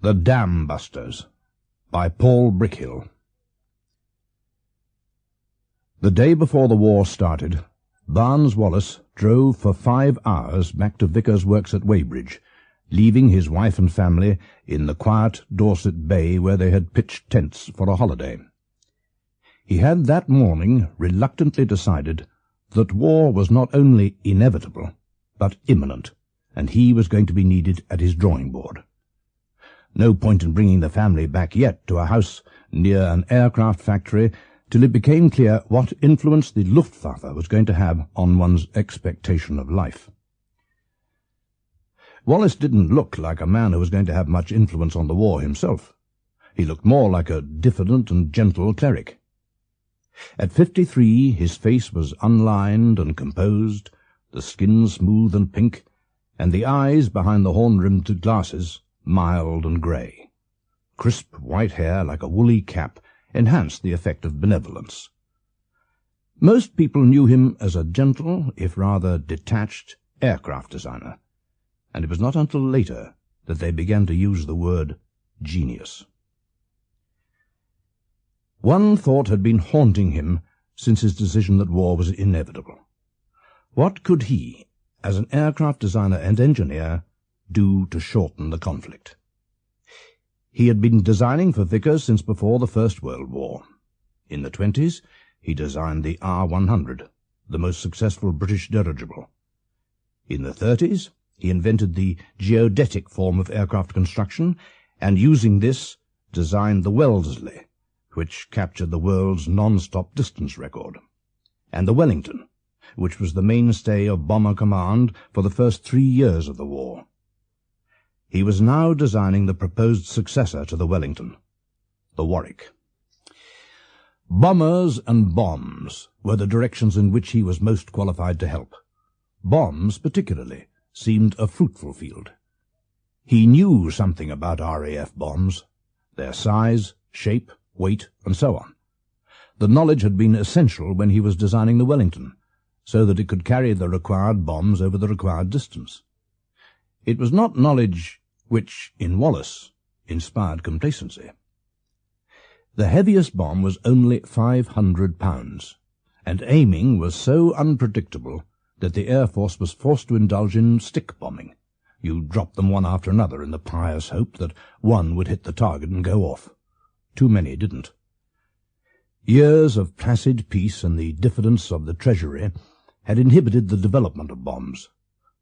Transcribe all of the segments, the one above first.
The Dam Busters by Paul Brickhill. The day before the war started, Barnes Wallis drove for 5 hours back to Vickers' works at Weybridge, leaving his wife and family in the quiet Dorset Bay where they had pitched tents for a holiday. He had that morning reluctantly decided that war was not only inevitable, but imminent, and he was going to be needed at his drawing-board. No point in bringing the family back yet to a house near an aircraft factory till it became clear what influence the Luftwaffe was going to have on one's expectation of life. Wallis didn't look like a man who was going to have much influence on the war himself. He looked more like a diffident and gentle cleric. At 53, his face was unlined and composed, the skin smooth and pink, and the eyes behind the horn-rimmed glasses mild and grey. Crisp white hair like a woolly cap enhanced the effect of benevolence. Most people knew him as a gentle, if rather detached, aircraft designer, and it was not until later that they began to use the word genius. One thought had been haunting him since his decision that war was inevitable. What could he, as an aircraft designer and engineer, do to shorten the conflict? He had been designing for Vickers since before the First World War. In the 20s, he designed the R-100, the most successful British dirigible. In the 30s, he invented the geodetic form of aircraft construction, and using this, designed the Wellesley, which captured the world's non-stop distance record, and the Wellington, which was the mainstay of bomber command for the first 3 years of the war. He was now designing the proposed successor to the Wellington, the Warwick. Bombers and bombs were the directions in which he was most qualified to help. Bombs, particularly, seemed a fruitful field. He knew something about RAF bombs, their size, shape, weight, and so on. The knowledge had been essential when he was designing the Wellington, so that it could carry the required bombs over the required distance. It was not knowledge which, in Wallis, inspired complacency. The heaviest bomb was only 500 pounds, and aiming was so unpredictable that the Air Force was forced to indulge in stick bombing. You dropped them one after another in the pious hope that one would hit the target and go off. Too many didn't. Years of placid peace and the diffidence of the Treasury had inhibited the development of bombs,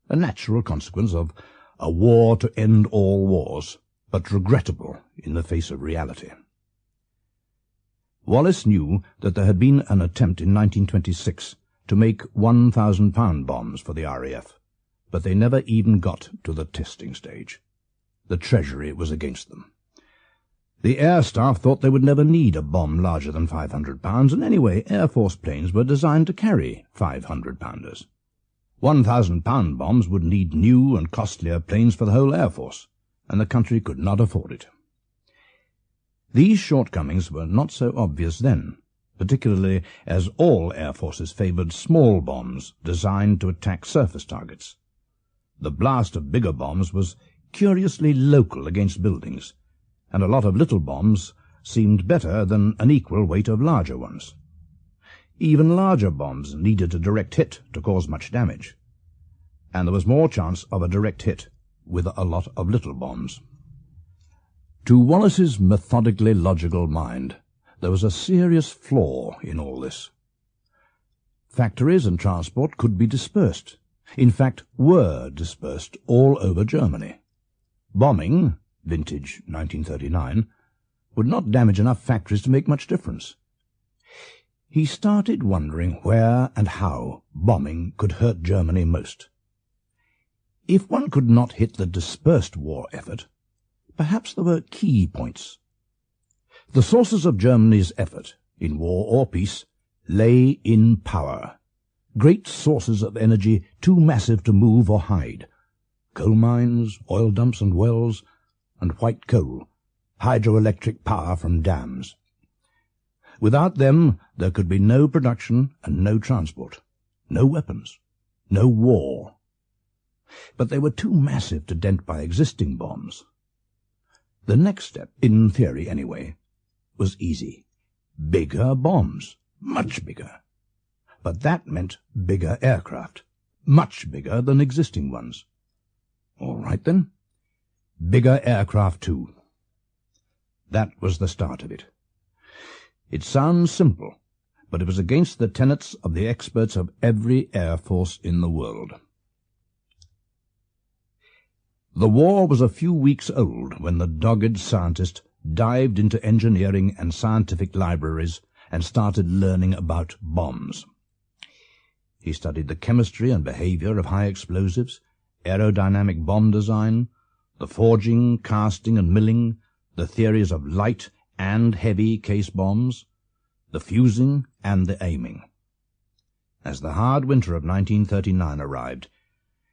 a natural consequence of a war to end all wars, but regrettable in the face of reality. Wallis knew that there had been an attempt in 1926 to make 1,000-pound bombs for the RAF, but they never even got to the testing stage. The Treasury was against them. The Air Staff thought they would never need a bomb larger than 500 pounds, and anyway, Air Force planes were designed to carry 500-pounders. 1,000-pound bombs would need new and costlier planes for the whole Air Force, and the country could not afford it. These shortcomings were not so obvious then, particularly as all Air Forces favoured small bombs designed to attack surface targets. The blast of bigger bombs was curiously local against buildings, and a lot of little bombs seemed better than an equal weight of larger ones. Even larger bombs needed a direct hit to cause much damage, and there was more chance of a direct hit with a lot of little bombs. To Wallis's methodically logical mind, there was a serious flaw in all this. Factories and transport could be dispersed, in fact were dispersed all over Germany. Bombing, vintage 1939, would not damage enough factories to make much difference. He started wondering where and how bombing could hurt Germany most. If one could not hit the dispersed war effort, perhaps there were key points. The sources of Germany's effort, in war or peace, lay in power. Great sources of energy too massive to move or hide. Coal mines, oil dumps and wells, and white coal, hydroelectric power from dams. Without them there could be no production and no transport, no weapons, no war. But they were too massive to dent by existing bombs. The next step, in theory anyway, was easy. Bigger bombs, much bigger. But that meant bigger aircraft, much bigger than existing ones. All right then, bigger aircraft too. That was the start of it. It sounds simple, but it was against the tenets of the experts of every air force in the world. The war was a few weeks old when the dogged scientist dived into engineering and scientific libraries and started learning about bombs. He studied the chemistry and behavior of high explosives, aerodynamic bomb design, the forging, casting and milling, the theories of light and heavy case bombs, the fusing and the aiming. As the hard winter of 1939 arrived,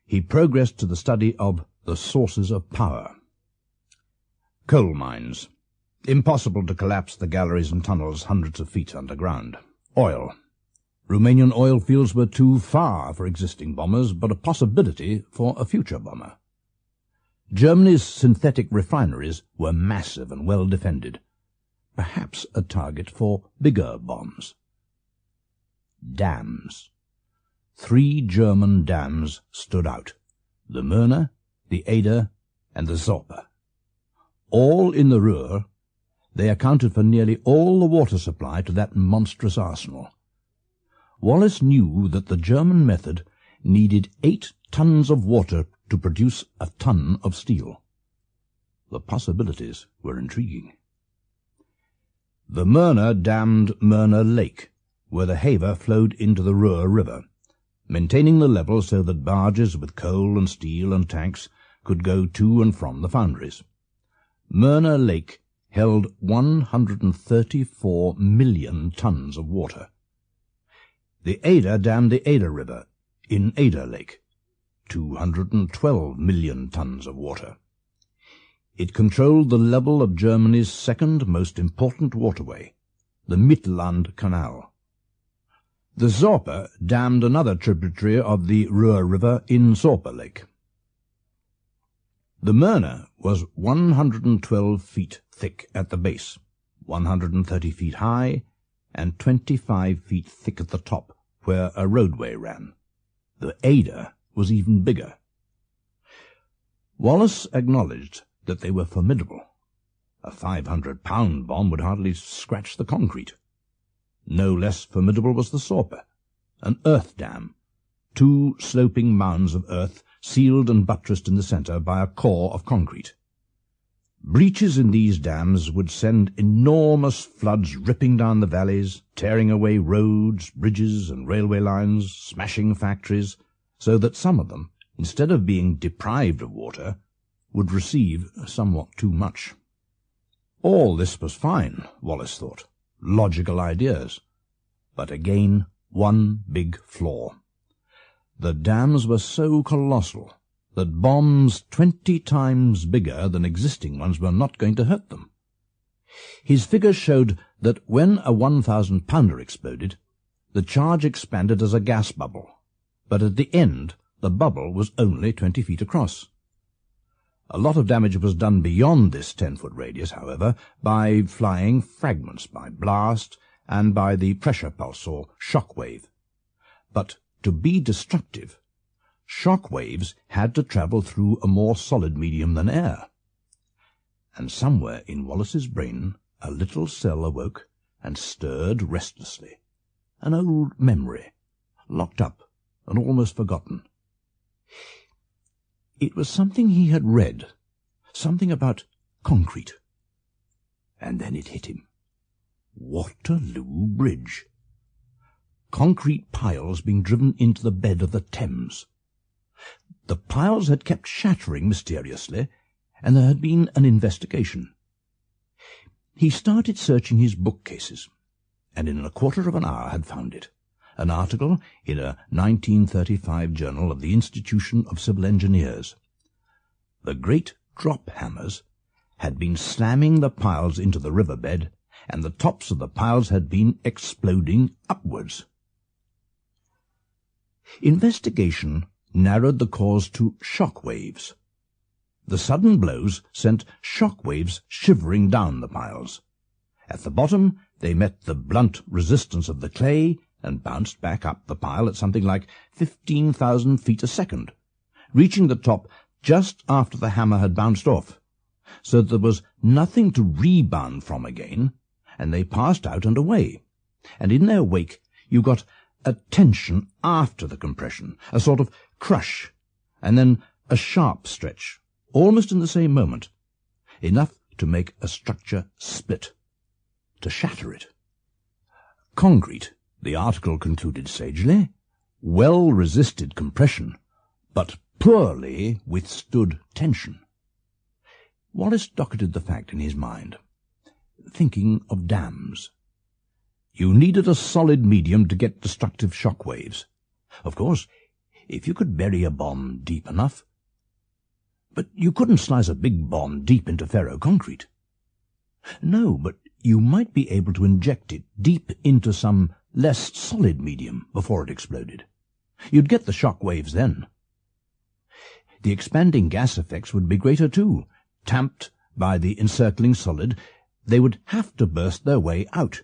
he progressed to the study of the sources of power. Coal mines. Impossible to collapse the galleries and tunnels hundreds of feet underground. Oil. Romanian oil fields were too far for existing bombers, but a possibility for a future bomber. Germany's synthetic refineries were massive and well defended, perhaps a target for bigger bombs. Dams. 3 German dams stood out, the Möhne, the Eder, and the Sorpe. All in the Ruhr, they accounted for nearly all the water supply to that monstrous arsenal. Wallis knew that the German method needed 8 tons of water to produce a ton of steel. The possibilities were intriguing. The Möhne dammed Möhne Lake, where the Haver flowed into the Ruhr River, maintaining the level so that barges with coal and steel and tanks could go to and from the foundries. Möhne Lake held 134 million tons of water. The Eder dammed the Eder River in Eder Lake, 212 million tons of water. It controlled the level of Germany's second most important waterway, the Mittelland Canal. The Sorpe dammed another tributary of the Ruhr River in Sorpe Lake. The Möhne was 112 feet thick at the base, 130 feet high, and 25 feet thick at the top, where a roadway ran. The Eder was even bigger. Wallis acknowledged that they were formidable. A 500-pound bomb would hardly scratch the concrete. No less formidable was the Sorpe, an earth dam, 2 sloping mounds of earth sealed and buttressed in the centre by a core of concrete. Breaches in these dams would send enormous floods ripping down the valleys, tearing away roads, bridges and railway lines, smashing factories, so that some of them, instead of being deprived of water, would receive somewhat too much. All this was fine, Wallis thought. Logical ideas. But again, one big flaw. The dams were so colossal that bombs 20 times bigger than existing ones were not going to hurt them. His figures showed that when a 1,000-pounder exploded, the charge expanded as a gas bubble, but at the end the bubble was only 20 feet across. A lot of damage was done beyond this 10-foot radius, however, by flying fragments, by blast, and by the pressure pulse or shock wave. But to be destructive, shock waves had to travel through a more solid medium than air. And somewhere in Wallis's brain a little cell awoke and stirred restlessly, an old memory, locked up and almost forgotten. It was something he had read, something about concrete. And then it hit him. Waterloo Bridge. Concrete piles being driven into the bed of the Thames. The piles had kept shattering mysteriously, and there had been an investigation. He started searching his bookcases, and in a quarter of an hour had found it. An article in a 1935 journal of the Institution of Civil Engineers. The great drop hammers had been slamming the piles into the riverbed, and the tops of the piles had been exploding upwards. Investigation narrowed the cause to shock waves. The sudden blows sent shock waves shivering down the piles. At the bottom, they met the blunt resistance of the clay and bounced back up the pile at something like 15,000 feet a second, reaching the top just after the hammer had bounced off, so that there was nothing to rebound from again, and they passed out and away. And in their wake you got a tension after the compression, a sort of crush, and then a sharp stretch, almost in the same moment, enough to make a structure split, to shatter it. Concrete, the article concluded sagely, well resisted compression, but poorly withstood tension. Wallis docketed the fact in his mind, thinking of dams. You needed a solid medium to get destructive shock waves. Of course, if you could bury a bomb deep enough. But you couldn't slice a big bomb deep into ferroconcrete. No, but you might be able to inject it deep into some less solid medium before it exploded. You'd get the shock waves then. The expanding gas effects would be greater too. Tamped by the encircling solid, they would have to burst their way out.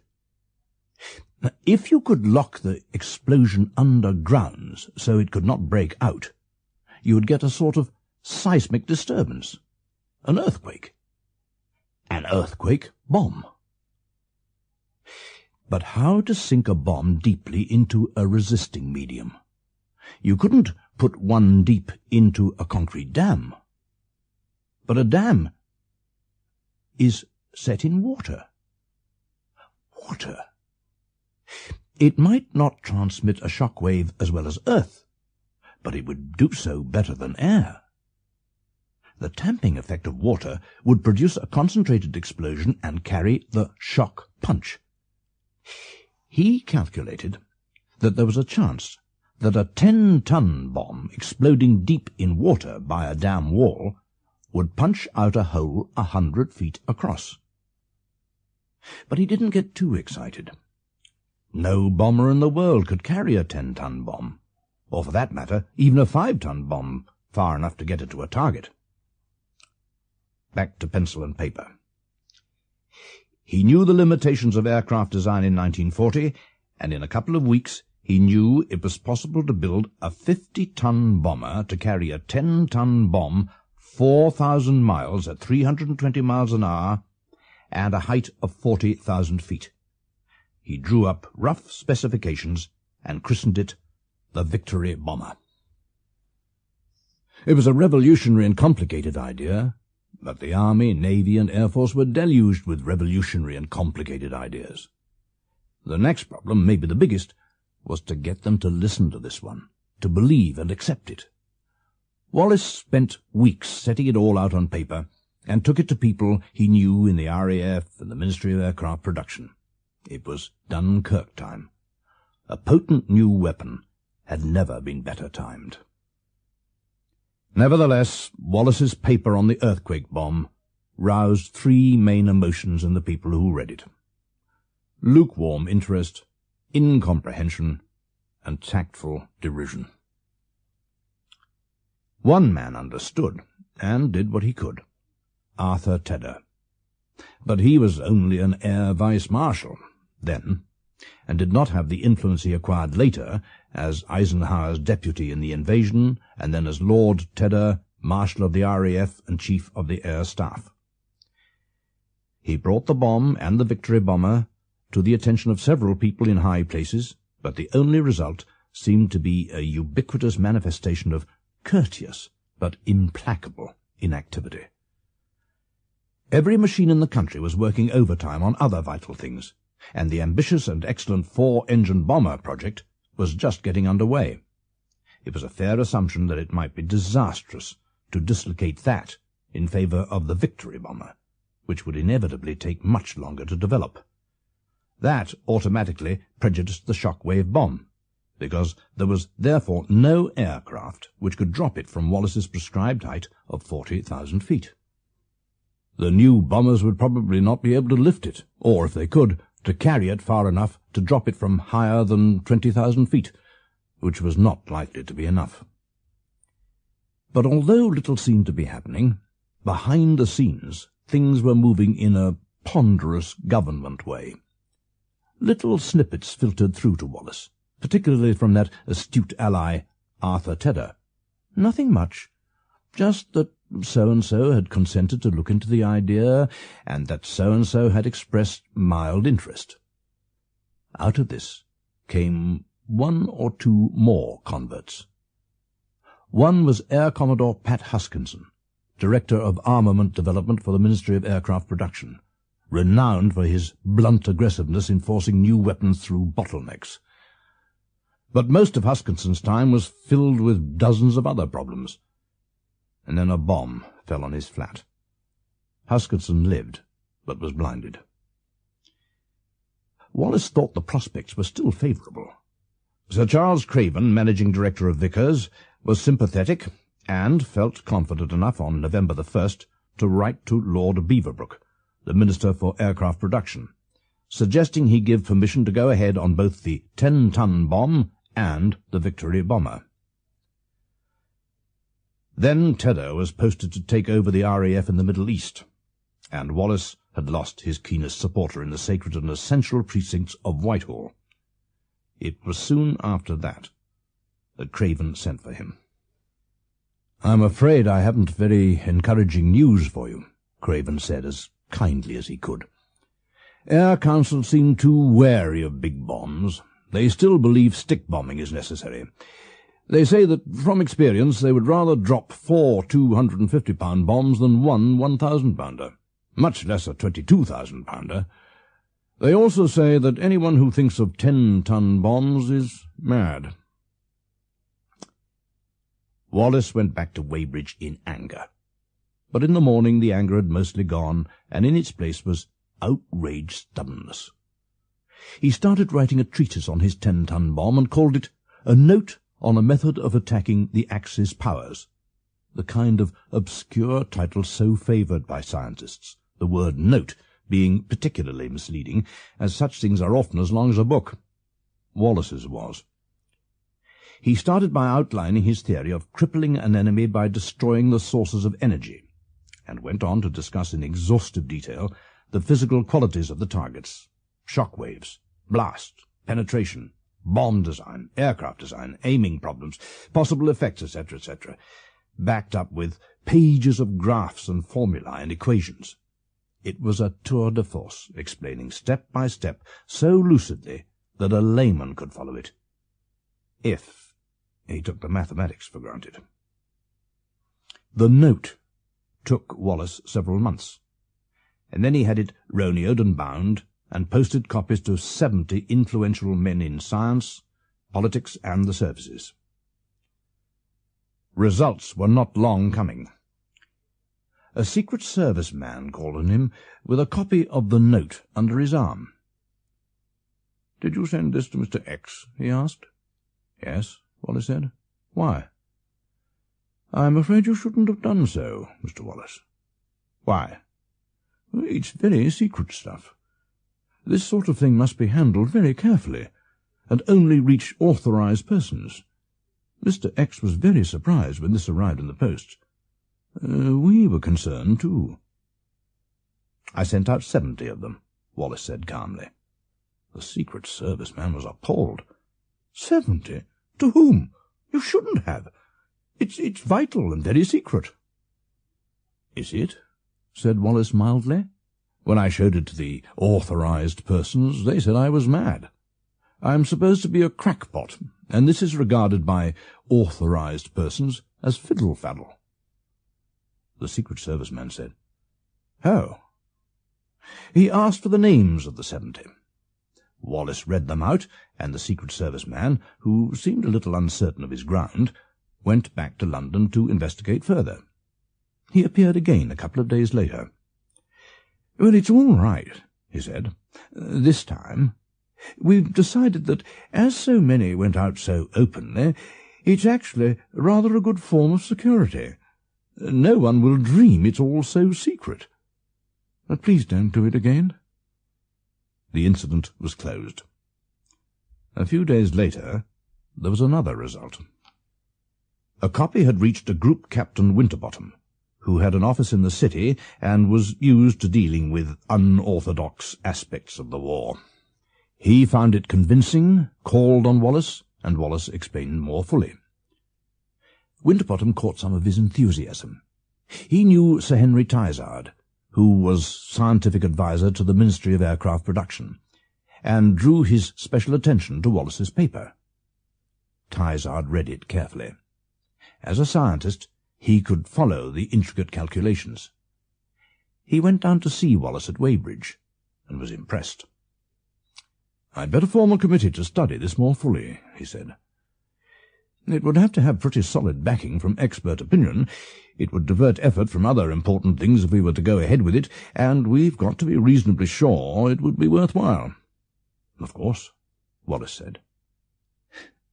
Now, if you could lock the explosion underground so it could not break out, you would get a sort of seismic disturbance, an earthquake. An earthquake bomb. But how to sink a bomb deeply into a resisting medium? You couldn't put one deep into a concrete dam. But a dam is set in water. Water. It might not transmit a shock wave as well as earth, but it would do so better than air. The tamping effect of water would produce a concentrated explosion and carry the shock punch. He calculated that there was a chance that a 10-ton bomb exploding deep in water by a dam wall would punch out a hole 100 feet across. But he didn't get too excited. No bomber in the world could carry a 10-ton bomb, or for that matter, even a 5-ton bomb far enough to get it to a target. Back to pencil and paper. He knew the limitations of aircraft design in 1940, and in a couple of weeks he knew it was possible to build a 50-ton bomber to carry a 10-ton bomb 4,000 miles at 320 miles an hour and a height of 40,000 feet. He drew up rough specifications and christened it the Victory Bomber. It was a revolutionary and complicated idea, but the Army, Navy, and Air Force were deluged with revolutionary and complicated ideas. The next problem, maybe the biggest, was to get them to listen to this one, to believe and accept it. Wallis spent weeks setting it all out on paper and took it to people he knew in the RAF and the Ministry of Aircraft Production. It was Dunkirk time. A potent new weapon had never been better timed. Nevertheless, Wallis's paper on the earthquake bomb roused three main emotions in the people who read it: lukewarm interest, incomprehension, and tactful derision. One man understood, and did what he could: Arthur Tedder. But he was only an Air Vice-Marshal then, and did not have the influence he acquired later as Eisenhower's deputy in the invasion, and then as Lord Tedder, Marshal of the RAF and Chief of the Air Staff. He brought the bomb and the Victory bomber to the attention of several people in high places, but the only result seemed to be a ubiquitous manifestation of courteous but implacable inactivity. Every machine in the country was working overtime on other vital things, and the ambitious and excellent 4-engine bomber project was just getting underway. It was a fair assumption that it might be disastrous to dislocate that in favour of the Victory bomber, which would inevitably take much longer to develop. That automatically prejudiced the shockwave bomb, because there was therefore no aircraft which could drop it from Wallis's prescribed height of 40,000 feet. The new bombers would probably not be able to lift it, or, if they could, to carry it far enough to drop it from higher than 20,000 feet, which was not likely to be enough. But although little seemed to be happening, behind the scenes, things were moving in a ponderous government way. Little snippets filtered through to Wallis, particularly from that astute ally, Arthur Tedder. Nothing much, just that so-and-so had consented to look into the idea, and that so-and-so had expressed mild interest. Out of this came one or two more converts. One was Air Commodore Pat Huskinson, Director of Armament Development for the Ministry of Aircraft Production, renowned for his blunt aggressiveness in forcing new weapons through bottlenecks. But most of Huskinson's time was filled with dozens of other problems. And then a bomb fell on his flat. Huskinson lived, but was blinded. Wallis thought the prospects were still favourable. Sir Charles Craven, Managing Director of Vickers, was sympathetic and felt confident enough on November the 1st to write to Lord Beaverbrook, the Minister for Aircraft Production, suggesting he give permission to go ahead on both the 10-ton bomb and the Victory bomber. Then Tedder was posted to take over the RAF in the Middle East, and Wallis had lost his keenest supporter in the sacred and essential precincts of Whitehall. It was soon after that Craven sent for him. "I'm afraid I haven't very encouraging news for you," Craven said as kindly as he could. "Air Council seem too wary of big bombs. They still believe stick bombing is necessary. They say that, from experience, they would rather drop 4 250-pound bombs than one 1,000-pounder, much less a 22,000-pounder. They also say that anyone who thinks of 10-ton bombs is mad." Wallis went back to Weybridge in anger. But in the morning the anger had mostly gone, and in its place was outraged stubbornness. He started writing a treatise on his 10-ton bomb and called it A Note on a Method of Attacking the Axis Powers, the kind of obscure title so favoured by scientists, the word note being particularly misleading, as such things are often as long as a book. Wallis's was. He started by outlining his theory of crippling an enemy by destroying the sources of energy, and went on to discuss in exhaustive detail the physical qualities of the targets: shock waves, blast, penetration, bomb design, aircraft design, aiming problems, possible effects, etc., etc., backed up with pages of graphs and formulae and equations. It was a tour de force, explaining step by step so lucidly that a layman could follow it, if he took the mathematics for granted. The note took Wallis several months, and then he had it roneoed and bound, and posted copies to 70 influential men in science, politics, and the services. Results were not long coming. A Secret Service man called on him with a copy of the note under his arm. "Did you send this to Mr. X?" he asked. "Yes," Wallis said. "Why?" "I'm afraid you shouldn't have done so, Mr. Wallis." "Why?" "It's very secret stuff. This sort of thing must be handled very carefully, and only reach authorized persons. Mr. X was very surprised when this arrived in the post. We were concerned, too." "I sent out 70 of them," Wallis said calmly. The Secret Service man was appalled. 70? To whom? You shouldn't have. It's vital and very secret." "Is it?" said Wallis mildly. "When I showed it to the authorized persons, they said I was mad. I'm supposed to be a crackpot, and this is regarded by authorized persons as fiddle-faddle." The Secret Service man said, "Oh." He asked for the names of the 70. Wallis read them out, and the Secret Service man, who seemed a little uncertain of his ground, went back to London to investigate further. He appeared again a couple of days later. "Well, it's all right," he said. "This time. We've decided that, as so many went out so openly, it's actually rather a good form of security. No one will dream it's all so secret. But please don't do it again." The incident was closed. A few days later, there was another result. A copy had reached a Group Captain Winterbottom, who had an office in the city and was used to dealing with unorthodox aspects of the war. He found it convincing, called on Wallis, and Wallis explained more fully. Winterbottom caught some of his enthusiasm. He knew Sir Henry Tizard, who was scientific adviser to the Ministry of Aircraft Production, and drew his special attention to Wallis's paper. Tizard read it carefully. As a scientist, he could follow the intricate calculations. He went down to see Wallis at Weybridge, and was impressed. "I'd better form a committee to study this more fully," he said. "It would have to have pretty solid backing from expert opinion. It would divert effort from other important things if we were to go ahead with it, and we've got to be reasonably sure it would be worthwhile." "Of course," Wallis said.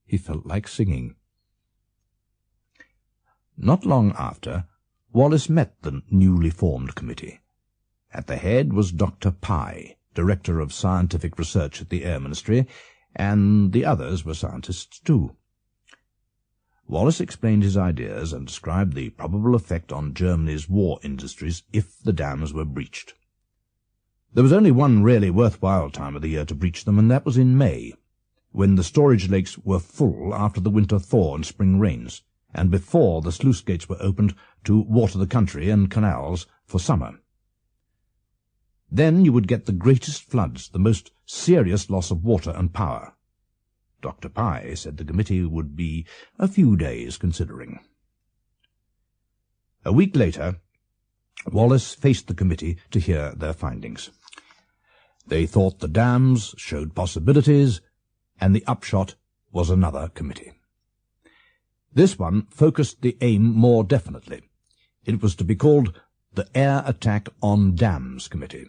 He felt like singing. Not long after, Wallis met the newly formed committee. At the head was Dr. Pye, Director of Scientific Research at the Air Ministry, and the others were scientists too. Wallis explained his ideas and described the probable effect on Germany's war industries if the dams were breached. There was only one really worthwhile time of the year to breach them, and that was in May, when the storage lakes were full after the winter thaw and spring rains, and before the sluice gates were opened to water the country and canals for summer. Then you would get the greatest floods, the most serious loss of water and power. Dr. Pye said the committee would be a few days considering. A week later, Wallis faced the committee to hear their findings. They thought the dams showed possibilities, and the upshot was another committee. This one focused the aim more definitely. It was to be called the Air Attack on Dams Committee.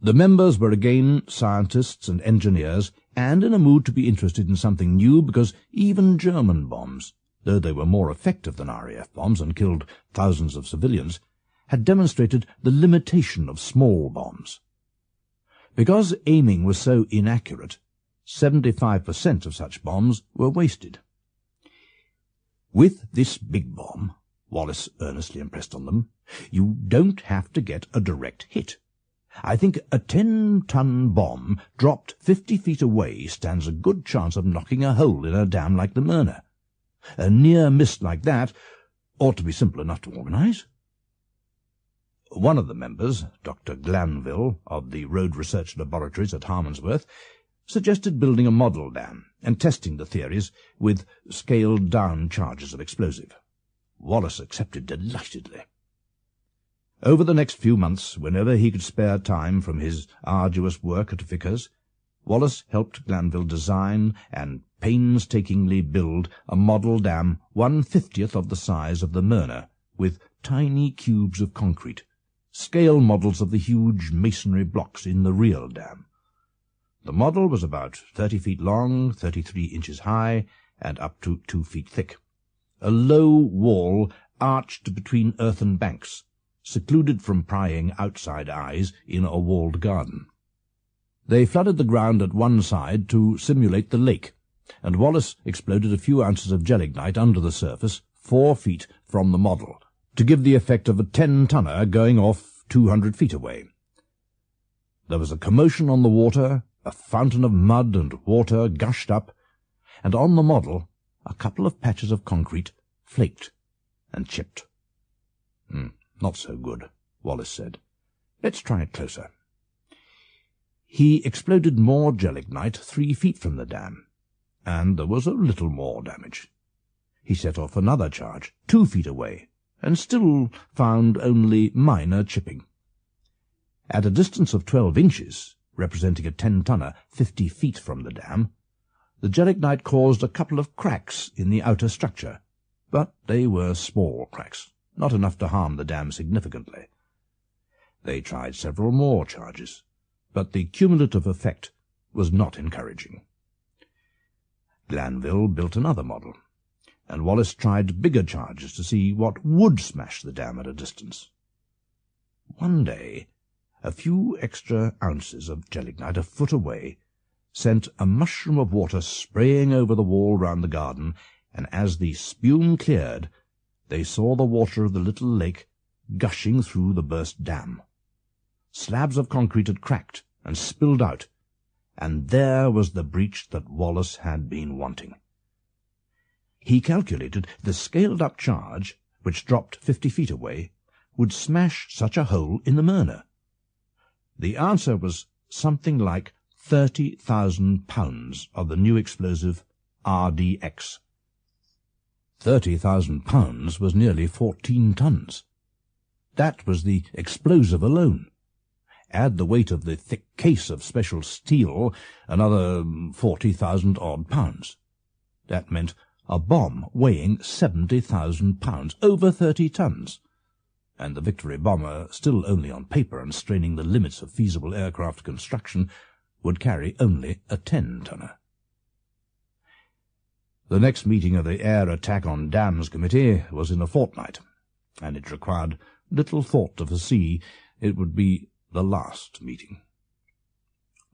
The members were again scientists and engineers, and in a mood to be interested in something new, because even German bombs, though they were more effective than RAF bombs and killed thousands of civilians, had demonstrated the limitation of small bombs. Because aiming was so inaccurate, 75% of such bombs were wasted. "With this big bomb," Wallis earnestly impressed on them, "you don't have to get a direct hit. I think a 10-ton bomb dropped 50 feet away stands a good chance of knocking a hole in a dam like the Möhne. A near miss like that ought to be simple enough to organize." One of the members, Dr. Glanville, of the Road Research Laboratories at Harmonsworth, suggested building a model dam and testing the theories with scaled-down charges of explosive. Wallis accepted delightedly. Over the next few months, whenever he could spare time from his arduous work at Vickers, Wallis helped Glanville design and painstakingly build a model dam 1/50th of the size of the Möhne, with tiny cubes of concrete, scale models of the huge masonry blocks in the real dam. The model was about 30 feet long, 33 inches high, and up to 2 feet thick. A low wall arched between earthen banks, secluded from prying outside eyes in a walled garden. They flooded the ground at one side to simulate the lake, and Wallis exploded a few ounces of gelignite under the surface 4 feet from the model, to give the effect of a 10-tonner going off 200 feet away. There was a commotion on the water, a fountain of mud and water gushed up, and on the model a couple of patches of concrete flaked and chipped. "Not so good," Wallis said. "Let's try it closer." He exploded more gelignite 3 feet from the dam, and there was a little more damage. He set off another charge 2 feet away, and still found only minor chipping. At a distance of 12 inches, representing a 10-tonner 50 feet from the dam, the gelignite caused a couple of cracks in the outer structure, but they were small cracks, not enough to harm the dam significantly. They tried several more charges, but the cumulative effect was not encouraging. Glanville built another model, and Wallis tried bigger charges to see what would smash the dam at a distance. One day, a few extra ounces of gelignite a foot away sent a mushroom of water spraying over the wall round the garden, and as the spume cleared, they saw the water of the little lake gushing through the burst dam. Slabs of concrete had cracked and spilled out, and there was the breach that Wallis had been wanting. He calculated the scaled-up charge, which dropped 50 feet away, would smash such a hole in the Murner. The answer was something like 30,000 pounds of the new explosive RDX. 30,000 pounds was nearly 14 tons. That was the explosive alone. Add the weight of the thick case of special steel, another 40,000 odd pounds. That meant a bomb weighing 70,000 pounds, over 30 tons. And the Victory bomber, still only on paper and straining the limits of feasible aircraft construction, would carry only a 10-tonner. The next meeting of the Air Attack on Dams Committee was in a fortnight, and it required little thought to foresee it would be the last meeting.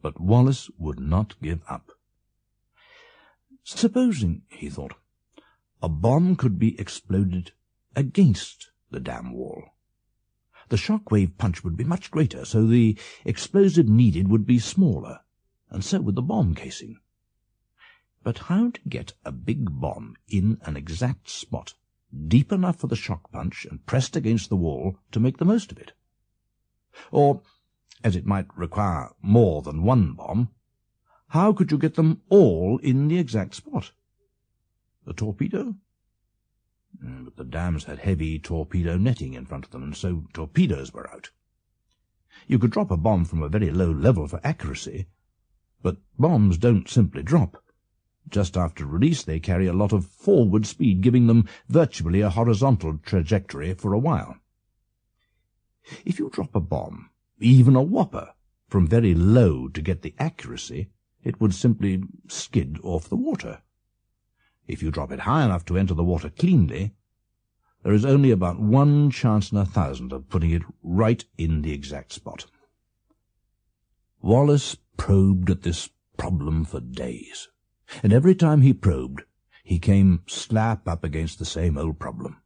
But Wallis would not give up. Supposing, he thought, a bomb could be exploded against the dam wall. The shock-wave punch would be much greater, so the explosive needed would be smaller, and so would the bomb casing. But how to get a big bomb in an exact spot, deep enough for the shock punch and pressed against the wall to make the most of it? Or, as it might require more than one bomb, how could you get them all in the exact spot? A torpedo? But the dams had heavy torpedo netting in front of them, and so torpedoes were out. You could drop a bomb from a very low level for accuracy, but bombs don't simply drop. Just after release they carry a lot of forward speed, giving them virtually a horizontal trajectory for a while. If you drop a bomb, even a whopper, from very low to get the accuracy, it would simply skid off the water. If you drop it high enough to enter the water cleanly, there is only about 1 chance in 1,000 of putting it right in the exact spot. Wallis probed at this problem for days, and every time he probed, he came slap up against the same old problem.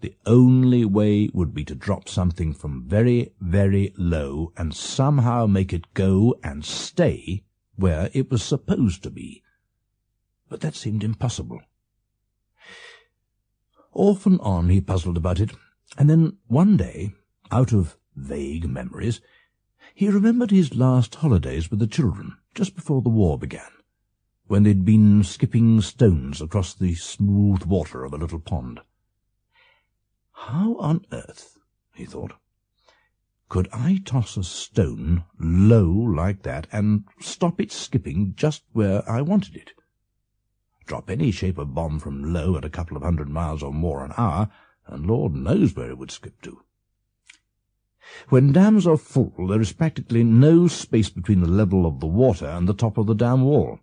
The only way would be to drop something from very, very low and somehow make it go and stay where it was supposed to be. But that seemed impossible. Off and on he puzzled about it, and then one day, out of vague memories, he remembered his last holidays with the children, just before the war began, when they'd been skipping stones across the smooth water of a little pond. How on earth, he thought, could I toss a stone low like that and stop it skipping just where I wanted it? Drop any shape of bomb from low at a couple of 100 miles or more an hour, and Lord knows where it would skip to. When dams are full, there is practically no space between the level of the water and the top of the dam wall,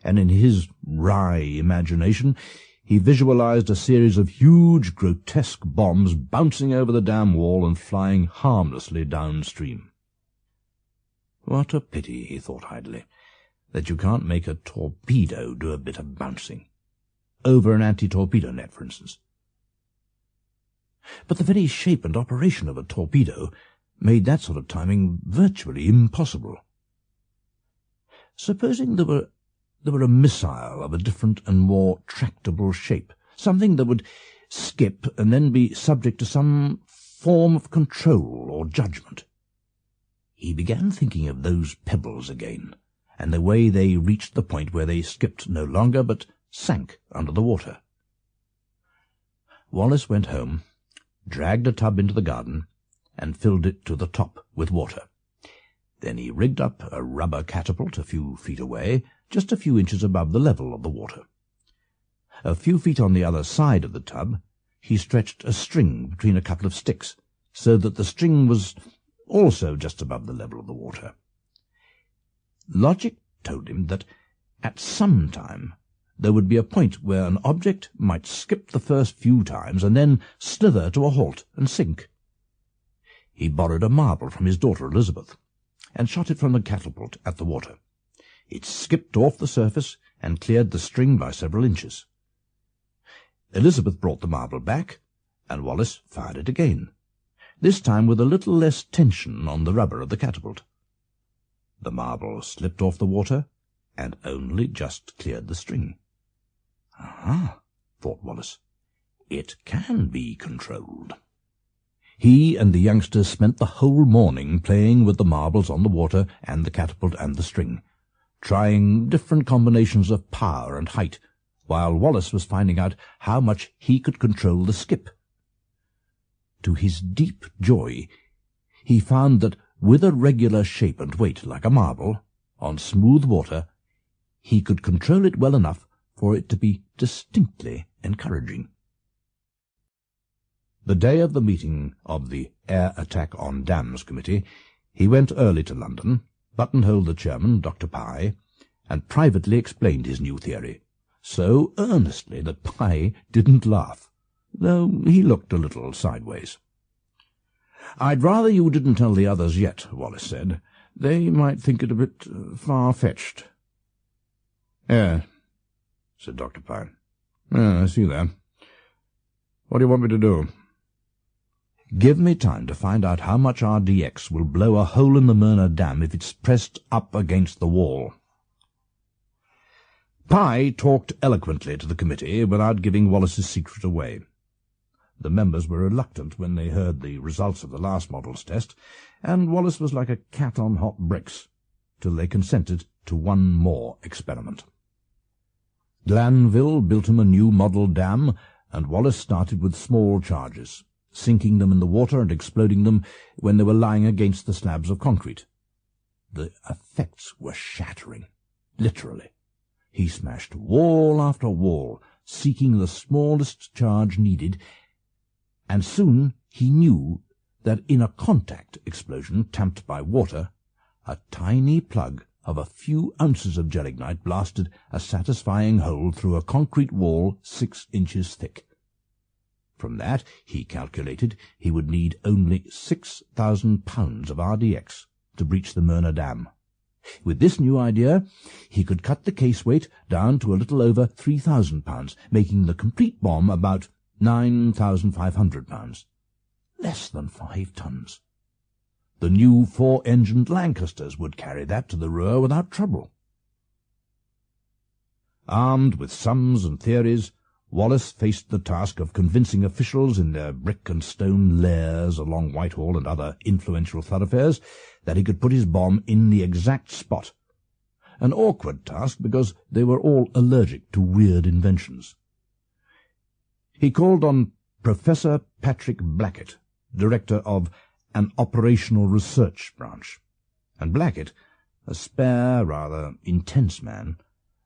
and in his wry imagination he visualized a series of huge, grotesque bombs bouncing over the dam wall and flying harmlessly downstream. What a pity, he thought idly, that you can't make a torpedo do a bit of bouncing. Over an anti-torpedo net, for instance. But the very shape and operation of a torpedo made that sort of timing virtually impossible. Supposing there were a missile of a different and more tractable shape, something that would skip and then be subject to some form of control or judgment. He began thinking of those pebbles again, and the way they reached the point where they skipped no longer but sank under the water. Wallis went home, dragged a tub into the garden, and filled it to the top with water. Then he rigged up a rubber catapult a few feet away, just a few inches above the level of the water. A few feet on the other side of the tub, he stretched a string between a couple of sticks, so that the string was also just above the level of the water. Logic told him that at some time there would be a point where an object might skip the first few times and then slither to a halt and sink. He borrowed a marble from his daughter Elizabeth, and shot it from the catapult at the water. It skipped off the surface and cleared the string by several inches. Elizabeth brought the marble back, and Wallis fired it again, this time with a little less tension on the rubber of the catapult. The marble slipped off the water, and only just cleared the string. "Aha," thought Wallis, "it can be controlled." He and the youngsters spent the whole morning playing with the marbles on the water and the catapult and the string, trying different combinations of power and height, while Wallis was finding out how much he could control the skip. To his deep joy, he found that with a regular shape and weight like a marble, on smooth water, he could control it well enough for it to be distinctly encouraging. The day of the meeting of the Air Attack on Dams Committee, he went early to London, buttonholed the chairman, Dr. Pye, and privately explained his new theory, so earnestly that Pye didn't laugh, though he looked a little sideways. "I'd rather you didn't tell the others yet," Wallis said. "They might think it a bit far-fetched." "Yeah," said Dr. Pye. "Yeah, I see that. What do you want me to do?" "Give me time to find out how much RDX will blow a hole in the Murner Dam if it's pressed up against the wall." Pye talked eloquently to the committee without giving Wallis's secret away. The members were reluctant when they heard the results of the last model's test, and Wallis was like a cat on hot bricks, till they consented to one more experiment. Glanville built him a new model dam, and Wallis started with small charges, sinking them in the water and exploding them when they were lying against the slabs of concrete. The effects were shattering, literally. He smashed wall after wall, seeking the smallest charge needed, and soon he knew that in a contact explosion tamped by water, a tiny plug of a few ounces of gelignite blasted a satisfying hole through a concrete wall 6 inches thick. From that, he calculated, he would need only 6,000 pounds of RDX to breach the Murner Dam. With this new idea, he could cut the case weight down to a little over 3,000 pounds, making the complete bomb about 9,500 pounds. Less than 5 tons. The new 4-engined Lancasters would carry that to the Ruhr without trouble. Armed with sums and theories, Wallis faced the task of convincing officials in their brick and stone lairs along Whitehall and other influential thoroughfares that he could put his bomb in the exact spot. An awkward task because they were all allergic to weird inventions. He called on Professor Patrick Blackett, director of an operational research branch, and Blackett, a spare, rather intense man,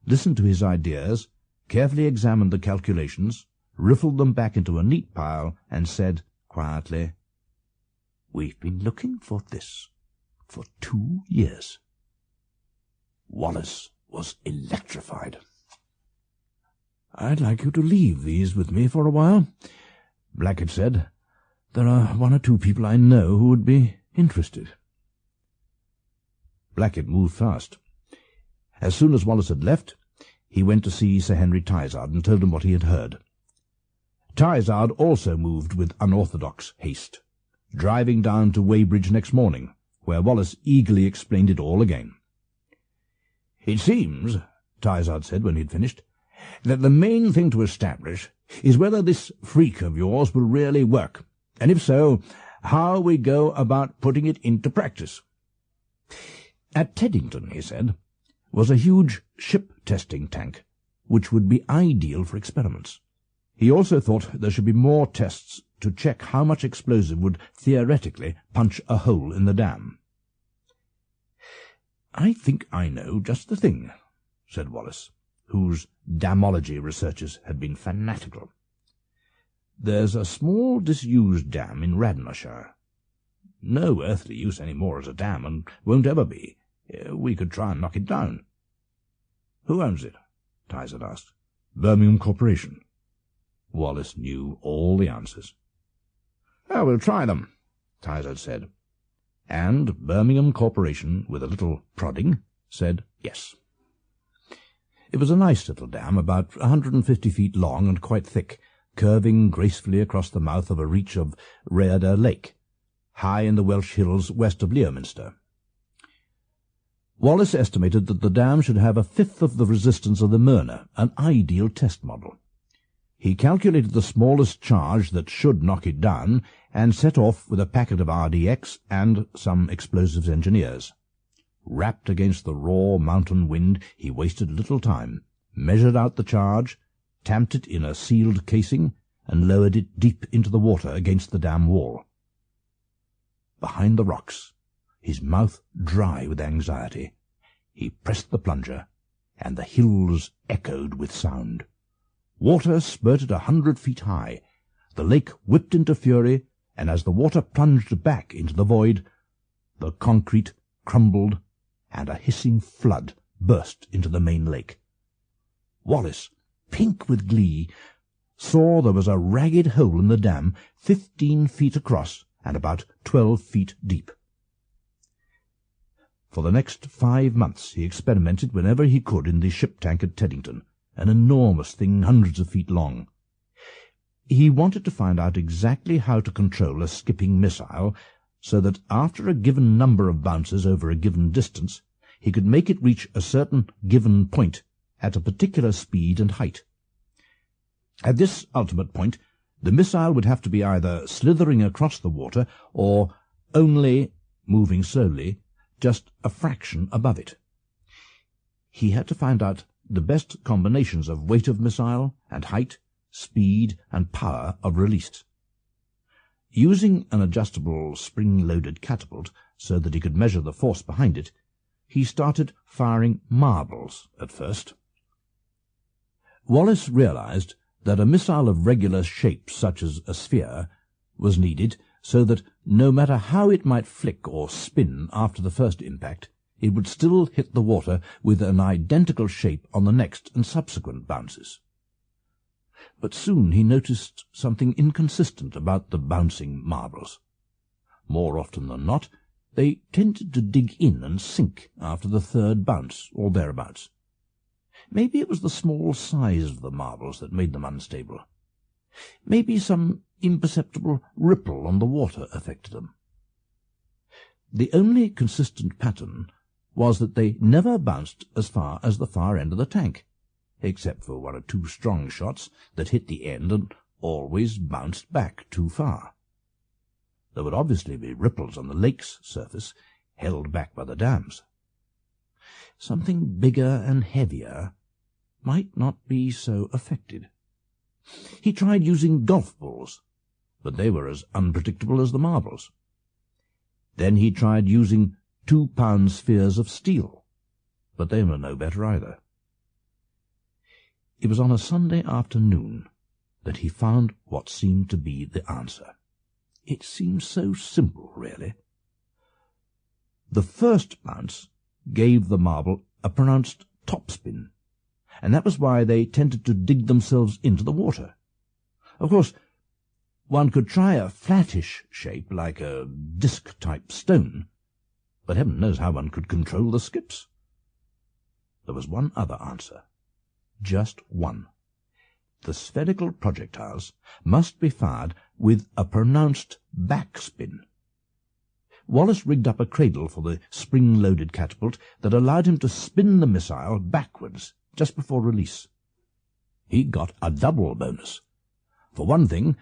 listened to his ideas, carefully examined the calculations, riffled them back into a neat pile, and said quietly, "We've been looking for this for 2 years." Wallis was electrified. "I'd like you to leave these with me for a while," Blackett said. "There are 1 or 2 people I know who would be interested." Blackett moved fast. As soon as Wallis had left, he went to see Sir Henry Tizard and told him what he had heard. Tizard also moved with unorthodox haste, driving down to Weybridge next morning, where Wallis eagerly explained it all again. "It seems," Tizard said when he had finished, "that the main thing to establish is whether this freak of yours will really work, and if so, how we go about putting it into practice." At Teddington, he said, was a huge ship-testing tank, which would be ideal for experiments. He also thought there should be more tests to check how much explosive would theoretically punch a hole in the dam. "I think I know just the thing," said Wallis, whose damology researches had been fanatical. "There's a small disused dam in Radnorshire. No earthly use any more as a dam, and won't ever be. We could try and knock it down." "Who owns it?" Tizard asked. "Birmingham Corporation." Wallis knew all the answers. "Oh, we'll try them," Tizard said. And Birmingham Corporation, with a little prodding, said yes. It was a nice little dam, about 150 feet long and quite thick, curving gracefully across the mouth of a reach of Ruhr Lake, high in the Welsh hills west of Leominster. Wallis estimated that the dam should have a fifth of the resistance of the Myrna, an ideal test model. He calculated the smallest charge that should knock it down, and set off with a packet of RDX and some explosives engineers. Wrapped against the raw mountain wind, he wasted little time, measured out the charge, tamped it in a sealed casing, and lowered it deep into the water against the dam wall. Behind the rocks, his mouth dry with anxiety, he pressed the plunger, and the hills echoed with sound. Water spurted 100 feet high. The lake whipped into fury, and as the water plunged back into the void, the concrete crumbled, and a hissing flood burst into the main lake. Wallis, pink with glee, saw there was a ragged hole in the dam 15 feet across and about 12 feet deep. For the next 5 months he experimented whenever he could in the ship tank at Teddington, an enormous thing hundreds of feet long. He wanted to find out exactly how to control a skipping missile so that after a given number of bounces over a given distance he could make it reach a certain given point at a particular speed and height. At this ultimate point, the missile would have to be either slithering across the water or only, moving slowly, just a fraction above it. He had to find out the best combinations of weight of missile and height, speed and power of release. Using an adjustable spring-loaded catapult so that he could measure the force behind it, he started firing marbles at first. Wallis realized that a missile of regular shape, such as a sphere, was needed so that no matter how it might flick or spin after the first impact, it would still hit the water with an identical shape on the next and subsequent bounces. But soon he noticed something inconsistent about the bouncing marbles. More often than not, they tended to dig in and sink after the third bounce, or thereabouts. Maybe it was the small size of the marbles that made them unstable. Maybe some imperceptible ripple on the water affected them. The only consistent pattern was that they never bounced as far as the far end of the tank, except for 1 or 2 strong shots that hit the end and always bounced back too far. There would obviously be ripples on the lake's surface, held back by the dams. Something bigger and heavier might not be so affected. He tried using golf balls, but they were as unpredictable as the marbles. Then he tried using 2-pound spheres of steel, but they were no better either. It was on a Sunday afternoon that he found what seemed to be the answer. It seemed so simple, really. The first bounce gave the marble a pronounced topspin, and that was why they tended to dig themselves into the water. Of course, one could try a flattish shape like a disc-type stone, but heaven knows how one could control the skips. There was one other answer. Just one. The spherical projectiles must be fired with a pronounced backspin. Wallis rigged up a cradle for the spring-loaded catapult that allowed him to spin the missile backwards just before release. He got a double bonus. For one thing,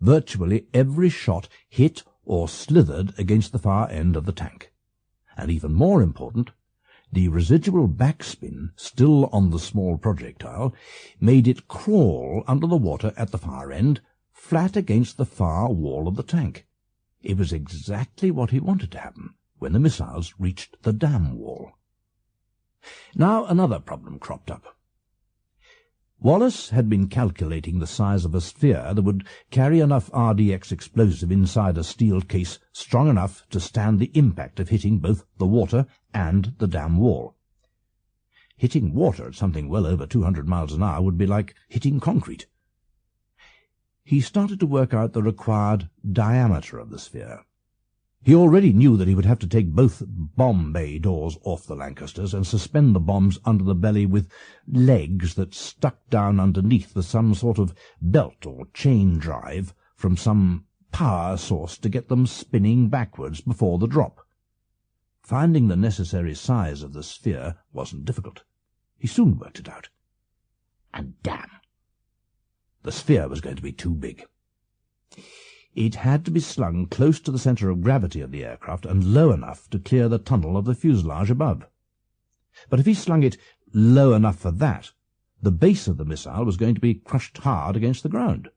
virtually every shot hit or slithered against the far end of the tank. And even more important, the residual backspin, still on the small projectile, made it crawl under the water at the far end, flat against the far wall of the tank. It was exactly what he wanted to happen when the missiles reached the dam wall. Now another problem cropped up. Wallis had been calculating the size of a sphere that would carry enough RDX explosive inside a steel case strong enough to stand the impact of hitting both the water and the dam wall. Hitting water at something well over 200 miles an hour would be like hitting concrete. He started to work out the required diameter of the sphere. He already knew that he would have to take both bomb bay doors off the Lancasters and suspend the bombs under the belly with legs that stuck down underneath with some sort of belt or chain drive from some power source to get them spinning backwards before the drop. Finding the necessary size of the sphere wasn't difficult. He soon worked it out. And damn! The sphere was going to be too big. It had to be slung close to the centre of gravity of the aircraft and low enough to clear the tunnel of the fuselage above. But if he slung it low enough for that, the base of the missile was going to be crushed hard against the ground.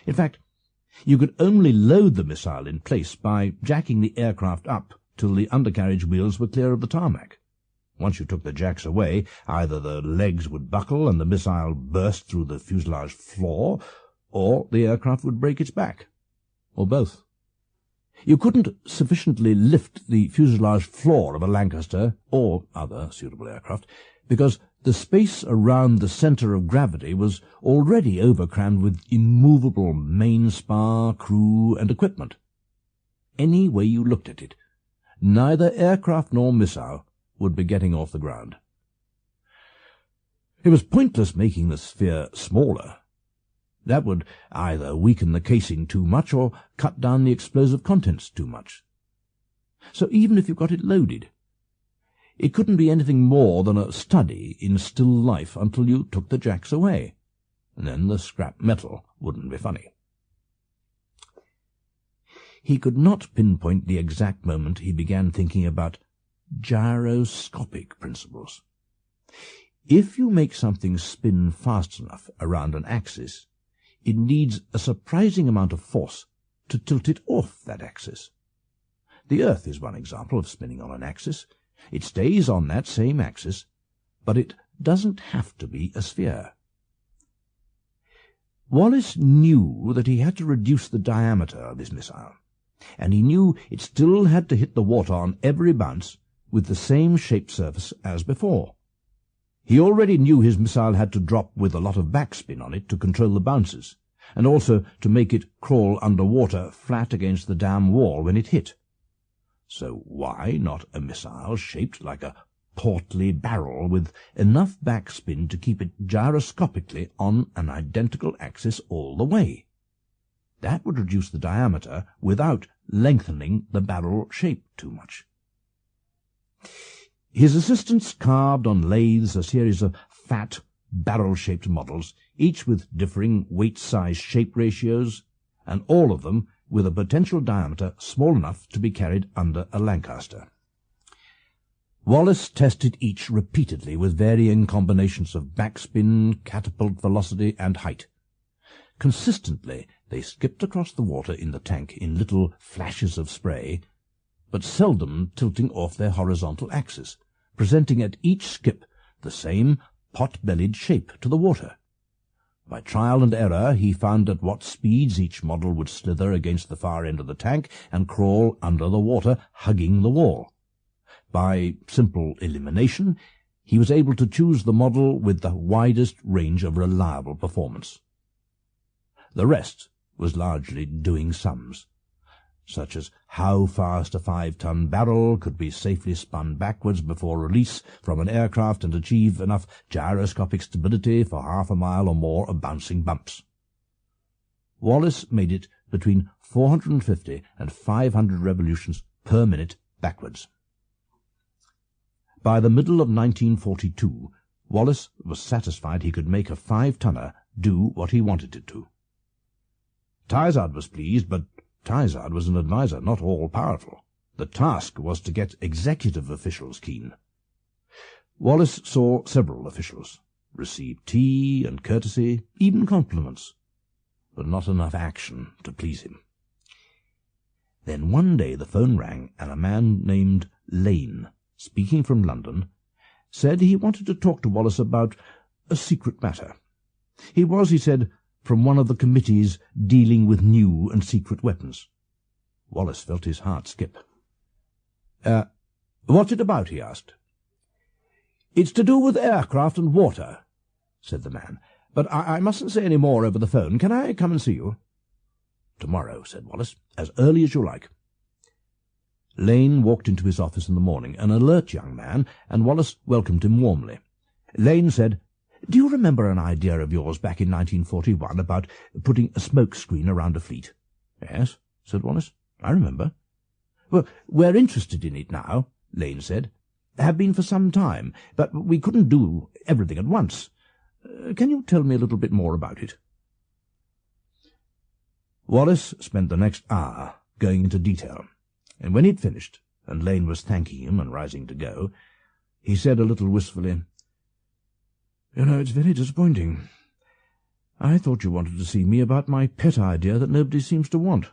In fact, you could only load the missile in place by jacking the aircraft up till the undercarriage wheels were clear of the tarmac. Once you took the jacks away, either the legs would buckle and the missile burst through the fuselage floor, or the aircraft would break its back, or both. You couldn't sufficiently lift the fuselage floor of a Lancaster or other suitable aircraft, because the space around the centre of gravity was already overcrammed with immovable main spar, crew, and equipment. Any way you looked at it, neither aircraft nor missile would be getting off the ground. It was pointless making the sphere smaller. That would either weaken the casing too much or cut down the explosive contents too much. So even if you got it loaded, it couldn't be anything more than a study in still life until you took the jacks away, and then the scrap metal wouldn't be funny. He could not pinpoint the exact moment he began thinking about gyroscopic principles. If you make something spin fast enough around an axis, it needs a surprising amount of force to tilt it off that axis. The Earth is one example of spinning on an axis. It stays on that same axis, but it doesn't have to be a sphere. Wallis knew that he had to reduce the diameter of his missile, and he knew it still had to hit the water on every bounce with the same shaped surface as before. He already knew his missile had to drop with a lot of backspin on it to control the bounces, and also to make it crawl underwater flat against the dam wall when it hit. So why not a missile shaped like a portly barrel with enough backspin to keep it gyroscopically on an identical axis all the way? That would reduce the diameter without lengthening the barrel shape too much. His assistants carved on lathes a series of fat, barrel-shaped models, each with differing weight-size shape ratios, and all of them with a potential diameter small enough to be carried under a Lancaster. Wallis tested each repeatedly with varying combinations of backspin, catapult velocity, and height. Consistently they skipped across the water in the tank in little flashes of spray, but seldom tilting off their horizontal axis, presenting at each skip the same pot-bellied shape to the water. By trial and error he found at what speeds each model would slither against the far end of the tank and crawl under the water, hugging the wall. By simple elimination he was able to choose the model with the widest range of reliable performance. The rest was largely doing sums, such as how fast a 5-ton barrel could be safely spun backwards before release from an aircraft and achieve enough gyroscopic stability for half a mile or more of bouncing bumps. Wallis made it between 450 and 500 revolutions per minute backwards. By the middle of 1942, Wallis was satisfied he could make a 5-tonner do what he wanted it to. Tizard was pleased, but Tizard was an adviser, not all-powerful. The task was to get executive officials keen. Wallis saw several officials, received tea and courtesy, even compliments, but not enough action to please him. Then one day the phone rang, and a man named Lane, speaking from London, said he wanted to talk to Wallis about a secret matter. He was, he said, from one of the committees dealing with new and secret weapons. Wallis felt his heart skip. What's it about?" he asked. "It's to do with aircraft and water," said the man. "But I mustn't say any more over the phone. Can I come and see you?" "Tomorrow," said Wallis, "as early as you like." Lane walked into his office in the morning, an alert young man, and Wallis welcomed him warmly. Lane said, "Do you remember an idea of yours back in 1941 about putting a smoke screen around a fleet?" "Yes," said Wallis, "I remember." "Well, we're interested in it now," Lane said. "Have been for some time, but we couldn't do everything at once. Can you tell me a little bit more about it?" Wallis spent the next hour going into detail, and when he'd finished, and Lane was thanking him and rising to go, he said a little wistfully, "You know, it's very disappointing. I thought you wanted to see me about my pet idea that nobody seems to want."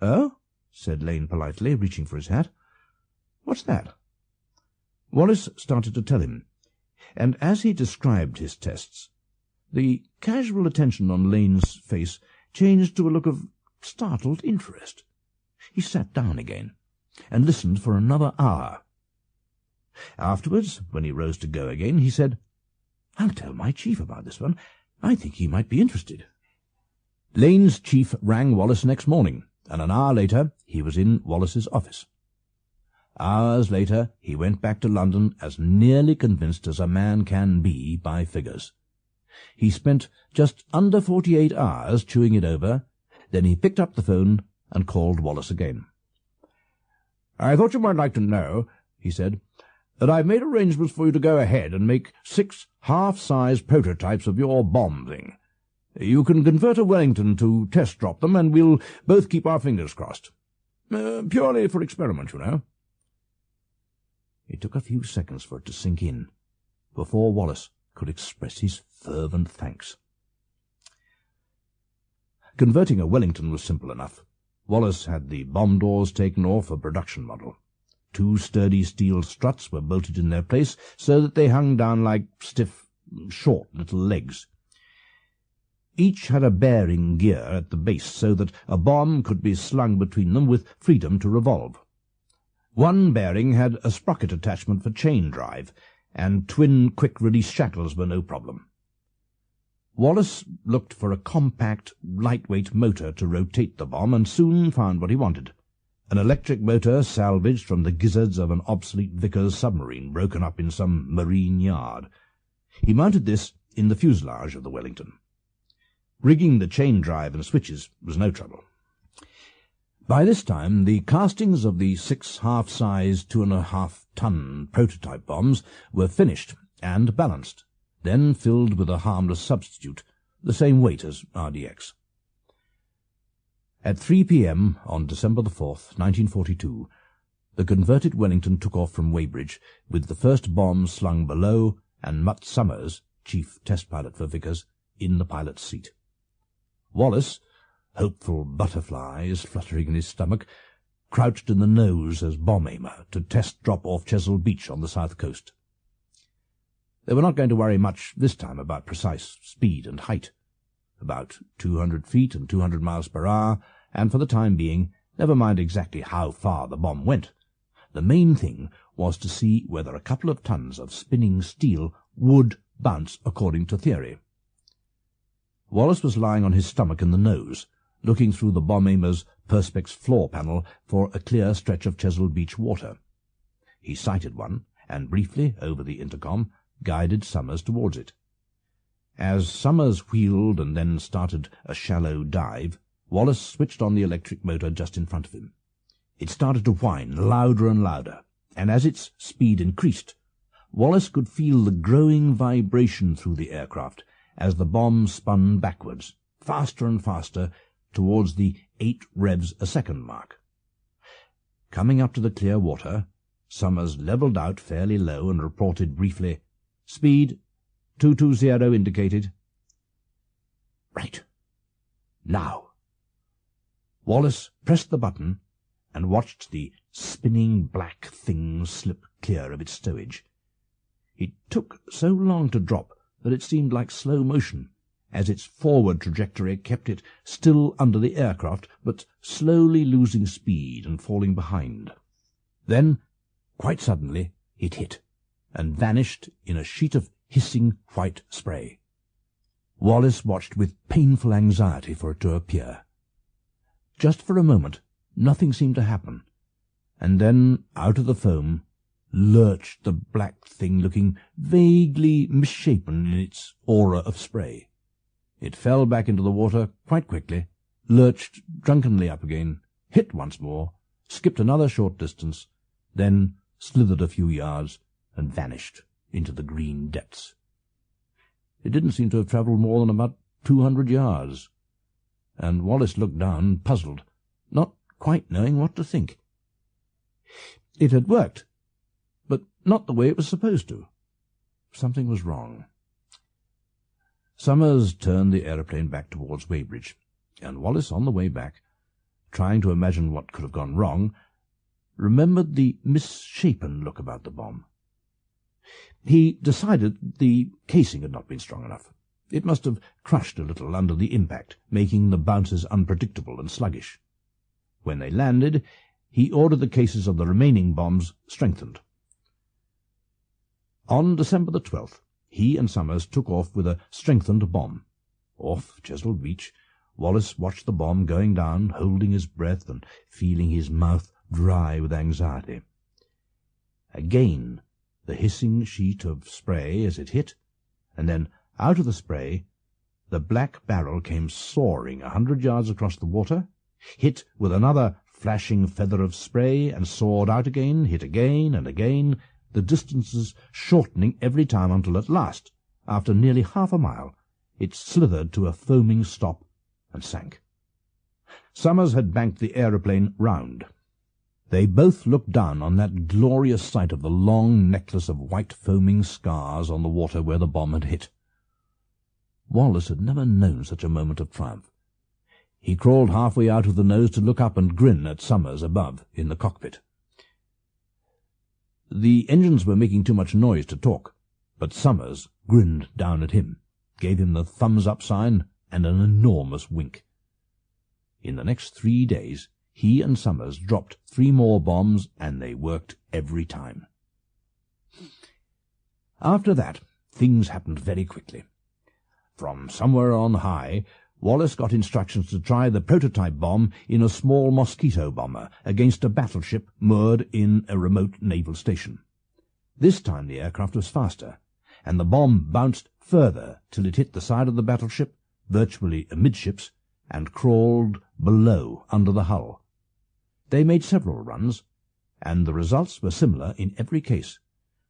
"Oh?" said Lane politely, reaching for his hat. "What's that?" Wallis started to tell him, and as he described his tests, the casual attention on Lane's face changed to a look of startled interest. He sat down again, and listened for another hour. Afterwards, when he rose to go again, he said, "I'll tell my chief about this one. I think he might be interested." Lane's chief rang Wallis next morning, and an hour later he was in Wallis's office. Hours later he went back to London as nearly convinced as a man can be by figures. He spent just under 48 hours chewing it over, then he picked up the phone and called Wallis again. "I thought you might like to know," he said, "that I've made arrangements for you to go ahead and make 6 half-size prototypes of your bomb thing. You can convert a Wellington to test-drop them, and we'll both keep our fingers crossed. Purely for experiment, you know." It took a few seconds for it to sink in, before Wallis could express his fervent thanks. Converting a Wellington was simple enough. Wallis had the bomb doors taken off a production model. 2 sturdy steel struts were bolted in their place so that they hung down like stiff, short little legs. Each had a bearing gear at the base so that a bomb could be slung between them with freedom to revolve. One bearing had a sprocket attachment for chain drive, and twin quick-release shackles were no problem. Wallis looked for a compact, lightweight motor to rotate the bomb, and soon found what he wanted. An electric motor salvaged from the gizzards of an obsolete Vickers submarine broken up in some marine yard. He mounted this in the fuselage of the Wellington. Rigging the chain drive and switches was no trouble. By this time the castings of the 6 half-size 2.5-ton prototype bombs were finished and balanced, then filled with a harmless substitute, the same weight as RDX. At 3 p.m. on December the 4th, 1942, the converted Wellington took off from Weybridge, with the first bomb slung below and Mutt Summers, chief test pilot for Vickers, in the pilot's seat. Wallis, hopeful butterflies fluttering in his stomach, crouched in the nose as bomb-aimer to test drop off Chesil Beach on the south coast. They were not going to worry much this time about precise speed and height. About 200 feet and 200 miles per hour, and for the time being, never mind exactly how far the bomb went. The main thing was to see whether a couple of tons of spinning steel would bounce according to theory. Wallis was lying on his stomach in the nose, looking through the bomb-aimer's perspex floor panel for a clear stretch of Chesil Beach water. He sighted one, and briefly, over the intercom, guided Summers towards it. As Summers wheeled and then started a shallow dive, Wallis switched on the electric motor just in front of him. It started to whine louder and louder, and as its speed increased, Wallis could feel the growing vibration through the aircraft as the bomb spun backwards, faster and faster, towards the 8 revs a second mark. Coming up to the clear water, Summers levelled out fairly low and reported briefly, "Speed 220 indicated." Right. Now. Wallis pressed the button and watched the spinning black thing slip clear of its stowage. It took so long to drop that it seemed like slow motion, as its forward trajectory kept it still under the aircraft, but slowly losing speed and falling behind. Then, quite suddenly, it hit, and vanished in a sheet of hissing white spray. Wallis watched with painful anxiety for it to appear. Just for a moment, nothing seemed to happen, and then out of the foam lurched the black thing, looking vaguely misshapen in its aura of spray. It fell back into the water quite quickly, lurched drunkenly up again, hit once more, skipped another short distance, then slithered a few yards and vanished into the green depths. It didn't seem to have travelled more than about 200 yards, and Wallis looked down, puzzled, not quite knowing what to think. It had worked, but not the way it was supposed to. Something was wrong. Summers turned the aeroplane back towards Weybridge, and Wallis, on the way back, trying to imagine what could have gone wrong, remembered the misshapen look about the bomb. He decided the casing had not been strong enough. It must have crushed a little under the impact, making the bounces unpredictable and sluggish. When they landed, he ordered the cases of the remaining bombs strengthened. On December the 12th, he and Summers took off with a strengthened bomb. Off Chesil Beach, Wallis watched the bomb going down, holding his breath and feeling his mouth dry with anxiety. Again the hissing sheet of spray as it hit, and then out of the spray the black barrel came soaring 100 yards across the water, hit with another flashing feather of spray, and soared out again, hit again and again, the distances shortening every time until at last, after nearly half a mile, it slithered to a foaming stop and sank. Summers had banked the aeroplane round. They both looked down on that glorious sight of the long necklace of white foaming scars on the water where the bomb had hit. Wallis had never known such a moment of triumph. He crawled halfway out of the nose to look up and grin at Summers above in the cockpit. The engines were making too much noise to talk, but Summers grinned down at him, gave him the thumbs-up sign and an enormous wink. In the next 3 days he and Summers dropped 3 more bombs, and they worked every time. After that, things happened very quickly. From somewhere on high, Wallis got instructions to try the prototype bomb in a small mosquito bomber against a battleship moored in a remote naval station. This time the aircraft was faster, and the bomb bounced further till it hit the side of the battleship, virtually amidships, and crawled below under the hull. They made several runs, and the results were similar in every case.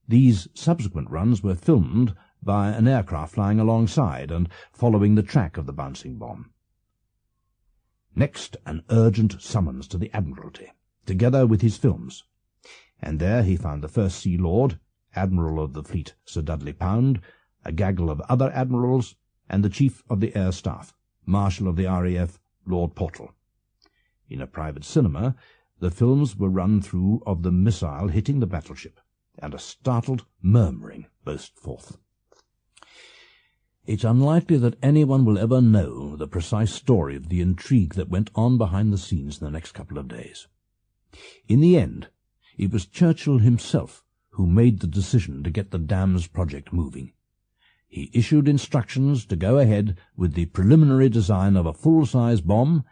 These subsequent runs were filmed by an aircraft flying alongside and following the track of the bouncing bomb. Next, an urgent summons to the Admiralty, together with his films, and there he found the First Sea Lord, Admiral of the Fleet Sir Dudley Pound, a gaggle of other admirals, and the Chief of the Air Staff, Marshal of the RAF, Lord Portal. In a private cinema, the films were run through of the missile hitting the battleship, and a startled murmuring burst forth. It's unlikely that anyone will ever know the precise story of the intrigue that went on behind the scenes in the next couple of days. In the end, it was Churchill himself who made the decision to get the dams project moving. He issued instructions to go ahead with the preliminary design of a full-size bomb,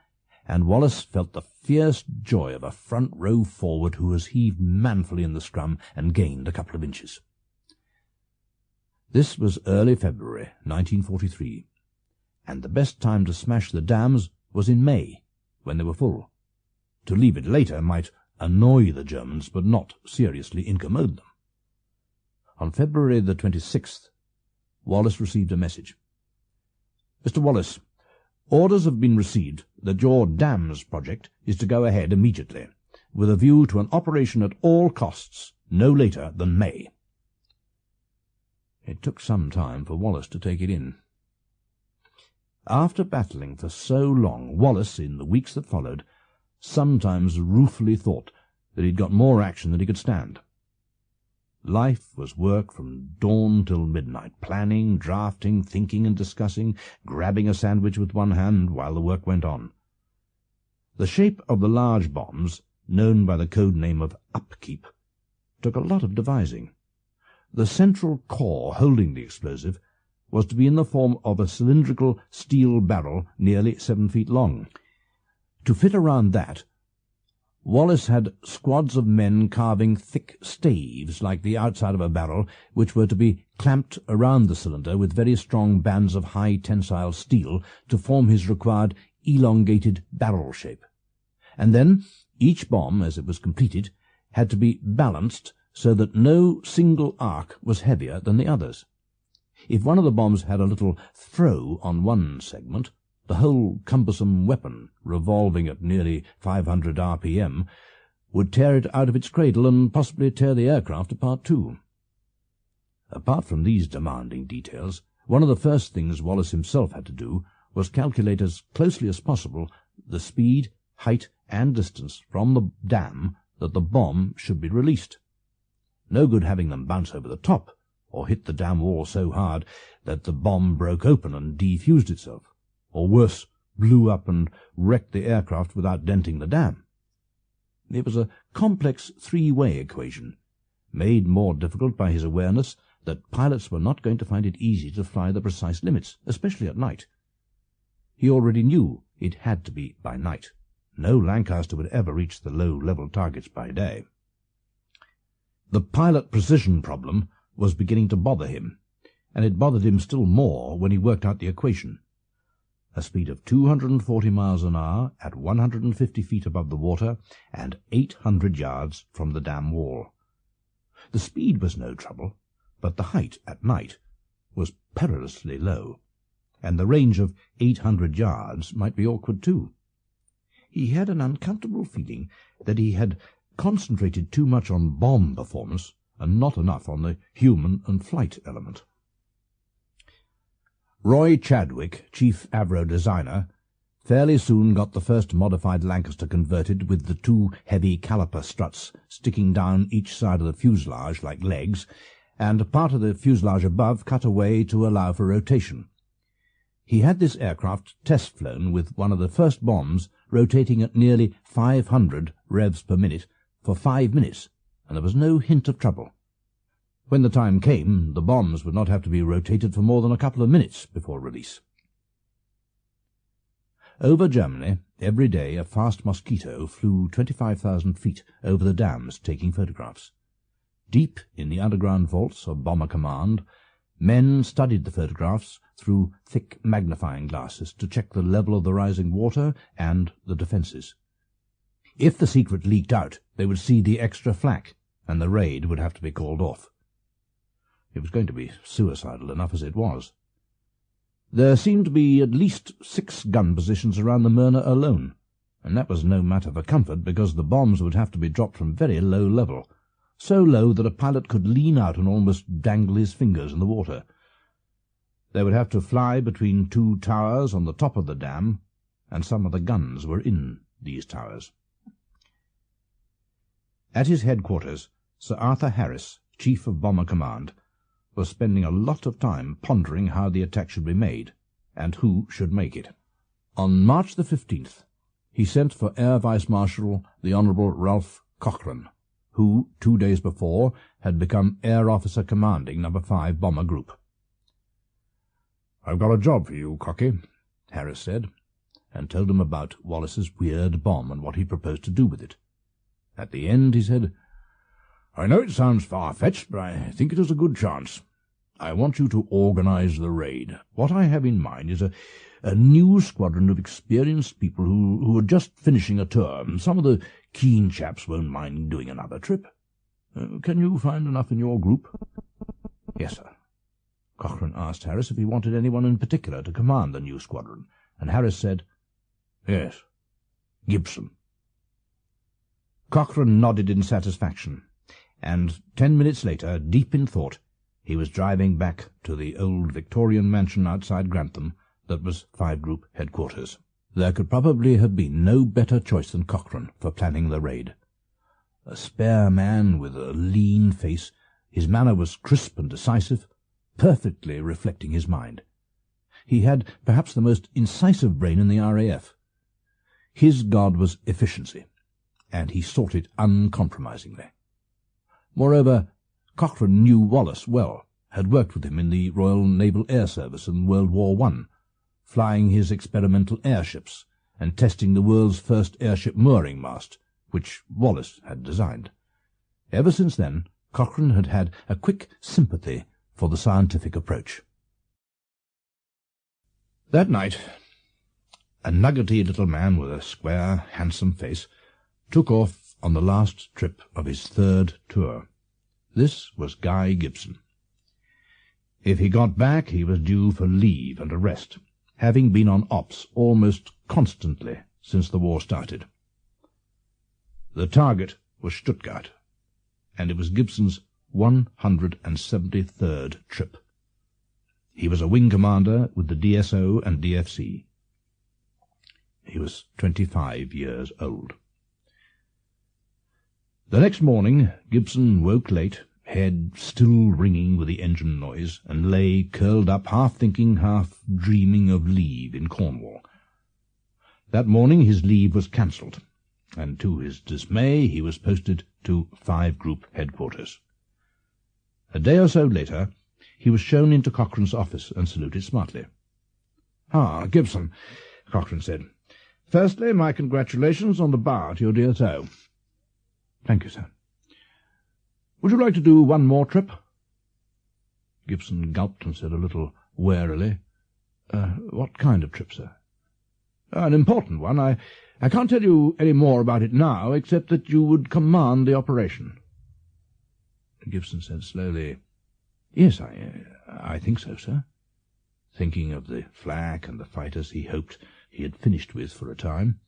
and Wallis felt the fierce joy of a front-row forward who has heaved manfully in the scrum and gained a couple of inches. This was early February 1943, and the best time to smash the dams was in May, when they were full. To leave it later might annoy the Germans, but not seriously incommode them. On February the 26th, Wallis received a message. "Mr. Wallis, orders have been received that your dams project is to go ahead immediately, with a view to an operation at all costs, no later than May." It took some time for Wallis to take it in. After battling for so long, Wallis, in the weeks that followed, sometimes ruefully thought that he'd got more action than he could stand. Life was work from dawn till midnight, planning, drafting, thinking and discussing, grabbing a sandwich with one hand while the work went on. The shape of the large bombs, known by the code name of Upkeep, took a lot of devising. The central core holding the explosive was to be in the form of a cylindrical steel barrel nearly 7 feet long. To fit around that, Wallis had squads of men carving thick staves like the outside of a barrel, which were to be clamped around the cylinder with very strong bands of high tensile steel to form his required elongated barrel shape. And then each bomb, as it was completed, had to be balanced so that no single arc was heavier than the others. If one of the bombs had a little throw on one segment, the whole cumbersome weapon, revolving at nearly 500 RPM, would tear it out of its cradle and possibly tear the aircraft apart too. Apart from these demanding details, one of the first things Wallis himself had to do was calculate as closely as possible the speed, height, and distance from the dam that the bomb should be released. No good having them bounce over the top, or hit the dam wall so hard that the bomb broke open and defused itself, or worse, blew up and wrecked the aircraft without denting the dam. It was a complex three-way equation, made more difficult by his awareness that pilots were not going to find it easy to fly the precise limits, especially at night. He already knew it had to be by night. No Lancaster would ever reach the low-level targets by day. The pilot precision problem was beginning to bother him, and it bothered him still more when he worked out the equation. A speed of 240 miles an hour at 150 feet above the water and 800 yards from the dam wall. The speed was no trouble, but the height at night was perilously low, and the range of 800 yards might be awkward too. He had an uncomfortable feeling that he had concentrated too much on bomb performance and not enough on the human and flight element. Roy Chadwick, chief Avro designer, fairly soon got the first modified Lancaster converted with the two heavy caliper struts sticking down each side of the fuselage like legs, and part of the fuselage above cut away to allow for rotation. He had this aircraft test-flown with one of the first bombs rotating at nearly 500 revs per minute for 5 minutes, and there was no hint of trouble. When the time came, the bombs would not have to be rotated for more than a couple of minutes before release. Over Germany, every day a fast mosquito flew 25,000 feet over the dams taking photographs. Deep in the underground vaults of Bomber Command, men studied the photographs through thick magnifying glasses to check the level of the rising water and the defences. If the secret leaked out, they would see the extra flak, and the raid would have to be called off. It was going to be suicidal enough as it was. There seemed to be at least 6 gun positions around the Myrna alone, and that was no matter for comfort because the bombs would have to be dropped from very low level, so low that a pilot could lean out and almost dangle his fingers in the water. They would have to fly between 2 towers on the top of the dam, and some of the guns were in these towers. At his headquarters, Sir Arthur Harris, Chief of Bomber Command, was spending a lot of time pondering how the attack should be made, and who should make it. On March the 15th, he sent for Air Vice-Marshal the Honourable Ralph Cochrane, who, 2 days before, had become Air Officer Commanding No. 5 Bomber Group. "I've got a job for you, Cocky," Harris said, and told him about Wallis's weird bomb and what he proposed to do with it. At the end he said, "I know it sounds far-fetched, but I think it is a good chance. I want you to organize the raid. What I have in mind is a new squadron of experienced people who are just finishing a tour. Some of the keen chaps won't mind doing another trip. Can you find enough in your group?" "Yes, sir." Cochrane asked Harris if he wanted anyone in particular to command the new squadron, and Harris said, "Yes, Gibson." Cochrane nodded in satisfaction, and 10 minutes later, deep in thought, he was driving back to the old Victorian mansion outside Grantham that was 5 Group headquarters. There could probably have been no better choice than Cochrane for planning the raid. A spare man with a lean face, his manner was crisp and decisive, perfectly reflecting his mind. He had perhaps the most incisive brain in the RAF. His god was efficiency, and he sought it uncompromisingly. Moreover, Cochrane knew Wallis well, had worked with him in the Royal Naval Air Service in World War I, flying his experimental airships and testing the world's first airship mooring mast, which Wallis had designed. Ever since then, Cochrane had had a quick sympathy for the scientific approach. That night, a nuggety little man with a square, handsome face took off on the last trip of his third tour. This was Guy Gibson. If he got back, he was due for leave and a rest, having been on ops almost constantly since the war started. The target was Stuttgart, and it was Gibson's 173rd trip. He was a wing commander with the DSO and DFC. He was 25 years old. The next morning, Gibson woke late, head still ringing with the engine noise, and lay curled up, half thinking, half dreaming of leave in Cornwall. That morning his leave was cancelled, and to his dismay he was posted to 5 Group headquarters. A day or so later he was shown into Cochrane's office and saluted smartly. "Ah, Gibson," Cochrane said. "Firstly, my congratulations on the bar to your DSO." "Thank you, sir." "Would you like to do one more trip?" Gibson gulped and said a little warily, "What kind of trip, sir?" "An important one. I can't tell you any more about it now, except that you would command the operation." Gibson said slowly, "Yes, I think so, sir," thinking of the flak and the fighters he hoped he had finished with for a time.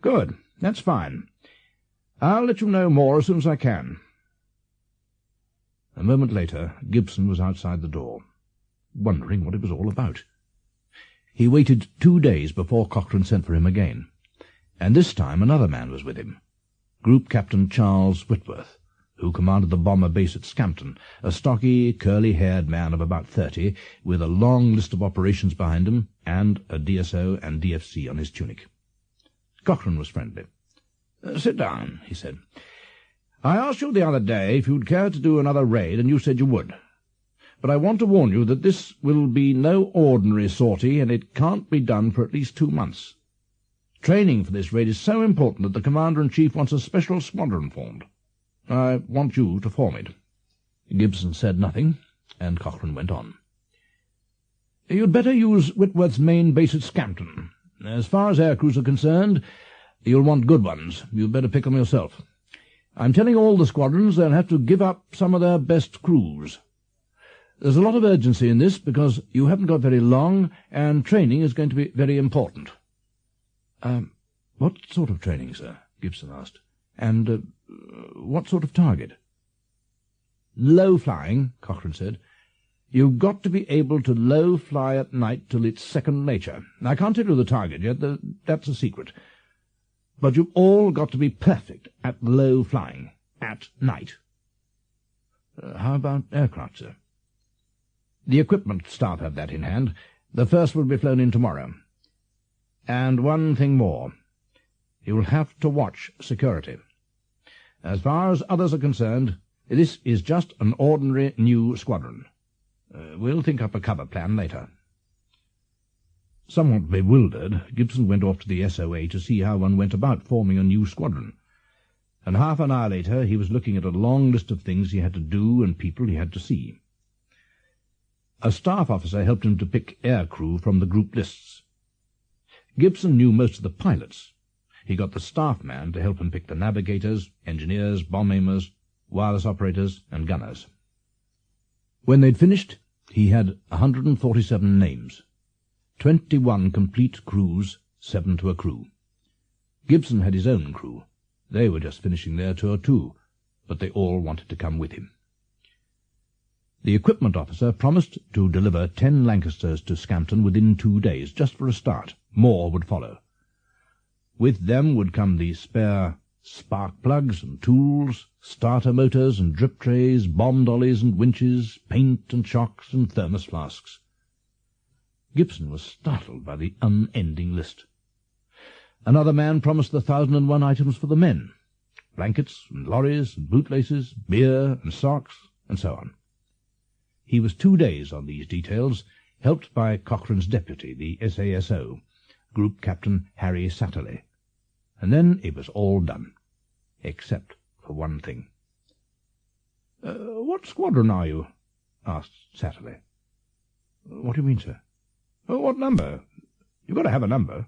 "Good. That's fine. I'll let you know more as soon as I can." A moment later, Gibson was outside the door, wondering what it was all about. He waited 2 days before Cochrane sent for him again, and this time another man was with him, Group Captain Charles Whitworth, who commanded the bomber base at Scampton, a stocky, curly-haired man of about 30, with a long list of operations behind him, and a DSO and DFC on his tunic. Cochrane was friendly. "Sit down," he said. "I asked you the other day if you'd care to do another raid, and you said you would. But I want to warn you that this will be no ordinary sortie, and it can't be done for at least 2 months. Training for this raid is so important that the Commander-in-Chief wants a special squadron formed. I want you to form it." Gibson said nothing, and Cochrane went on. "You'd better use Whitworth's main base at Scampton. As far as aircrews are concerned, you'll want good ones. You'd better pick them yourself. I'm telling all the squadrons they'll have to give up some of their best crews. There's a lot of urgency in this, because you haven't got very long, and training is going to be very important." "What sort of training, sir?" Gibson asked. "And what sort of target?" "Low flying," Cochrane said. "You've got to be able to low fly at night till it's second nature. I can't tell you the target yet, that's a secret. But you've all got to be perfect at low flying, at night." "How about aircraft, sir?" "The equipment staff have that in hand. The first will be flown in tomorrow. And one thing more. You'll have to watch security. As far as others are concerned, this is just an ordinary new squadron. We'll think up a cover plan later." Somewhat bewildered, Gibson went off to the SOA to see how one went about forming a new squadron, and half an hour later he was looking at a long list of things he had to do and people he had to see. A staff officer helped him to pick air crew from the group lists. Gibson knew most of the pilots. He got the staff man to help him pick the navigators, engineers, bomb aimers, wireless operators, and gunners. When they'd finished, he had 147 names, 21 complete crews, 7 to a crew. Gibson had his own crew. They were just finishing their tour too, but they all wanted to come with him. The equipment officer promised to deliver 10 Lancasters to Scampton within 2 days, just for a start. More would follow. With them would come the spare spark plugs and tools, starter motors and drip trays, bomb dollies and winches, paint and shocks and thermos flasks. Gibson was startled by the unending list. Another man promised the 1,001 items for the men, blankets and lorries and bootlaces, beer and socks, and so on. He was 2 days on these details, helped by Cochrane's deputy, the SASO, Group Captain Harry Satterley, and then it was all done. except for one thing. "What squadron are you?" asked Satterley. "What do you mean, sir?" "What number? You've got to have a number."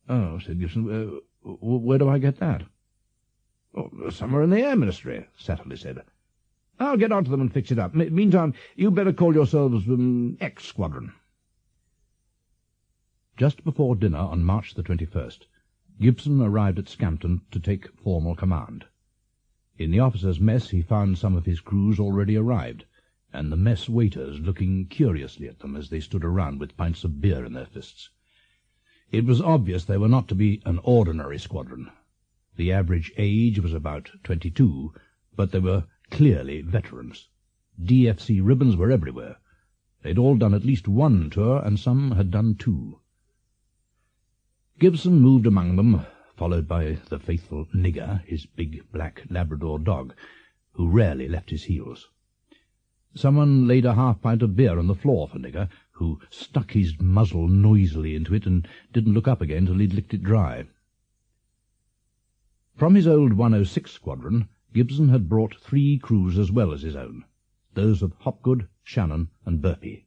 "Oh," said Gibson, "where do I get that?" "Oh, somewhere in the Air Ministry," Satterley said. "I'll get on to them and fix it up. Meantime, you'd better call yourselves X Squadron." Just before dinner on March the 21st, Gibson arrived at Scampton to take formal command. In the officers' mess he found some of his crews already arrived, and the mess waiters looking curiously at them as they stood around with pints of beer in their fists. It was obvious they were not to be an ordinary squadron. The average age was about 22, but they were clearly veterans. DFC ribbons were everywhere. They'd all done at least one tour, and some had done two. Gibson moved among them, followed by the faithful Nigger, his big black Labrador dog, who rarely left his heels. Someone laid a half-pint of beer on the floor for Nigger, who stuck his muzzle noisily into it and didn't look up again till he'd licked it dry. From his old 106 squadron, Gibson had brought 3 crews as well as his own, those of Hopgood, Shannon, and Burpee.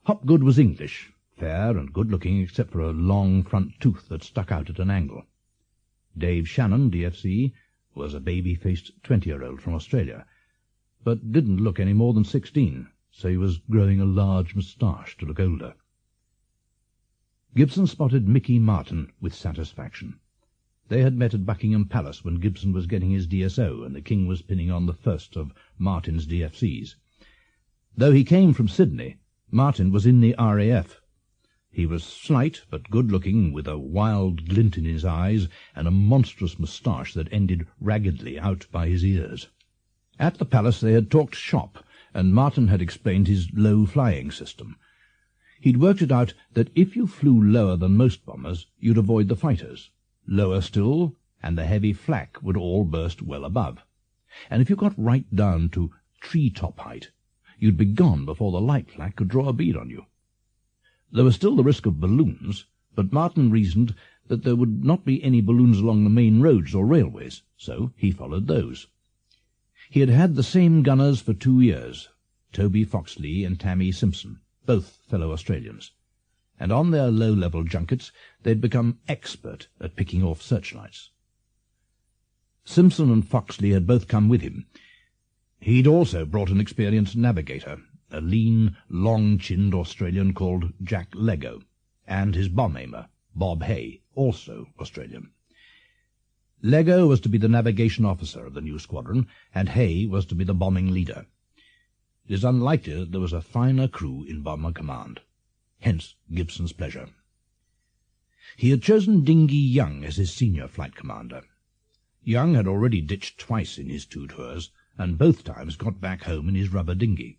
Hopgood was English, fair and good-looking except for a long front tooth that stuck out at an angle. Dave Shannon, DFC, was a baby-faced 20-year-old from Australia, but didn't look any more than 16, so he was growing a large moustache to look older. Gibson spotted Mickey Martin with satisfaction. They had met at Buckingham Palace when Gibson was getting his DSO and the King was pinning on the first of Martin's DFCs. Though he came from Sydney, Martin was in the RAF. He was slight but good-looking, with a wild glint in his eyes and a monstrous moustache that ended raggedly out by his ears. At the palace they had talked shop, and Martin had explained his low-flying system. He'd worked it out that if you flew lower than most bombers, you'd avoid the fighters. Lower still, and the heavy flak would all burst well above. And if you got right down to tree-top height, you'd be gone before the light flak could draw a bead on you. There was still the risk of balloons, but Martin reasoned that there would not be any balloons along the main roads or railways, so he followed those. He had had the same gunners for 2 years, Toby Foxley and Tammy Simpson, both fellow Australians, and on their low-level junkets they'd become expert at picking off searchlights. Simpson and Foxley had both come with him. He'd also brought an experienced navigator, a lean, long-chinned Australian called Jack Lego, and his bomb-aimer, Bob Hay, also Australian. Lego was to be the navigation officer of the new squadron, and Hay was to be the bombing leader. It is unlikely that there was a finer crew in bomber command. Hence Gibson's pleasure. He had chosen Dingy Young as his senior flight commander. Young had already ditched twice in his 2 tours, and both times got back home in his rubber dinghy.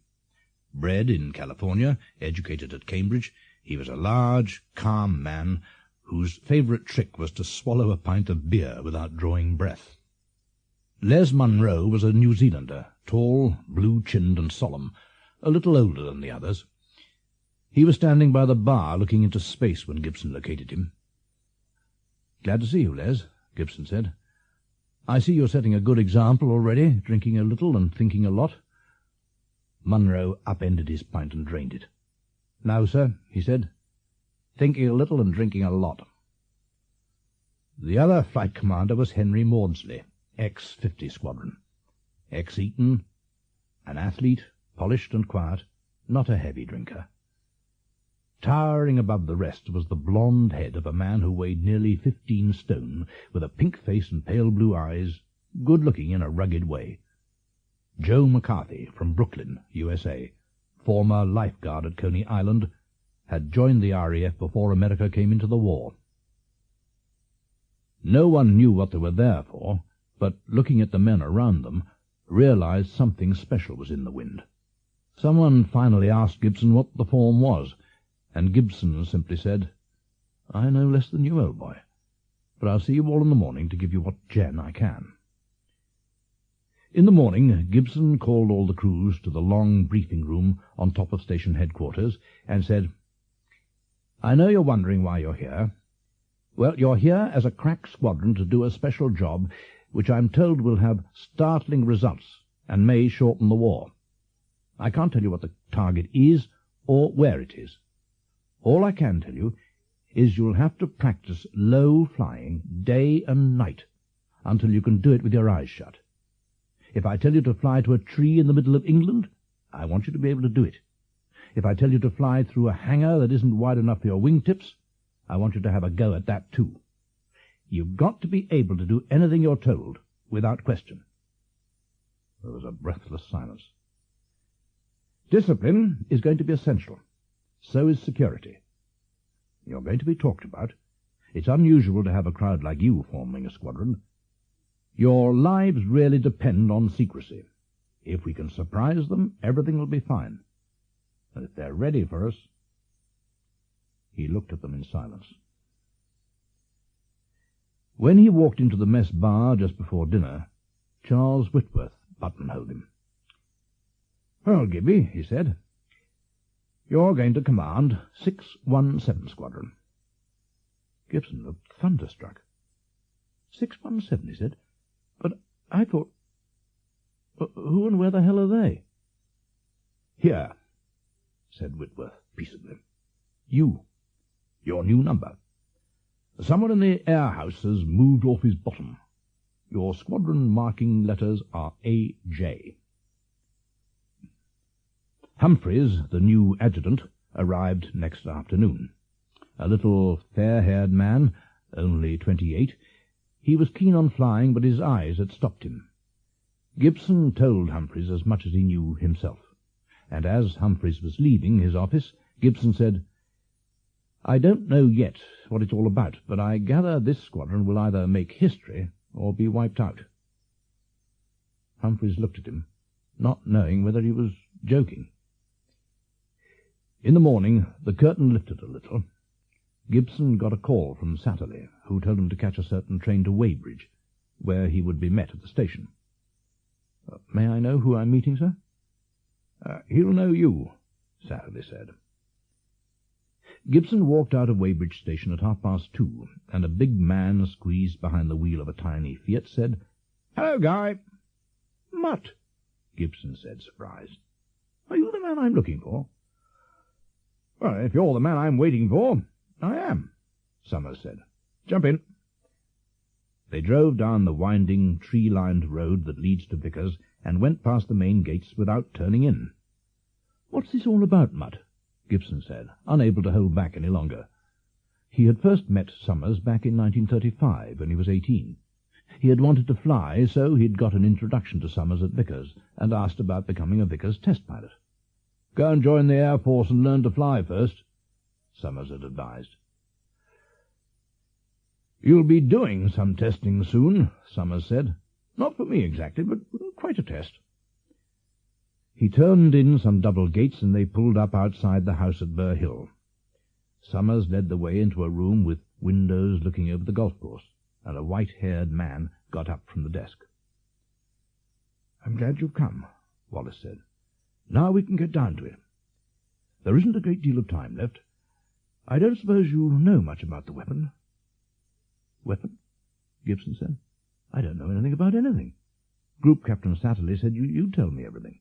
Bred in California, educated at Cambridge, he was a large, calm man whose favourite trick was to swallow a pint of beer without drawing breath. Les Munro was a New Zealander, tall, blue-chinned and solemn, a little older than the others. He was standing by the bar looking into space when Gibson located him. "Glad to see you, Les," Gibson said. "I see you're setting a good example already, drinking a little and thinking a lot." Munro upended his pint and drained it. "No, sir," he said. "Thinking a little and drinking a lot." The other flight commander was Henry Maudsley, ex-50 Squadron. Ex-Eton, an athlete, polished and quiet, not a heavy drinker. Towering above the rest was the blonde head of a man who weighed nearly 15 stone, with a pink face and pale blue eyes, good-looking in a rugged way. Joe McCarthy, from Brooklyn, USA, former lifeguard at Coney Island, had joined the RAF before America came into the war. No one knew what they were there for, but looking at the men around them, realized something special was in the wind. Someone finally asked Gibson what the form was, and Gibson simply said, "I know less than you, old boy, but I'll see you all in the morning to give you what gen I can." In the morning, Gibson called all the crews to the long briefing room on top of station headquarters and said, "I know you're wondering why you're here. Well, you're here as a crack squadron to do a special job which I'm told will have startling results and may shorten the war. I can't tell you what the target is or where it is. All I can tell you is you'll have to practice low flying day and night until you can do it with your eyes shut. If I tell you to fly to a tree in the middle of England, I want you to be able to do it. If I tell you to fly through a hangar that isn't wide enough for your wingtips, I want you to have a go at that too. You've got to be able to do anything you're told, without question. There was a breathless silence. Discipline is going to be essential. So is security. You're going to be talked about. It's unusual to have a crowd like you forming a squadron. Your lives really depend on secrecy. If we can surprise them, everything will be fine. And if they're ready for us... He looked at them in silence. When he walked into the mess bar just before dinner, Charles Whitworth buttonholed him. "Well, Gibby," he said, "you're going to command 617 Squadron." Gibson looked thunderstruck. 617, he said. "But I thought... Who and where the hell are they?" "Here," said Whitworth peaceably. Your new number. Someone in the air-house has moved off his bottom. Your squadron marking letters are A.J. Humphreys, the new adjutant, arrived next afternoon. A little fair-haired man, only 28. He was keen on flying, but his eyes had stopped him. Gibson told Humphreys as much as he knew himself, and as Humphreys was leaving his office, Gibson said, "I don't know yet what it's all about, but I gather this squadron will either make history or be wiped out." Humphreys looked at him, not knowing whether he was joking. In the morning, the curtain lifted a little. Gibson got a call from Satterley, who told him to catch a certain train to Weybridge, where he would be met at the station. "May I know who I'm meeting, sir?" "He'll know you," Satterley said. Gibson walked out of Weybridge station at 2:30, and a big man squeezed behind the wheel of a tiny Fiat said, "Hello, Guy." "Mutt," Gibson said, surprised. "Are you the man I'm looking for?" "Well, if you're the man I'm waiting for, I am," Summers said. "Jump in." They drove down the winding, tree-lined road that leads to Vickers and went past the main gates without turning in. "What's this all about, Mutt?" Gibson said, unable to hold back any longer. He had first met Summers back in 1935, when he was 18. He had wanted to fly, so he'd got an introduction to Summers at Vickers, and asked about becoming a Vickers test pilot. "Go and join the Air Force and learn to fly first," Summers had advised. "You'll be doing some testing soon," Summers said. "Not for me exactly, but quite a test." He turned in some double gates, and they pulled up outside the house at Brickhill. Summers led the way into a room with windows looking over the golf course, and a white-haired man got up from the desk. "I'm glad you've come," Wallis said. "Now we can get down to it. There isn't a great deal of time left. I don't suppose you know much about the weapon?" "Weapon?" Gibson said. "I don't know anything about anything. Group Captain Satterley said you'd tell me everything."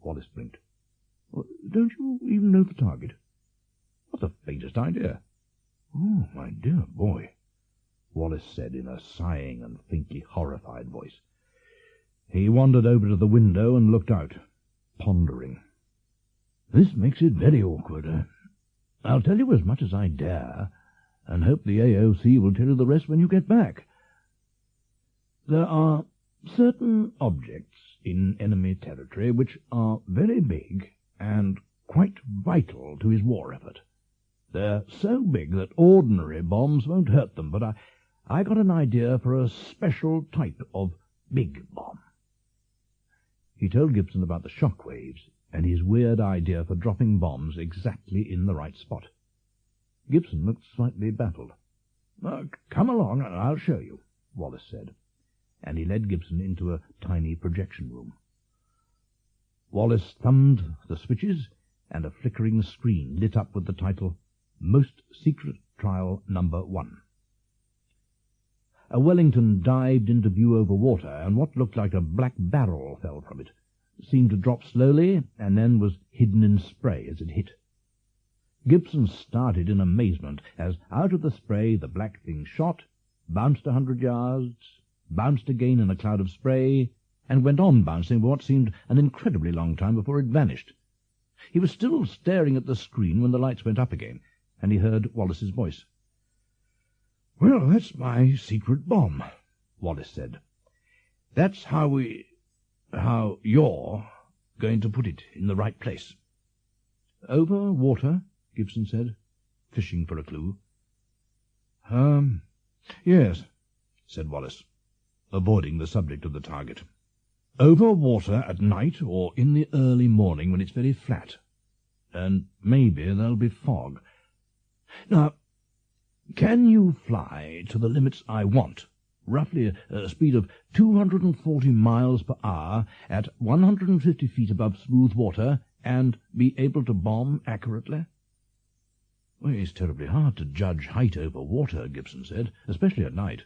Wallis blinked. "Well, don't you even know the target?" "Not the faintest idea." "Oh, my dear boy," Wallis said in a sighing and faintly horrified voice. He wandered over to the window and looked out, pondering. "This makes it very awkward. I'll tell you as much as I dare, and hope the AOC will tell you the rest when you get back. There are certain objects in enemy territory which are very big and quite vital to his war effort. They're so big that ordinary bombs won't hurt them, but I got an idea for a special type of big bomb." He told Gibson about the shock waves and his weird idea for dropping bombs exactly in the right spot. Gibson looked slightly baffled. "Come along and I'll show you," Wallis said, and he led Gibson into a tiny projection room. Wallis thumbed the switches, and a flickering screen lit up with the title, "Most Secret Trial number 1. A Wellington dived into view over water, and what looked like a black barrel fell from it, seemed to drop slowly, and then was hidden in spray as it hit. Gibson started in amazement as out of the spray the black thing shot, bounced 100 yards, bounced again in a cloud of spray, and went on bouncing for what seemed an incredibly long time before it vanished. He was still staring at the screen when the lights went up again, and he heard Wallis's voice. "Well, that's my secret bomb," Wallis said. "That's how you're going to put it in the right place." "Over water?" Gibson said, fishing for a clue. Yes," said Wallis, avoiding the subject of the target. "Over water at night or in the early morning when it's very flat. And maybe there'll be fog. Now, can you fly to the limits I want, roughly a speed of 240 miles per hour at 150 feet above smooth water, and be able to bomb accurately?" "Well, it's terribly hard to judge height over water," Gibson said, "especially at night.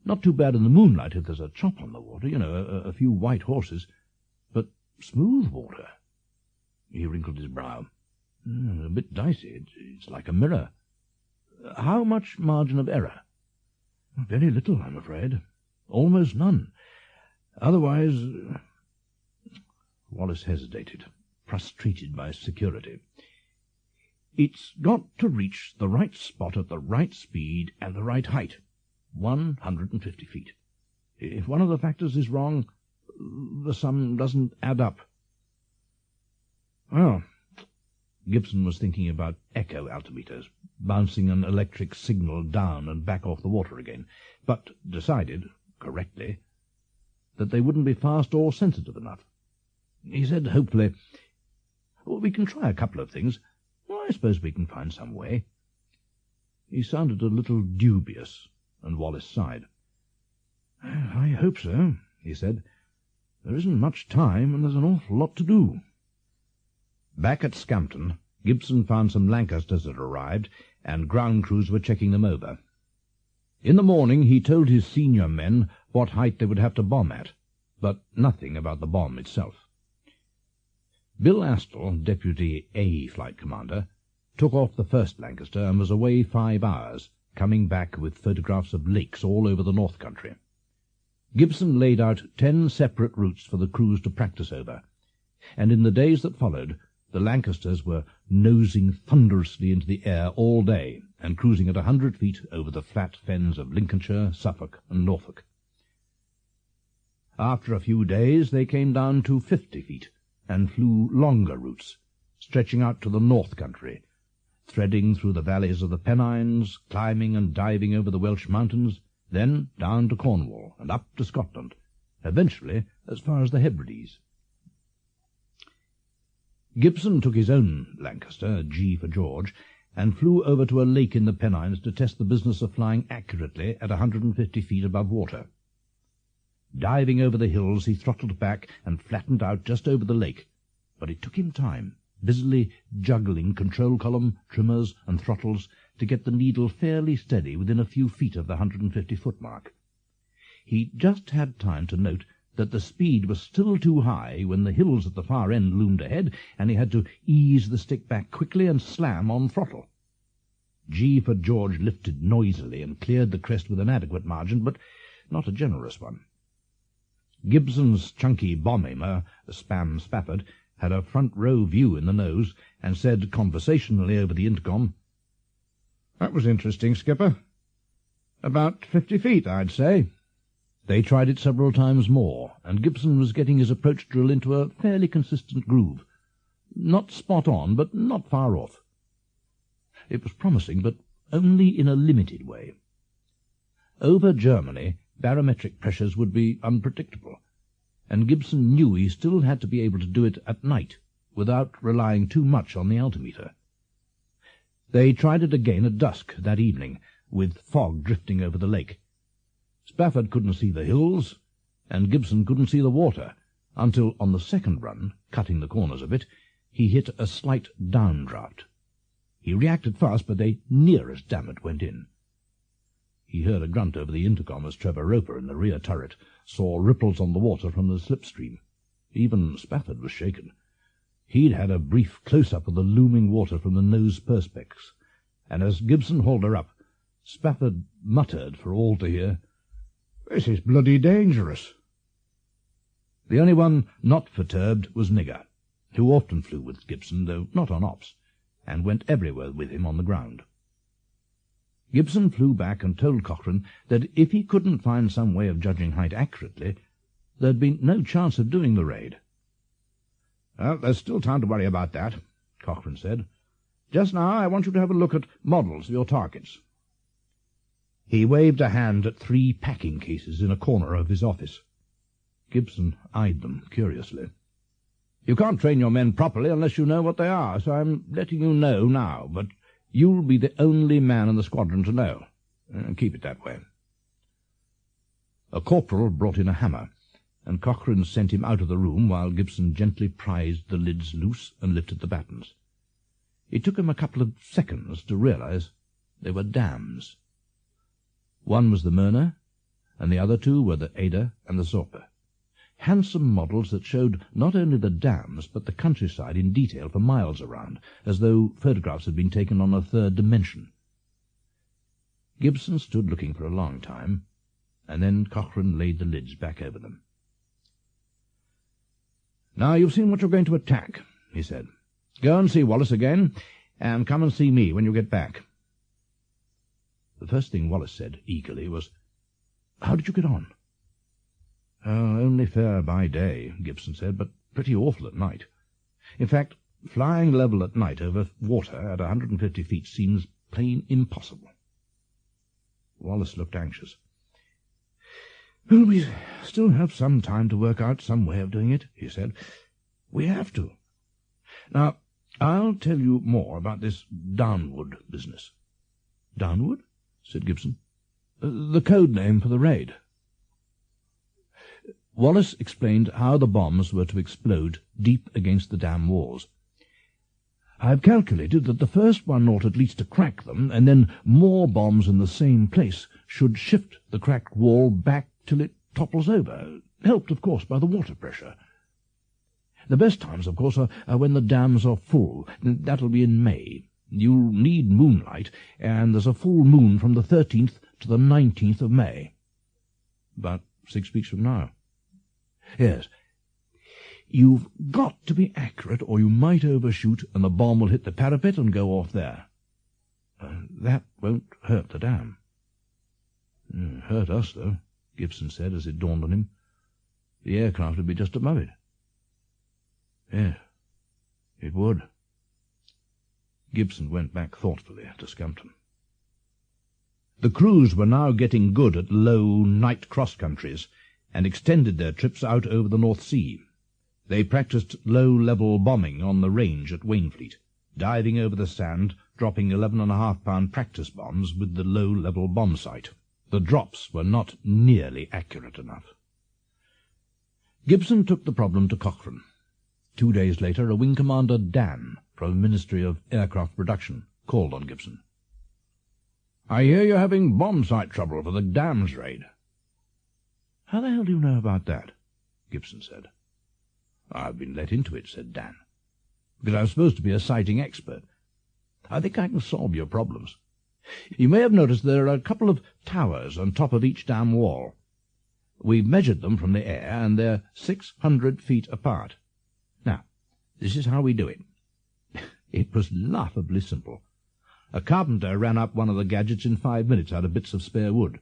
Not too bad in the moonlight if there's a chop on the water, a few white horses. But smooth water—" He wrinkled his brow. "A bit dicey. It's like a mirror. How much margin of error?" "Very little, I'm afraid. Almost none. Otherwise—" Wallis hesitated, frustrated by security. "It's got to reach the right spot at the right speed and the right height, 150 feet. If one of the factors is wrong, the sum doesn't add up." Well, Gibson was thinking about echo altimeters, bouncing an electric signal down and back off the water again, but decided, correctly, that they wouldn't be fast or sensitive enough. He said hopefully, "We can try a couple of things. I suppose we can find some way." He sounded a little dubious, and Wallis sighed. "I hope so," he said. "There isn't much time, and there's an awful lot to do." Back at Scampton, Gibson found some Lancasters had arrived, and ground crews were checking them over. In the morning he told his senior men what height they would have to bomb at, but nothing about the bomb itself. Bill Astle, Deputy A Flight Commander, took off the first Lancaster and was away 5 hours, coming back with photographs of lakes all over the North Country. Gibson laid out 10 separate routes for the crews to practice over, and in the days that followed, the Lancasters were nosing thunderously into the air all day and cruising at 100 feet over the flat fens of Lincolnshire, Suffolk, and Norfolk. After a few days they came down to 50 feet and flew longer routes, stretching out to the North Country, threading through the valleys of the Pennines, climbing and diving over the Welsh mountains, then down to Cornwall and up to Scotland, eventually as far as the Hebrides. Gibson took his own Lancaster, G for George, and flew over to a lake in the Pennines to test the business of flying accurately at 150 feet above water. Diving over the hills, he throttled back and flattened out just over the lake, but it took him time, busily juggling control column, trimmers, and throttles to get the needle fairly steady within a few feet of the 150-foot mark. He just had time to note that the speed was still too high when the hills at the far end loomed ahead, and he had to ease the stick back quickly and slam on throttle. G for George lifted noisily and cleared the crest with an adequate margin, but not a generous one. Gibson's chunky bomb-aimer, Spam Spafford, had a front-row view in the nose, and said conversationally over the intercom, "That was interesting, Skipper. About 50 feet, I'd say." They tried it several times more, and Gibson was getting his approach drill into a fairly consistent groove. Not spot on, but not far off. It was promising, but only in a limited way. Over Germany, barometric pressures would be unpredictable, and Gibson knew he still had to be able to do it at night, without relying too much on the altimeter. They tried it again at dusk that evening, with fog drifting over the lake. Spafford couldn't see the hills, and Gibson couldn't see the water, until on the second run, cutting the corners of it, he hit a slight downdraft. He reacted fast, but they near as damn it went in. He heard a grunt over the intercom as Trevor Roper in the rear turret saw ripples on the water from the slipstream. Even Spafford was shaken. He'd had a brief close-up of the looming water from the nose perspex, and as Gibson hauled her up, Spafford muttered for all to hear, "This is bloody dangerous." The only one not perturbed was Nigger, who often flew with Gibson, though not on ops, and went everywhere with him on the ground. Gibson flew back and told Cochrane that if he couldn't find some way of judging height accurately, there'd be no chance of doing the raid. "Well, there's still time to worry about that," Cochrane said. "Just now I want you to have a look at models of your targets." He waved a hand at 3 packing cases in a corner of his office. Gibson eyed them curiously. "You can't train your men properly unless you know what they are, so I'm letting you know now, but you'll be the only man in the squadron to know. Keep it that way." A corporal brought in a hammer, and Cochrane sent him out of the room while Gibson gently prized the lids loose and lifted the battens. It took him a couple of seconds to realize they were dams. One was the Myrna, and the other 2 were the Ada and the Sorpe. Handsome models that showed not only the dams but the countryside in detail for miles around, as though photographs had been taken on a 3rd dimension. Gibson stood looking for a long time, and then Cochrane laid the lids back over them. "Now you've seen what you're going to attack," he said. "Go and see Wallis again, and come and see me when you get back." The first thing Wallis said, eagerly, was, "How did you get on?" "Oh, only fair by day," Gibson said, "but pretty awful at night. In fact, flying level at night over water at 150 feet seems plain impossible." Wallis looked anxious. "Well, we still have some time to work out some way of doing it," he said. "We have to. Now, I'll tell you more about this Downwood business." "Downwood?" said Gibson. "The code name for the raid." Wallis explained how the bombs were to explode deep against the dam walls. "I've calculated that the first one ought at least to crack them, and then more bombs in the same place should shift the cracked wall back till it topples over, helped, of course, by the water pressure. The best times, of course, are when the dams are full. That'll be in May. You'll need moonlight, and there's a full moon from the 13th to the 19th of May. About 6 weeks from now. Yes. You've got to be accurate, or you might overshoot, and the bomb will hit the parapet and go off there. That won't hurt the dam." "Hurt us, though," Gibson said as it dawned on him. "The aircraft would be just above it." "Yes, it would." Gibson went back thoughtfully to Scampton. The crews were now getting good at low night cross-countries, and extended their trips out over the North Sea. They practised low-level bombing on the range at Wainfleet, diving over the sand, dropping 11.5-pound practice bombs with the low-level bomb sight. The drops were not nearly accurate enough. Gibson took the problem to Cochrane. 2 days later, a Wing Commander Dan, from the Ministry of Aircraft Production, called on Gibson. "I hear you're having bomb sight trouble for the dams raid." "How the hell do you know about that?" Gibson said. "I've been let into it," said Dan, "because I'm supposed to be a sighting expert. I think I can solve your problems. You may have noticed there are a couple of towers on top of each dam wall. We've measured them from the air, and they're 600 feet apart. Now, this is how we do it." It was laughably simple. A carpenter ran up one of the gadgets in 5 minutes out of bits of spare wood.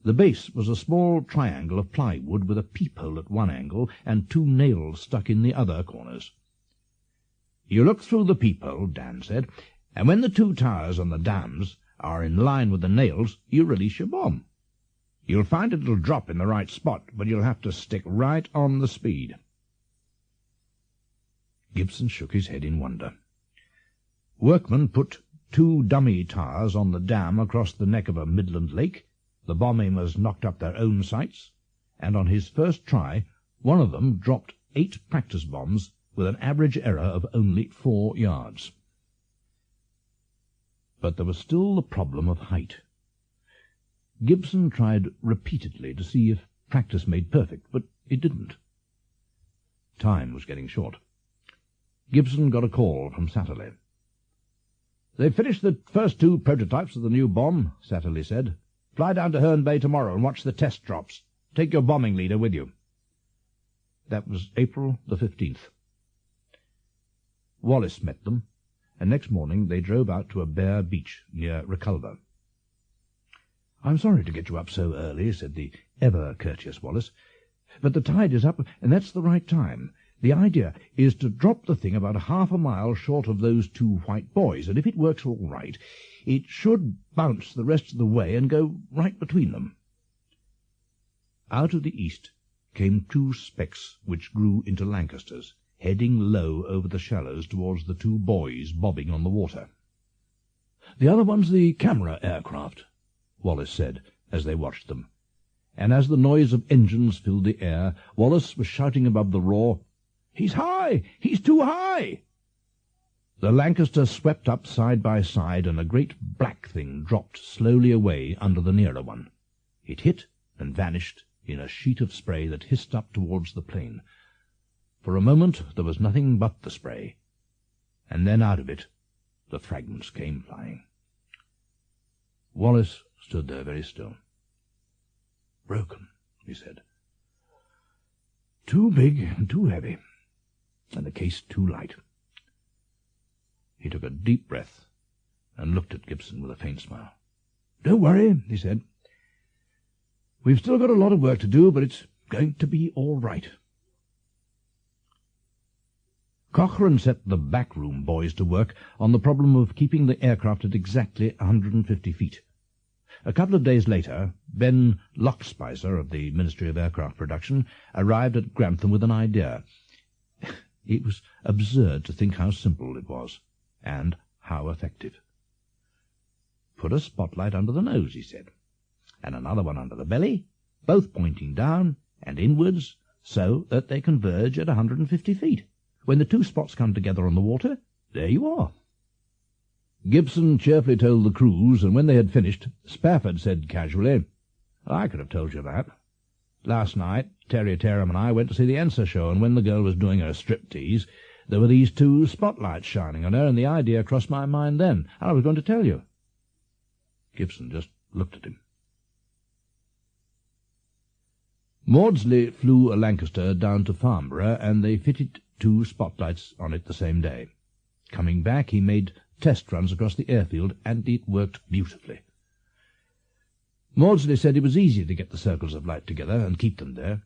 The base was a small triangle of plywood with a peephole at one angle and 2 nails stuck in the other corners. "You look through the peephole," Dan said, "and when the 2 towers on the dams are in line with the nails, you release your bomb. You'll find it'll drop in the right spot, but you'll have to stick right on the speed." Gibson shook his head in wonder. Workmen put 2 dummy towers on the dam across the neck of a Midland lake. The bomb aimers knocked up their own sights, and on his first try, one of them dropped 8 practice bombs with an average error of only 4 yards. But there was still the problem of height. Gibson tried repeatedly to see if practice made perfect, but it didn't. Time was getting short. Gibson got a call from Satterley. "They've finished the first 2 prototypes of the new bomb," Satterley said. "Fly down to Herne Bay tomorrow and watch the test drops. Take your bombing leader with you." That was April the 15th. Wallis met them, and next morning they drove out to a bare beach near Reculver. "I'm sorry to get you up so early," said the ever-courteous Wallis, "but the tide is up, and that's the right time. The idea is to drop the thing about half a mile short of those 2 white buoys, and if it works all right, it should bounce the rest of the way and go right between them." Out of the east came 2 specks which grew into Lancasters, heading low over the shallows towards the 2 buoys bobbing on the water. "The other one's the camera aircraft," Wallis said, as they watched them, and as the noise of engines filled the air, Wallis was shouting above the roar, "He's high! He's too high!" The Lancaster swept up side by side, and a great black thing dropped slowly away under the nearer one. It hit and vanished in a sheet of spray that hissed up towards the plain. For a moment there was nothing but the spray, and then out of it the fragments came flying. Wallis stood there very still. "Broken," he said. "Too big and too heavy, and the case too light." He took a deep breath and looked at Gibson with a faint smile. "Don't worry," he said. "We've still got a lot of work to do, but it's going to be all right." Cochrane set the backroom boys to work on the problem of keeping the aircraft at exactly 150 feet. A couple of days later, Ben Lockspicer of the Ministry of Aircraft Production arrived at Grantham with an idea. It was absurd to think how simple it was, and how effective. "Put a spotlight under the nose," he said, "and another one under the belly, both pointing down and inwards, so that they converge at 150 feet. When the 2 spots come together on the water, there you are." Gibson cheerfully told the crews, and when they had finished, Spafford said casually, "I could have told you that. Last night, Terry Terham and I went to see the Enser show, and when the girl was doing her striptease, there were these 2 spotlights shining on her, and the idea crossed my mind then, and I was going to tell you." Gibson just looked at him. Maudsley flew a Lancaster down to Farnborough, and they fitted 2 spotlights on it the same day. Coming back, he made test runs across the airfield, and it worked beautifully. Maudsley said it was easy to get the circles of light together and keep them there.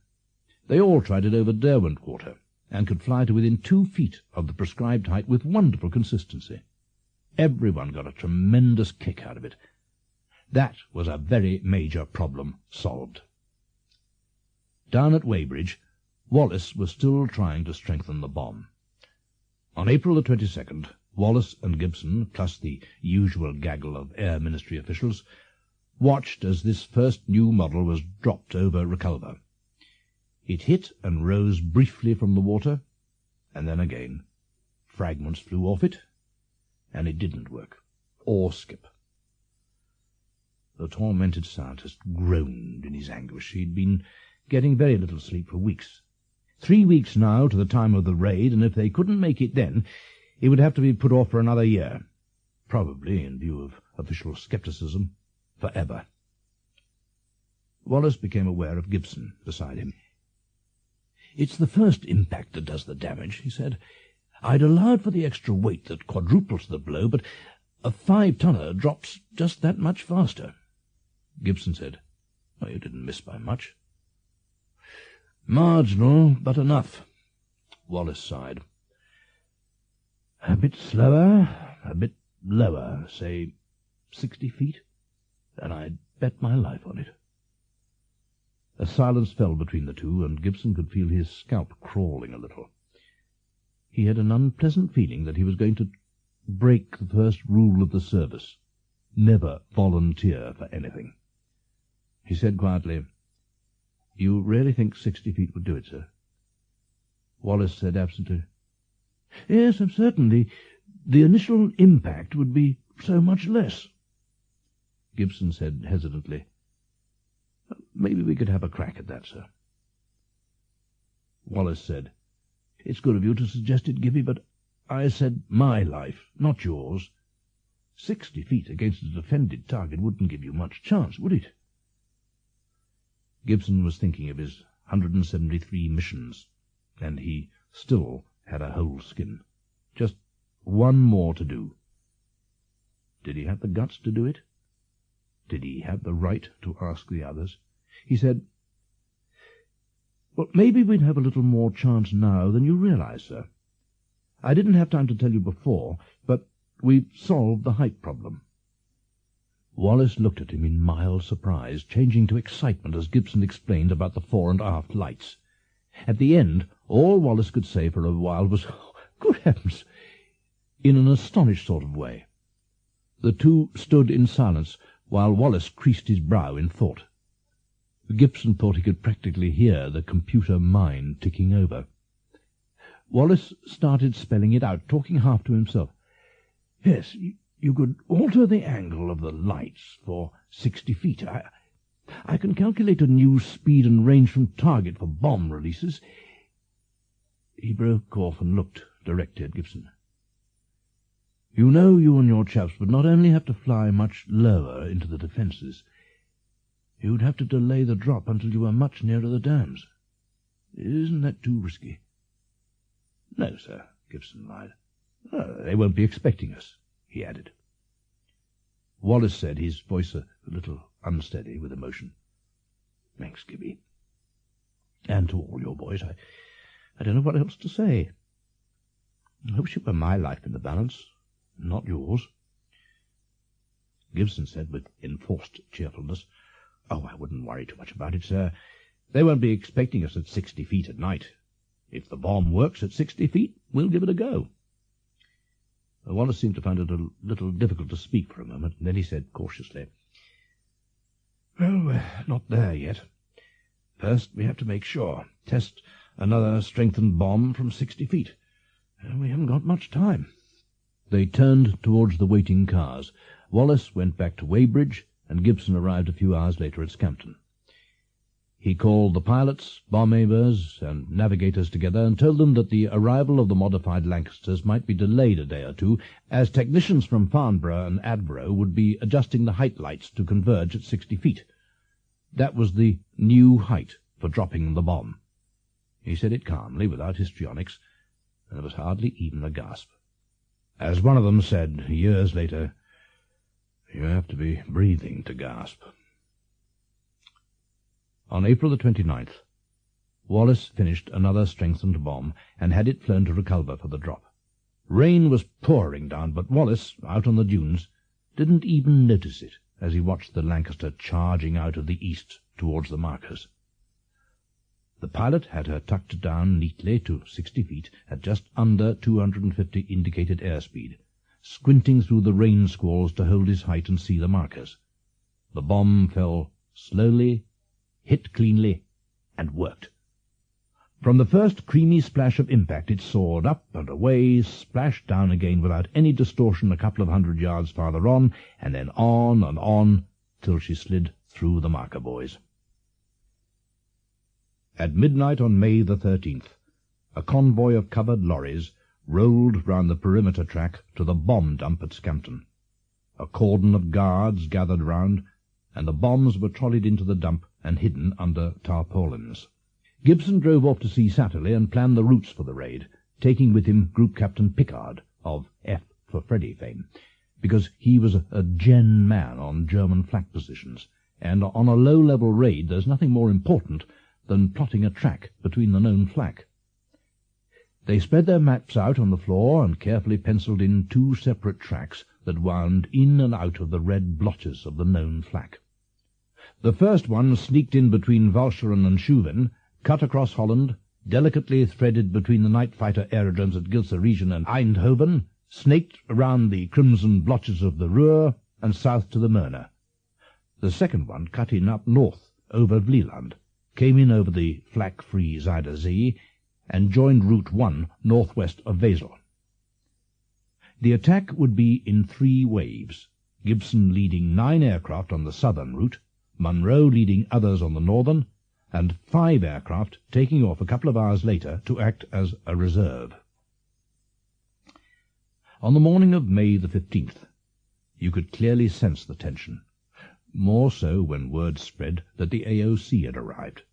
They all tried it over Derwentwater, and could fly to within 2 feet of the prescribed height with wonderful consistency. Everyone got a tremendous kick out of it. That was a very major problem solved. Down at Weybridge, Wallis was still trying to strengthen the bomb. On April the 22nd, Wallis and Gibson, plus the usual gaggle of Air Ministry officials, watched as this first new model was dropped over Reculver. It hit and rose briefly from the water, and then again. Fragments flew off it, and it didn't work, or skip. The tormented scientist groaned in his anguish. He'd been getting very little sleep for weeks. 3 weeks now to the time of the raid, and if they couldn't make it then, it would have to be put off for another year, probably, in view of official scepticism, forever. Wallis became aware of Gibson beside him. "It's the first impact that does the damage," he said. "I'd allowed for the extra weight that quadruples the blow, but a 5-tonner drops just that much faster." Gibson said, "Oh, you didn't miss by much." "Marginal, but enough." Wallis sighed. "A bit slower, a bit lower, say 60 feet, and I'd bet my life on it." A silence fell between the two, and Gibson could feel his scalp crawling a little. He had an unpleasant feeling that he was going to break the first rule of the service: never volunteer for anything. He said quietly, "You really think 60 feet would do it, sir?" Wallis said absently, "Yes, I'm certain. The initial impact would be so much less. Gibson said hesitantly, "Maybe we could have a crack at that, sir." Wallis said, "It's good of you to suggest it, Gibby, but I said my life, not yours. 60 feet against a defended target wouldn't give you much chance, would it?" Gibson was thinking of his 173 missions, and he still had a whole skin. Just one more to do. Did he have the guts to do it? Did he have the right to ask the others? He said, "Well, maybe we'd have a little more chance now than you realize, sir. I didn't have time to tell you before, but we've solved the height problem." Wallis looked at him in mild surprise, changing to excitement as Gibson explained about the fore and aft lights. At the end, all Wallis could say for a while was, "Good heavens!" in an astonished sort of way. The two stood in silence, while Wallis creased his brow in thought. Gibson thought he could practically hear the computer mind ticking over. Wallis started spelling it out, talking half to himself. "Yes, you could alter the angle of the lights for 60 feet. I can calculate a new speed and range from target for bomb releases." He broke off and looked directly at Gibson. "You know you and your chaps would not only have to fly much lower into the defences, you'd have to delay the drop until you were much nearer the dams. Isn't that too risky?" "No, sir," Gibson lied. "They won't be expecting us," he added. Wallis said, his voice a little unsteady with emotion, "Thanks, Gibby. And to all your boys. I don't know what else to say. I wish it were my life in the balance, not yours." Gibson said with enforced cheerfulness, "Oh, I wouldn't worry too much about it, sir. They won't be expecting us at 60 feet at night. If the bomb works at 60 feet, we'll give it a go." Wallis seemed to find it a little difficult to speak for a moment, and then he said cautiously, "Well, we're not there yet. First, we have to make sure. Test another strengthened bomb from 60 feet. We haven't got much time." They turned towards the waiting cars. Wallis went back to Weybridge, and Gibson arrived a few hours later at Scampton. He called the pilots, bomb-aimers, and navigators together and told them that the arrival of the modified Lancasters might be delayed a day or two, as technicians from Farnborough and Adborough would be adjusting the height lights to converge at 60 feet. That was the new height for dropping the bomb. He said it calmly, without histrionics, and there was hardly even a gasp. As one of them said years later, "You have to be breathing to gasp." On April the 29th, Wallis finished another strengthened bomb and had it flown to Reculver for the drop. Rain was pouring down, but Wallis, out on the dunes, didn't even notice it as he watched the Lancaster charging out of the east towards the markers. The pilot had her tucked down neatly to 60 feet at just under 250 indicated airspeed, squinting through the rain squalls to hold his height and see the markers. The bomb fell slowly, hit cleanly, and worked. From the first creamy splash of impact it soared up and away, splashed down again without any distortion a couple of 100 yards farther on, and then on, till she slid through the marker buoys. At midnight on May the 13th, a convoy of covered lorries rolled round the perimeter track to the bomb dump at Scampton. A cordon of guards gathered round, and the bombs were trolleyed into the dump and hidden under tarpaulins. Gibson drove off to see Satterley and planned the routes for the raid, taking with him Group Captain Pickard, of F for Freddy fame, because he was a gen man on German flak positions, and on a low-level raid there's nothing more important than plotting a track between the known flak. They spread their maps out on the floor and carefully penciled in 2 separate tracks that wound in and out of the red blotches of the known flak. The first one sneaked in between Walcheren and Schuvin, cut across Holland, delicately threaded between the night fighter aerodromes at Gilserigen and Eindhoven, snaked around the crimson blotches of the Ruhr, and south to the Möhne. The second one cut in up north, over Vlieland, came in over the flak-free Zuider Zee, and joined Route 1 northwest of Wesel. The attack would be in 3 waves, Gibson leading 9 aircraft on the southern route, Munro leading others on the northern, and 5 aircraft taking off a couple of hours later to act as a reserve. On the morning of May the 15th, you could clearly sense the tension, more so when word spread that the AOC had arrived.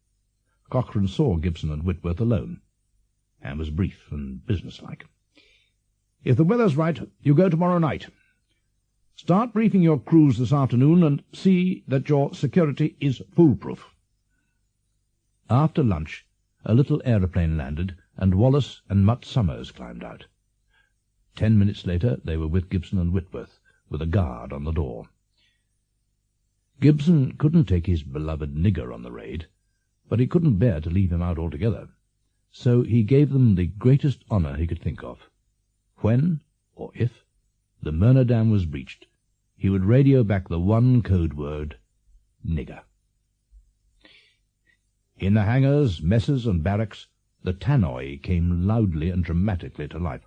Cochrane saw Gibson and Whitworth alone, and was brief and businesslike. "If the weather's right, you go tomorrow night. Start briefing your crews this afternoon and see that your security is foolproof." After lunch, a little aeroplane landed, and Wallis and Mutt Summers climbed out. 10 minutes later they were with Gibson and Whitworth, with a guard on the door. Gibson couldn't take his beloved nigger on the raid, but he couldn't bear to leave him out altogether, so he gave them the greatest honour he could think of. When, or if, the Murner Dam was breached, he would radio back the one code word, nigger. In the hangars, messes, and barracks, the tannoy came loudly and dramatically to life.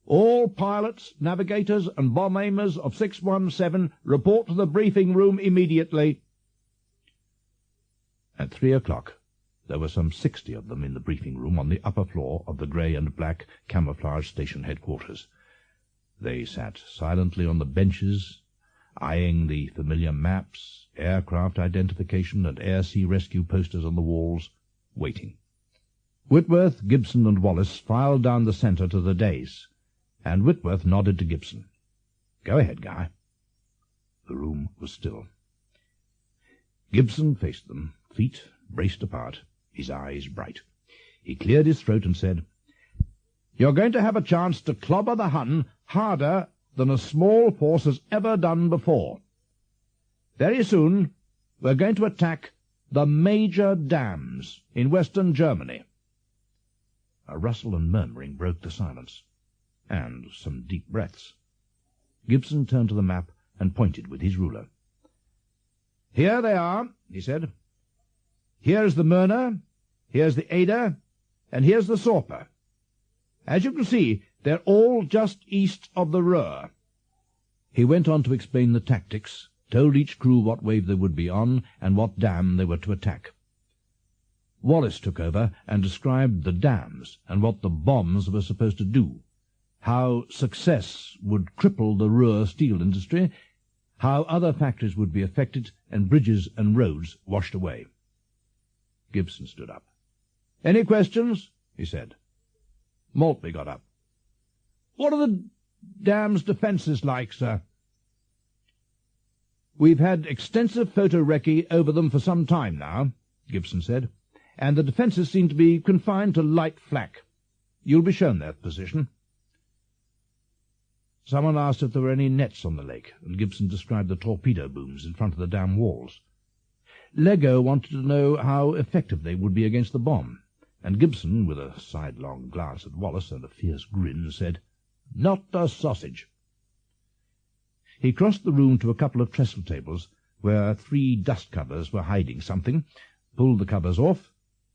"All pilots, navigators, and bomb-aimers of 617 report to the briefing room immediately." At 3 o'clock, there were some 60 of them in the briefing room on the upper floor of the grey and black camouflage station headquarters. They sat silently on the benches, eyeing the familiar maps, aircraft identification, and air-sea rescue posters on the walls, waiting. Whitworth, Gibson, and Wallis filed down the centre to the dais, and Whitworth nodded to Gibson. "Go ahead, Guy." The room was still. Gibson faced them, feet braced apart, his eyes bright. He cleared his throat and said, "You're going to have a chance to clobber the Hun harder than a small force has ever done before. Very soon we're going to attack the major dams in western Germany." A rustle and murmuring broke the silence, and some deep breaths. Gibson turned to the map and pointed with his ruler. "Here they are," he said. "Here's the Murner, here's the Ada, and here's the Sorpe. As you can see, they're all just east of the Ruhr." He went on to explain the tactics, told each crew what wave they would be on, and what dam they were to attack. Wallis took over and described the dams and what the bombs were supposed to do, how success would cripple the Ruhr steel industry, how other factories would be affected, and bridges and roads washed away. Gibson stood up. "Any questions?" he said. Maltby got up. "What are the dam's defences like, sir?" "We've had extensive photo-recce over them for some time now," Gibson said, "and the defences seem to be confined to light flak. You'll be shown their position." Someone asked if there were any nets on the lake, and Gibson described the torpedo booms in front of the dam walls. Lego wanted to know how effective they would be against the bomb, and Gibson, with a sidelong glance at Wallis and a fierce grin, said, "Not a sausage." He crossed the room to a couple of trestle tables, where 3 dust covers were hiding something, pulled the covers off,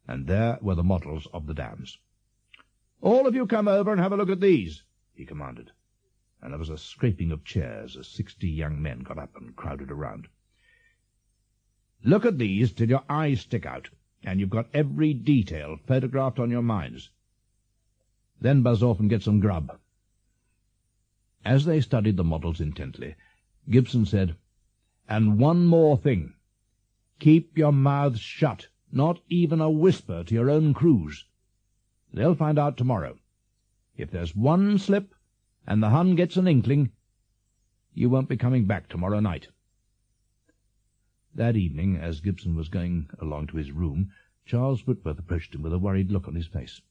and there were the models of the dams. "All of you come over and have a look at these," he commanded, and there was a scraping of chairs as 60 young men got up and crowded around. "Look at these till your eyes stick out, and you've got every detail photographed on your minds. Then buzz off and get some grub." As they studied the models intently, Gibson said, "And one more thing. Keep your mouths shut, not even a whisper to your own crews. They'll find out tomorrow. If there's one slip, and the Hun gets an inkling, you won't be coming back tomorrow night." That evening, as Gibson was going along to his room, Charles Whitworth approached him with a worried look on his face.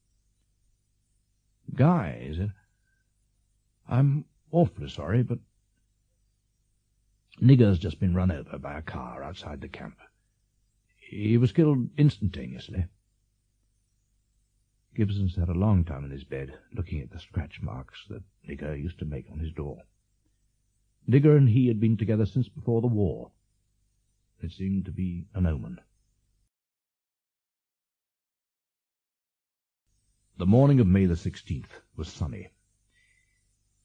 "Guy," he said, "I'm awfully sorry, but Nigger's just been run over by a car outside the camp. He was killed instantaneously." Gibson sat a long time in his bed, looking at the scratch marks that Nigger used to make on his door. Nigger and he had been together since before the war. It seemed to be an omen. The morning of May the 16th was sunny.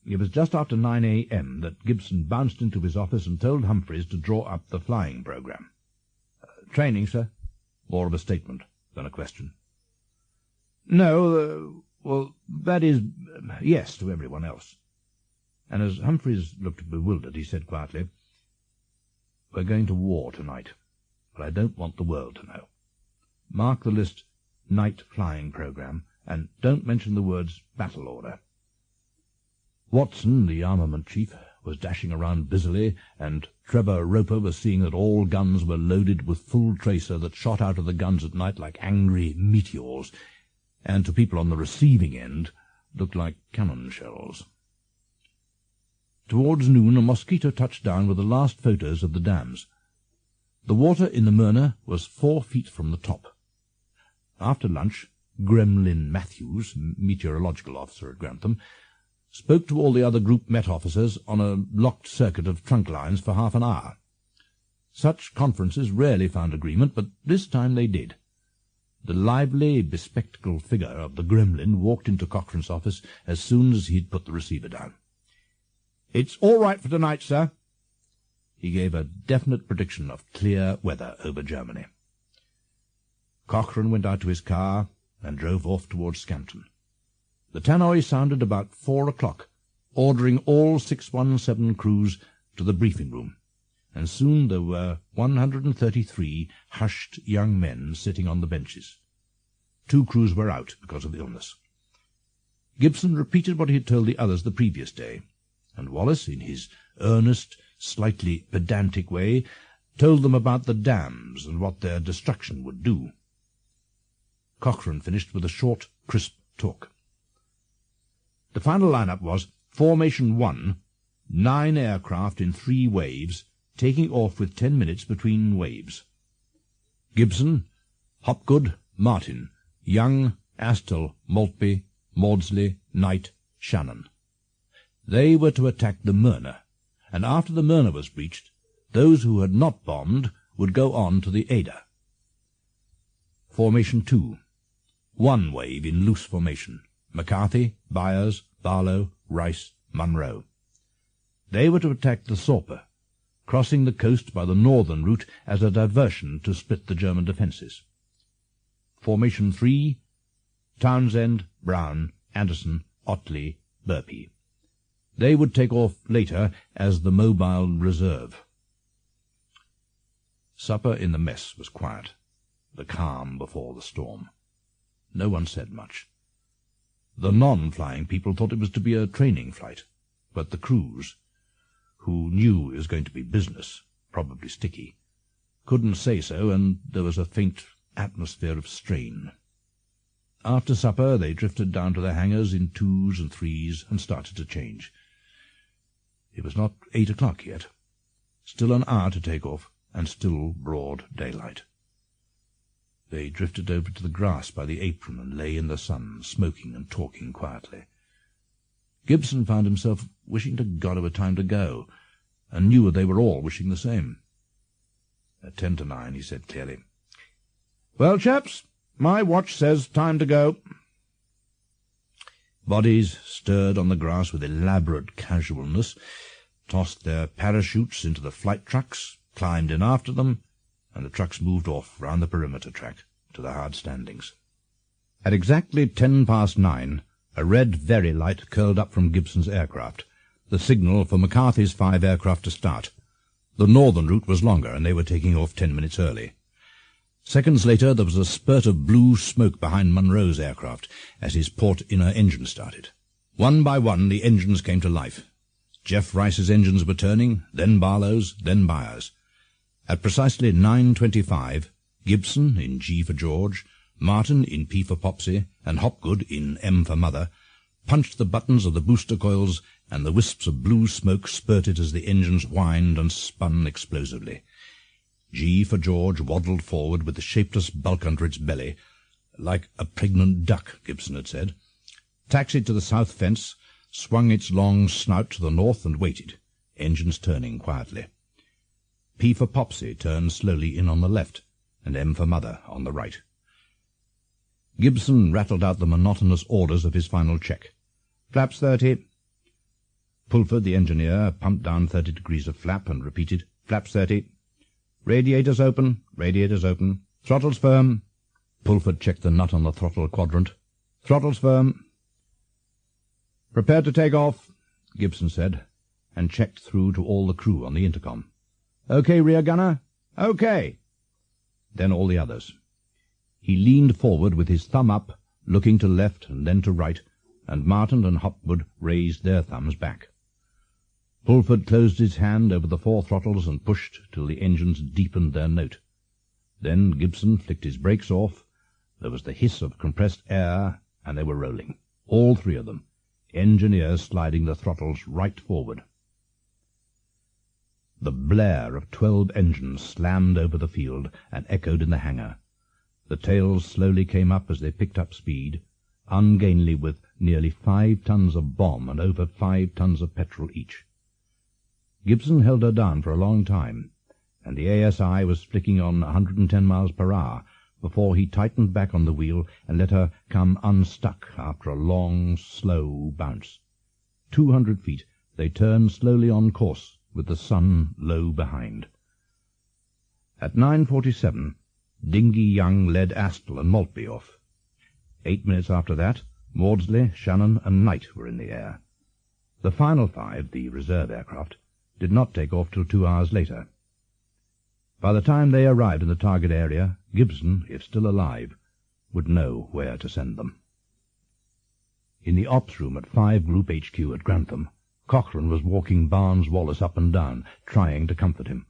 It was just after 9 a.m. that Gibson bounced into his office and told Humphreys to draw up the flying programme. "Training, sir?" More of a statement than a question. "No, well, that is, yes, to everyone else." And as Humphreys looked bewildered, he said quietly, "We're going to war tonight, but I don't want the world to know. Mark the list, night flying programme, and don't mention the words battle order." Watson, the armament chief, was dashing around busily, and Trevor Roper was seeing that all guns were loaded with full tracer that shot out of the guns at night like angry meteors, and to people on the receiving end looked like cannon shells. Towards noon a mosquito touched down with the last photos of the dams. The water in the Myrna was 4 feet from the top. After lunch, Gremlin Matthews, meteorological officer at Grantham, spoke to all the other Group Met officers on a locked circuit of trunk lines for half an hour. Such conferences rarely found agreement, but this time they did. The lively, bespectacled figure of the Gremlin walked into Cochrane's office as soon as he'd put the receiver down. "It's all right for tonight, sir." He gave a definite prediction of clear weather over Germany. Cochrane went out to his car and drove off towards Scampton. The tannoy sounded about 4 o'clock, ordering all 617 crews to the briefing room, and soon there were 133 hushed young men sitting on the benches. 2 crews were out because of illness. Gibson repeated what he had told the others the previous day, and Wallis, in his earnest, slightly pedantic way, told them about the dams and what their destruction would do. Cochrane finished with a short, crisp talk. The final line-up was Formation 1, 9 aircraft in 3 waves, taking off with 10 minutes between waves. Gibson, Hopgood, Martin, Young, Astle, Maltby, Maudsley, Knight, Shannon. They were to attack the Myrna, and after the Myrna was breached, those who had not bombed would go on to the Ada. Formation 2, 1 wave in loose formation. McCarthy, Byers, Barlow, Rice, Munro. They were to attack the Sorpe, crossing the coast by the northern route as a diversion to split the German defences. Formation 3, Townsend, Brown, Anderson, Otley, Burpee. They would take off later as the mobile reserve. Supper in the mess was quiet, the calm before the storm. No one said much. The non-flying people thought it was to be a training flight, but the crews, who knew it was going to be business, probably sticky, couldn't say so, and there was a faint atmosphere of strain. After supper they drifted down to their hangars in 2s and 3s and started to change. It was not 8 o'clock yet. Still an hour to take off, and still broad daylight. They drifted over to the grass by the apron and lay in the sun, smoking and talking quietly. Gibson found himself wishing to God it were time to go, and knew they were all wishing the same. At 10 to 9 he said clearly, "Well, chaps, my watch says time to go." Bodies stirred on the grass with elaborate casualness, tossed their parachutes into the flight trucks, climbed in after them, and the trucks moved off round the perimeter track to the hard standings. At exactly 9:10, a red Very light curled up from Gibson's aircraft, the signal for McCarthy's 5 aircraft to start. The northern route was longer, and they were taking off 10 minutes early. Seconds later there was a spurt of blue smoke behind Munro's aircraft as his port inner engine started. One by one the engines came to life. Jeff Rice's engines were turning, then Barlow's, then Byers. At precisely 9:25, Gibson, in G for George, Martin, in P for Popsy, and Hopgood, in M for Mother, punched the buttons of the booster coils, and the wisps of blue smoke spurted as the engines whined and spun explosively. G for George waddled forward with the shapeless bulk under its belly, like a pregnant duck, Gibson had said, taxied to the south fence, swung its long snout to the north and waited, engines turning quietly. P for Popsy turned slowly in on the left, and M for Mother on the right. Gibson rattled out the monotonous orders of his final check. "Flaps 30. Pulford, the engineer, pumped down 30 degrees of flap and repeated, "Flaps 30. Radiators open, radiators open. Throttles firm." Pulford checked the nut on the throttle quadrant. "Throttles firm." "Prepare to take off," Gibson said, and checked through to all the crew on the intercom. "OK, rear gunner?" "OK." Then all the others. He leaned forward with his thumb up, looking to left and then to right, and Martin and Hopwood raised their thumbs back. Pulford closed his hand over the 4 throttles and pushed till the engines deepened their note. Then Gibson flicked his brakes off. There was the hiss of compressed air, and they were rolling, all 3 of them, engineers sliding the throttles right forward. The blare of 12 engines slammed over the field and echoed in the hangar. The tails slowly came up as they picked up speed, ungainly with nearly 5 tons of bomb and over 5 tons of petrol each. Gibson held her down for a long time, and the ASI was flicking on 110 miles per hour before he tightened back on the wheel and let her come unstuck after a long, slow bounce. 200 feet, they turned slowly on course, with the sun low behind. At 9:47, Dinghy Young led Astle and Maltby off. 8 minutes after that, Maudsley, Shannon and Knight were in the air. The final 5, the reserve aircraft, did not take off till 2 hours later. By the time they arrived in the target area, Gibson, if still alive, would know where to send them. In the ops room at 5 Group HQ at Grantham, Cochrane was walking Barnes Wallis up and down, trying to comfort him.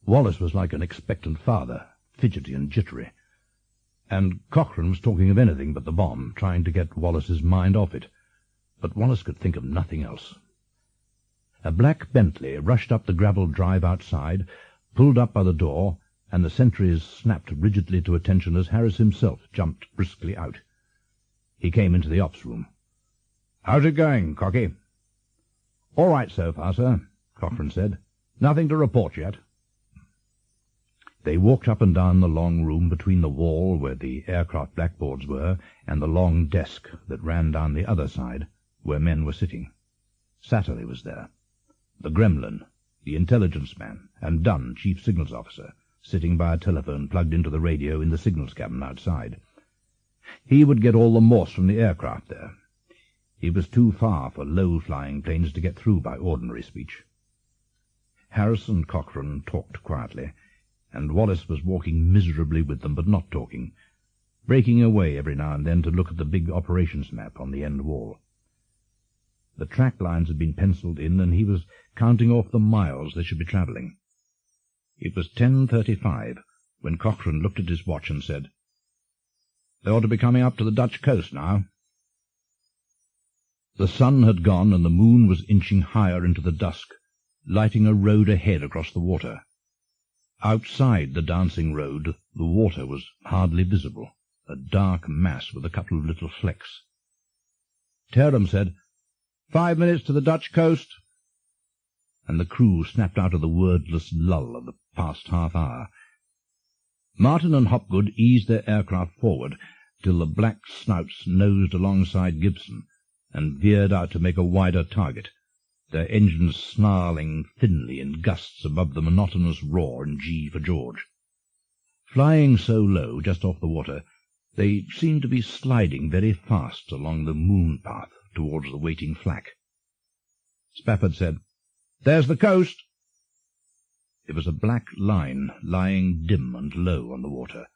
Wallis was like an expectant father, fidgety and jittery, and Cochrane was talking of anything but the bomb, trying to get Wallis's mind off it. But Wallis could think of nothing else. A black Bentley rushed up the gravel drive outside, pulled up by the door, and the sentries snapped rigidly to attention as Harris himself jumped briskly out. He came into the ops room. "How's it going, Cocky?" "All right so far, sir," Cochrane said. "Nothing to report yet." They walked up and down the long room between the wall where the aircraft blackboards were and the long desk that ran down the other side where men were sitting. Satterley was there. The Gremlin, the intelligence man, and Dunn, chief signals officer, sitting by a telephone plugged into the radio in the signals cabin outside. He would get all the Morse from the aircraft there. He was too far for low-flying planes to get through by ordinary speech. Harris and Cochrane talked quietly, and Wallis was walking miserably with them, but not talking, breaking away every now and then to look at the big operations map on the end wall. The track lines had been penciled in, and he was counting off the miles they should be travelling. It was 10:35 when Cochrane looked at his watch and said, "They ought to be coming up to the Dutch coast now." The sun had gone, and the moon was inching higher into the dusk, lighting a road ahead across the water. Outside the dancing road, the water was hardly visible, a dark mass with a couple of little flecks. Terham said, 5 minutes to the Dutch coast, and the crew snapped out of the wordless lull of the past half hour. Martin and Hopgood eased their aircraft forward till the black snouts nosed alongside Gibson and veered out to make a wider target, their engines snarling thinly in gusts above the monotonous roar in G for George. Flying so low, just off the water, they seemed to be sliding very fast along the moon path towards the waiting flak. Spafford said, "There's the coast." It was a black line lying dim and low on the water,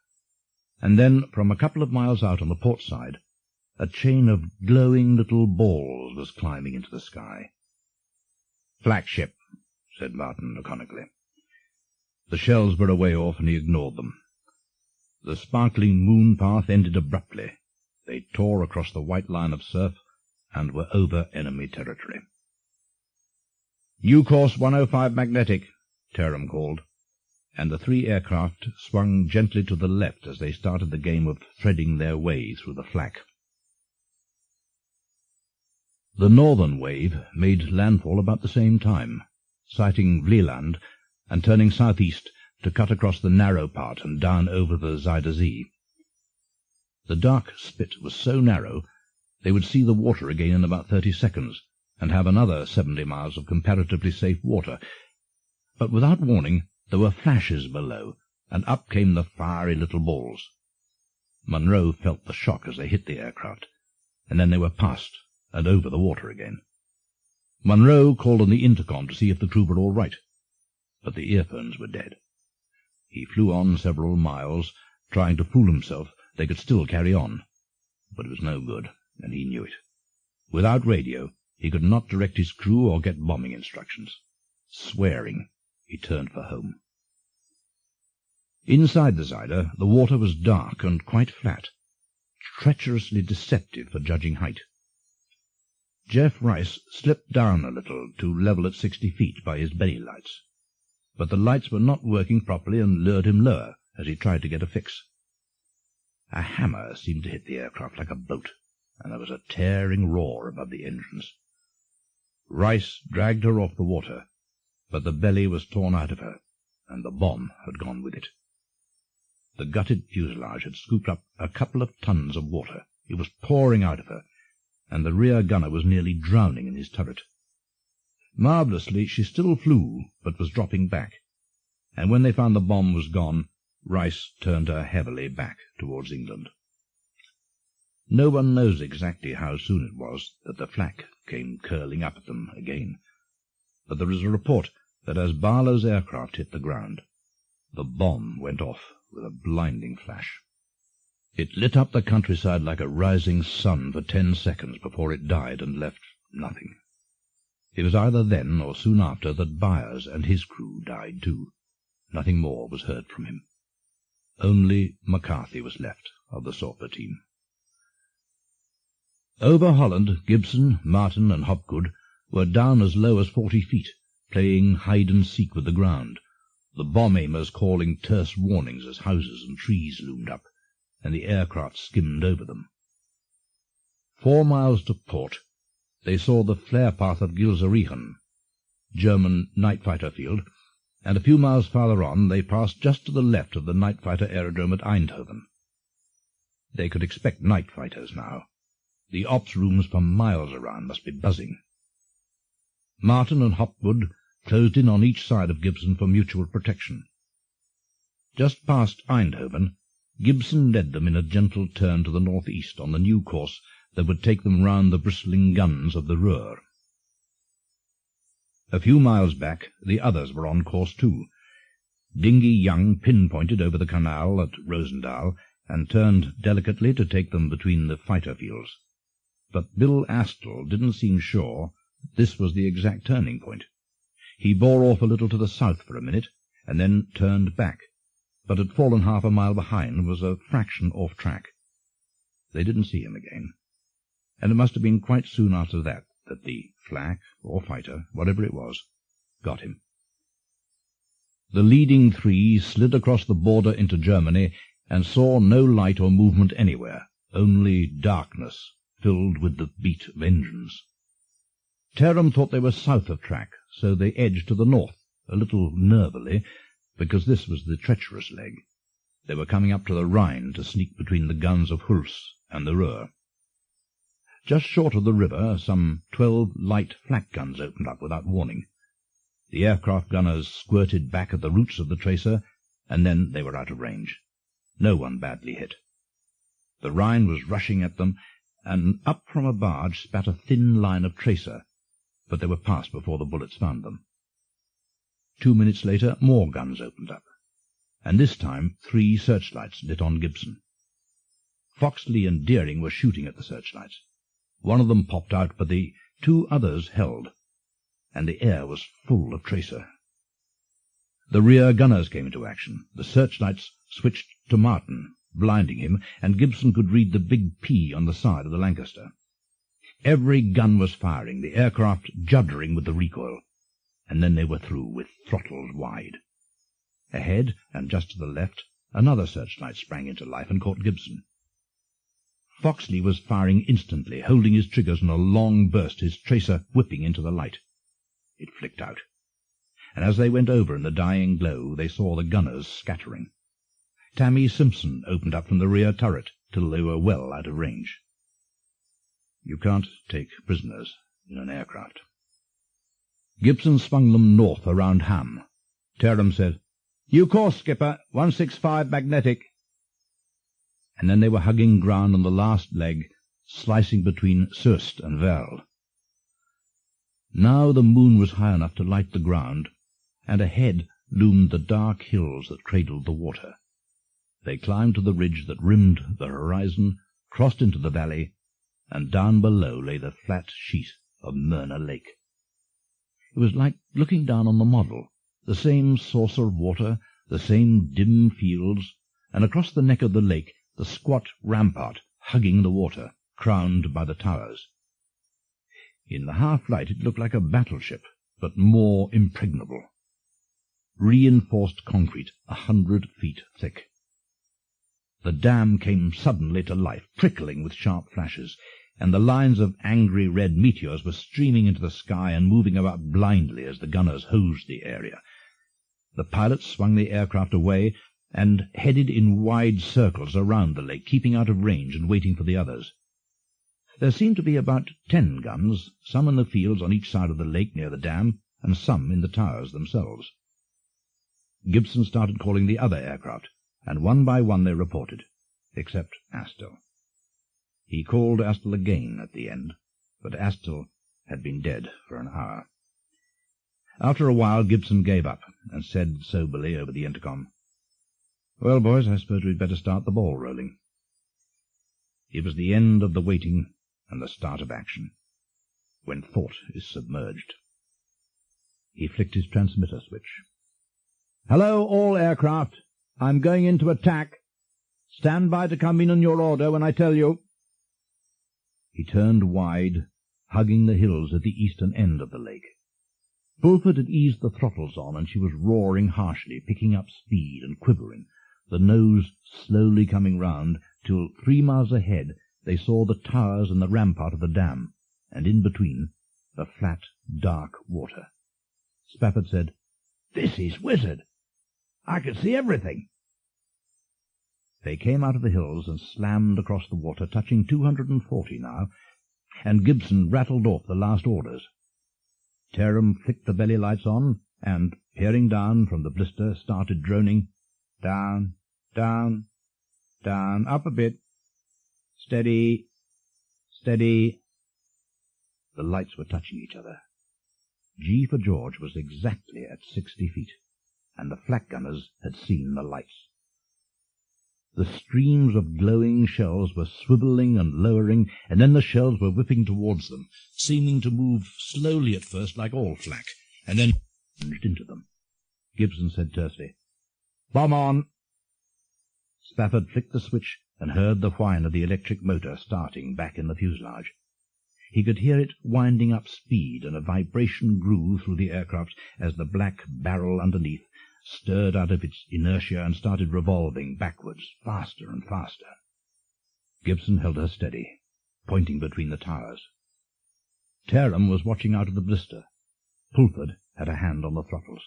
and then, from a couple of miles out on the port side, a chain of glowing little balls was climbing into the sky. "Flagship," said Martin laconically. The shells were away off, and he ignored them. The sparkling moon path ended abruptly. They tore across the white line of surf and were over enemy territory. "New course 105 magnetic," Terham called, and the 3 aircraft swung gently to the left as they started the game of threading their way through the flak. The northern wave made landfall about the same time, sighting Vlieland and turning southeast to cut across the narrow part and down over the Zuyder Zee. The dark spit was so narrow they would see the water again in about 30 seconds, and have another 70 miles of comparatively safe water. But without warning, there were flashes below, and up came the fiery little balls. Munro felt the shock as they hit the aircraft, and then they were past and over the water again. Munro called on the intercom to see if the crew were all right, but the earphones were dead. He flew on several miles, trying to fool himself they could still carry on, but it was no good, and he knew it. Without radio, he could not direct his crew or get bombing instructions. Swearing, he turned for home. Inside the Zyder, the water was dark and quite flat, treacherously deceptive for judging height. Jeff Rice slipped down a little to level at 60 feet by his belly lights, but the lights were not working properly and lured him lower as he tried to get a fix. A hammer seemed to hit the aircraft like a bolt, and there was a tearing roar above the engines. Rice dragged her off the water, but the belly was torn out of her, and the bomb had gone with it. The gutted fuselage had scooped up a couple of tons of water. It was pouring out of her, and the rear gunner was nearly drowning in his turret. Marvellously, she still flew, but was dropping back, and when they found the bomb was gone, Rice turned her heavily back towards England. No one knows exactly how soon it was that the flak came curling up at them again, but there is a report that as Barlow's aircraft hit the ground, the bomb went off with a blinding flash. It lit up the countryside like a rising sun for 10 seconds before it died and left nothing. It was either then or soon after that Byers and his crew died too. Nothing more was heard from him. Only McCarthy was left of the Sorper team. Over Holland, Gibson, Martin and Hopgood were down as low as 40 feet, playing hide-and-seek with the ground, the bomb-aimers calling terse warnings as houses and trees loomed up, and the aircraft skimmed over them. 4 miles to port, they saw the flare path of Gilserichen, German night fighter field, and a few miles farther on they passed just to the left of the night fighter aerodrome at Eindhoven. They could expect night fighters now. The ops rooms for miles around must be buzzing. Martin and Hopwood closed in on each side of Gibson for mutual protection. Just past Eindhoven, Gibson led them in a gentle turn to the northeast on the new course that would take them round the bristling guns of the Ruhr. A few miles back, the others were on course too. Dingy Young pinpointed over the canal at Roosendaal and turned delicately to take them between the fighter fields. But Bill Astle didn't seem sure that this was the exact turning point. He bore off a little to the south for a minute, and then turned back, but had fallen half a mile behind and was a fraction off track. They didn't see him again, and it must have been quite soon after that that the flak, or fighter, whatever it was, got him. The leading three slid across the border into Germany and saw no light or movement anywhere, only darkness filled with the beat of engines. Terham thought they were south of track, so they edged to the north, a little nervily, because this was the treacherous leg. They were coming up to the Rhine to sneak between the guns of Hulst and the Ruhr. Just short of the river, some 12 light flak guns opened up without warning. The aircraft gunners squirted back at the roots of the tracer, and then they were out of range. No one badly hit. The Rhine was rushing at them, and up from a barge spat a thin line of tracer, but they were past before the bullets found them. 2 minutes later, more guns opened up, and this time 3 searchlights lit on Gibson. Foxley and Deering were shooting at the searchlights. One of them popped out, but the 2 others held, and the air was full of tracer. The rear gunners came into action. The searchlights switched to Martin, blinding him, and Gibson could read the big P on the side of the Lancaster. Every gun was firing, the aircraft juddering with the recoil, and then they were through, with throttles wide. Ahead, and just to the left, another searchlight sprang into life and caught Gibson. Foxley was firing instantly, holding his triggers in a long burst, his tracer whipping into the light. It flicked out, and as they went over in the dying glow, they saw the gunners scattering. Tammy Simpson opened up from the rear turret till they were well out of range. "You can't take prisoners in an aircraft. Gibson swung them north around Ham. Terham said, "You course, skipper, 165 magnetic." And then they were hugging ground on the last leg, slicing between Soest and Werl. Now the moon was high enough to light the ground, and ahead loomed the dark hills that cradled the water. They climbed to the ridge that rimmed the horizon, crossed into the valley, and down below lay the flat sheet of Myrna Lake. It was like looking down on the model, the same saucer of water, the same dim fields, and across the neck of the lake the squat rampart hugging the water, crowned by the towers. In the half-light it looked like a battleship, but more impregnable. Reinforced concrete 100 feet thick. The dam came suddenly to life, prickling with sharp flashes, and the lines of angry red meteors were streaming into the sky and moving about blindly as the gunners hosed the area. The pilots swung the aircraft away and headed in wide circles around the lake, keeping out of range and waiting for the others. There seemed to be about 10 guns, some in the fields on each side of the lake near the dam, and some in the towers themselves. Gibson started calling the other aircraft, and one by one they reported, except Astle. He called Astle again at the end, but Astle had been dead for an hour. After a while Gibson gave up, and said soberly over the intercom, "Well, boys, I suppose we'd better start the ball rolling." It was the end of the waiting and the start of action, when thought is submerged. He flicked his transmitter switch. "Hello, all aircraft. I'm going in to attack. Stand by to come in on your order when I tell you." He turned wide, hugging the hills at the eastern end of the lake. Bulford had eased the throttles on, and she was roaring harshly, picking up speed and quivering, the nose slowly coming round, till 3 miles ahead they saw the towers and the rampart of the dam, and in between the flat, dark water. Spafford said, "This is wizard. I can see everything." They came out of the hills and slammed across the water, touching 240 now, and Gibson rattled off the last orders. Terham flicked the belly lights on, and, peering down from the blister, started droning, "Down, down, down, up a bit. Steady, steady." The lights were touching each other. G for George was exactly at 60 feet, and the flak gunners had seen the lights. The streams of glowing shells were swivelling and lowering, and then the shells were whipping towards them, seeming to move slowly at first like all flak, and then plunged into them. Gibson said tersely, "Bomb on." Spafford flicked the switch and heard the whine of the electric motor starting back in the fuselage. He could hear it winding up speed, and a vibration grew through the aircraft as the black barrel underneath stirred out of its inertia and started revolving backwards, faster and faster. Gibson held her steady, pointing between the towers. Terham was watching out of the blister. Pulford had a hand on the throttles.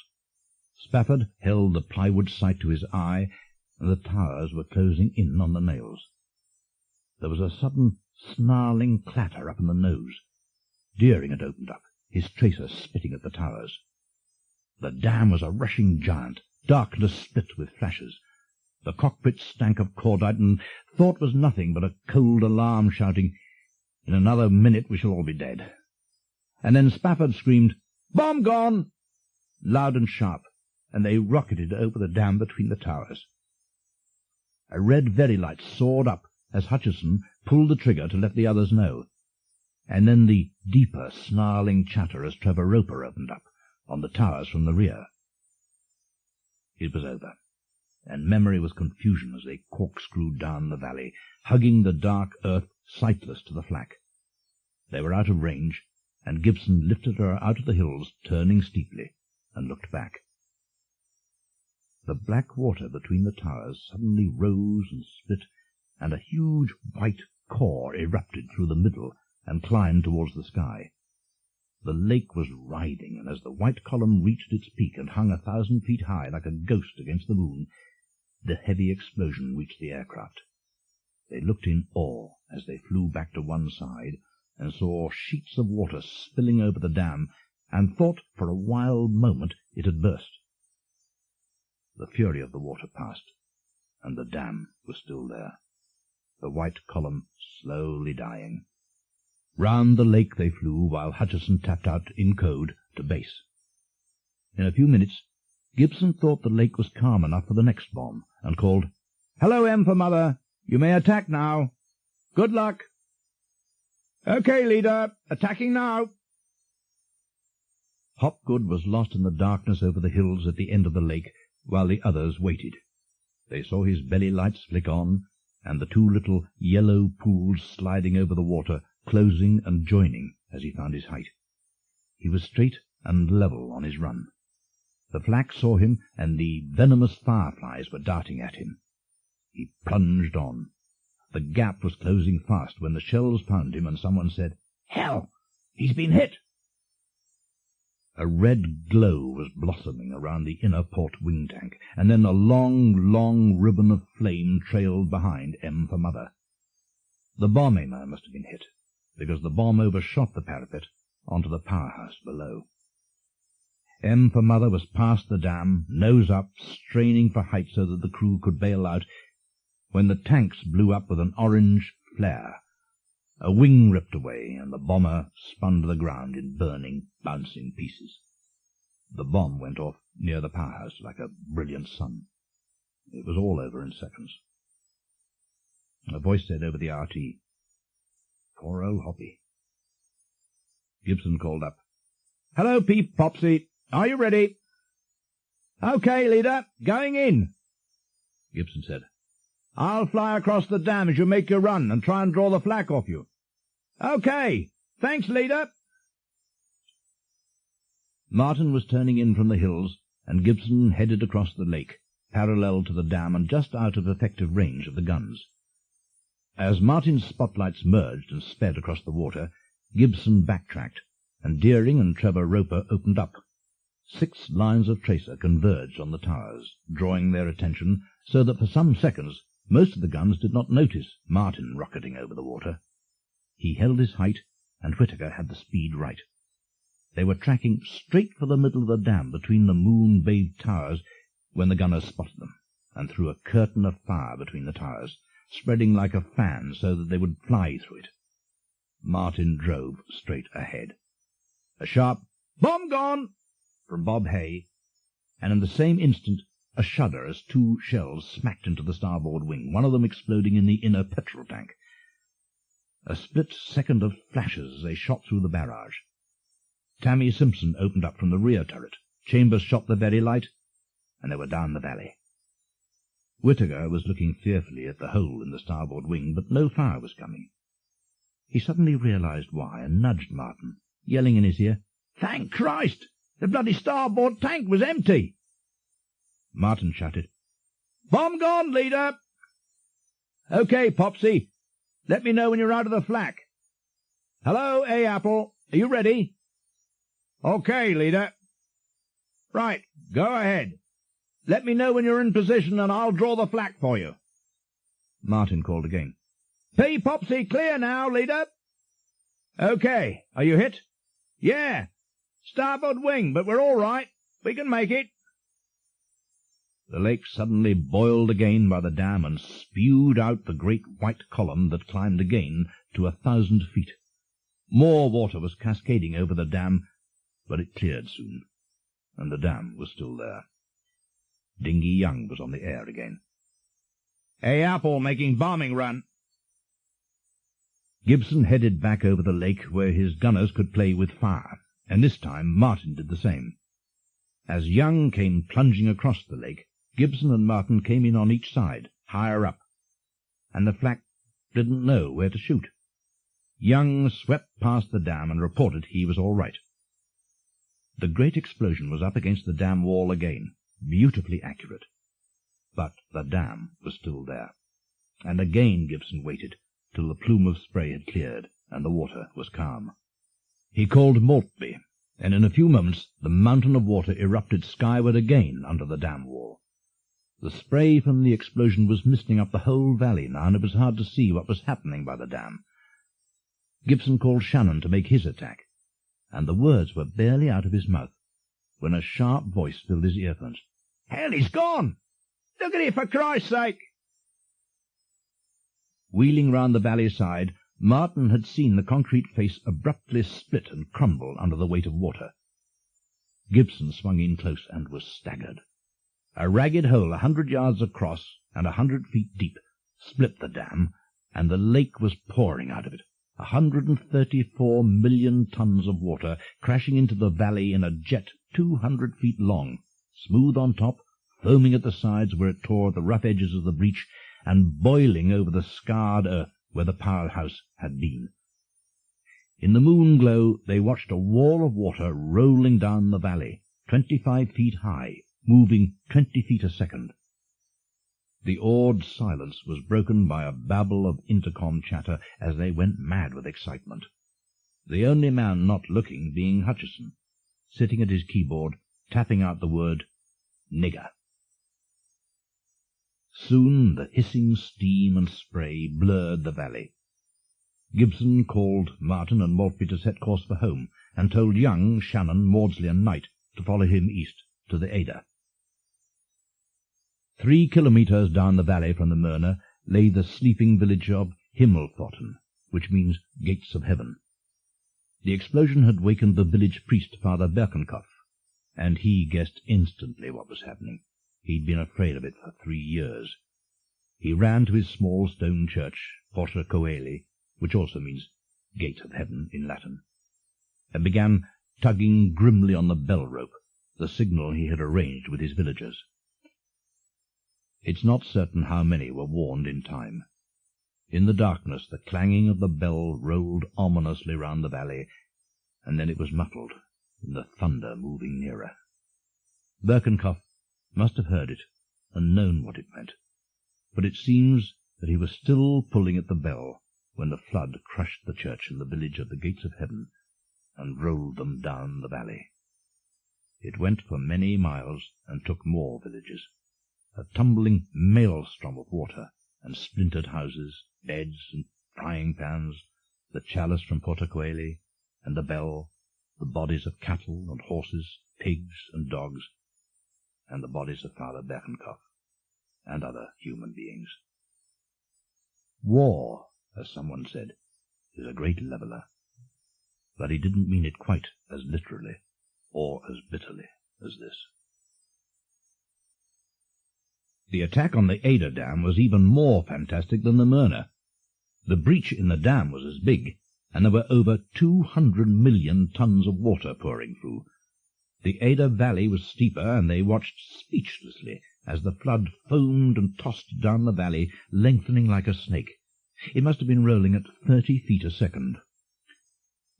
Spafford held the plywood sight to his eye, and the towers were closing in on the nails. There was a sudden snarling clatter up in the nose. Deering had opened up, his tracer spitting at the towers. The dam was a rushing giant, darkness split with flashes. The cockpit stank of cordite, and thought was nothing but a cold alarm shouting, "In another minute we shall all be dead." And then Spafford screamed, "Bomb gone!" loud and sharp, and they rocketed over the dam between the towers. A red very-light soared up as Hutchison pulled the trigger to let the others know, and then the deeper, snarling chatter as Trevor Roper opened up on the towers from the rear. It was over, and memory was confusion as they corkscrewed down the valley, hugging the dark earth sightless to the flak. They were out of range, and Gibson lifted her out of the hills, turning steeply, and looked back. The black water between the towers suddenly rose and split, and a huge white core erupted through the middle and climbed towards the sky. The lake was writhing, and as the white column reached its peak and hung 1,000 feet high like a ghost against the moon, the heavy explosion reached the aircraft. They looked in awe as they flew back to one side, and saw sheets of water spilling over the dam, and thought for a wild moment it had burst. The fury of the water passed, and the dam was still there, the white column slowly dying. Round the lake they flew, while Hutcheson tapped out in code to base. In a few minutes, Gibson thought the lake was calm enough for the next bomb, and called, "Hello, M for Mother. You may attack now. Good luck." "Okay, leader. Attacking now." Hopgood was lost in the darkness over the hills at the end of the lake, while the others waited. They saw his belly lights flick on, and the two little yellow pools sliding over the water, closing and joining as he found his height. He was straight and level on his run. The flak saw him, and the venomous fireflies were darting at him. He plunged on. The gap was closing fast when the shells found him, and someone said, "Hell! He's been hit!" A red glow was blossoming around the inner port wing tank, and then a long, long ribbon of flame trailed behind M for Mother. The bomb aimer must have been hit, because the bomb overshot the parapet onto the powerhouse below. M for Mother was past the dam, nose up, straining for height so that the crew could bail out, when the tanks blew up with an orange flare. A wing ripped away, and the bomber spun to the ground in burning, bouncing pieces. The bomb went off near the powerhouse like a brilliant sun. It was all over in seconds. A voice said over the RT, "Poor old Hoppy." Gibson called up, "Hello, Peep Popsy. Are you ready?" "Okay, leader. Going in." Gibson said, "I'll fly across the dam as you make your run and try and draw the flak off you." "Okay. Thanks, leader." Martin was turning in from the hills, and Gibson headed across the lake, parallel to the dam and just out of effective range of the guns. As Martin's spotlights merged and sped across the water, Gibson backtracked, and Deering and Trevor Roper opened up. 6 lines of tracer converged on the towers, drawing their attention, so that for some seconds most of the guns did not notice Martin rocketing over the water. He held his height, and Whittaker had the speed right. They were tracking straight for the middle of the dam between the moon-bathed towers when the gunners spotted them, and threw a curtain of fire between the towers, spreading like a fan so that they would fly through it. Martin drove straight ahead. A sharp "Bomb gone!" from Bob Hay, and in the same instant a shudder as 2 shells smacked into the starboard wing, one of them exploding in the inner petrol tank. A split second of flashes as they shot through the barrage. Tammy Simpson opened up from the rear turret. Chambers shot the very light, and they were down the valley. Whittaker was looking fearfully at the hole in the starboard wing, but no fire was coming. He suddenly realized why, and nudged Martin, yelling in his ear, "Thank Christ! The bloody starboard tank was empty!" Martin shouted, "Bomb gone, leader!" "Okay, Popsy. Let me know when you're out of the flak." "Hello, A-Apple. Are you ready?" "Okay, leader." "Right, go ahead. Let me know when you're in position, and I'll draw the flak for you." Martin called again. "P. Popsy, clear now, leader." "Okay. Are you hit?" "Yeah. Starboard wing, but we're all right. We can make it." The lake suddenly boiled again by the dam and spewed out the great white column that climbed again to 1,000 feet. More water was cascading over the dam, but it cleared soon, and the dam was still there. Dingy Young was on the air again. "A-Apple making bombing run." Gibson headed back over the lake where his gunners could play with fire, and this time Martin did the same. As Young came plunging across the lake, Gibson and Martin came in on each side, higher up, and the flak didn't know where to shoot. Young swept past the dam and reported he was all right. The great explosion was up against the dam wall again, beautifully accurate. But the dam was still there, and again Gibson waited till the plume of spray had cleared and the water was calm. He called Maltby, and in a few moments the mountain of water erupted skyward again under the dam wall. The spray from the explosion was misting up the whole valley now, and it was hard to see what was happening by the dam. Gibson called Shannon to make his attack, and the words were barely out of his mouth when a sharp voice filled his earphones. "Hell, he's gone! Look at it, for Christ's sake!" Wheeling round the valley side, Martin had seen the concrete face abruptly split and crumble under the weight of water. Gibson swung in close and was staggered. A ragged hole 100 yards across and 100 feet deep split the dam, and the lake was pouring out of it. 134 million tons of water crashing into the valley in a jet 200 feet long, smooth on top, foaming at the sides where it tore the rough edges of the breach, and boiling over the scarred earth where the powerhouse had been. In the moon glow they watched a wall of water rolling down the valley, 25 feet high, moving 20 feet a second. The awed silence was broken by a babble of intercom chatter as they went mad with excitement, the only man not looking being Hutchison, sitting at his keyboard, tapping out the word "nigger." Soon the hissing steam and spray blurred the valley. Gibson called Martin and Maltby to set course for home, and told Young, Shannon, Maudsley and Knight to follow him east to the Ada. 3 kilometres down the valley from the Mörner lay the sleeping village of Himmelpforten, which means Gates of Heaven. The explosion had wakened the village priest, Father Berkenkopf, and he guessed instantly what was happening. He'd been afraid of it for 3 years. He ran to his small stone church, Porta Coeli, which also means Gate of Heaven in Latin, and began tugging grimly on the bell rope, the signal he had arranged with his villagers. It's not certain how many were warned in time. In the darkness the clanging of the bell rolled ominously round the valley, and then it was muffled in the thunder moving nearer. Berkenkopf must have heard it and known what it meant, but it seems that he was still pulling at the bell when the flood crushed the church and the village of the Gates of Heaven and rolled them down the valley. It went for many miles and took more villages, a tumbling maelstrom of water and splintered houses, beds and frying pans, the chalice from Porta Coeli, and the bell, the bodies of cattle and horses, pigs and dogs, and the bodies of Father Berkenkopf and other human beings. War, as someone said, is a great leveller, but he didn't mean it quite as literally or as bitterly as this. The attack on the Ada Dam was even more fantastic than the Mörner. The breach in the dam was as big, and there were over 200 million tons of water pouring through. The Ada Valley was steeper, and they watched speechlessly as the flood foamed and tossed down the valley, lengthening like a snake. It must have been rolling at 30 feet a second.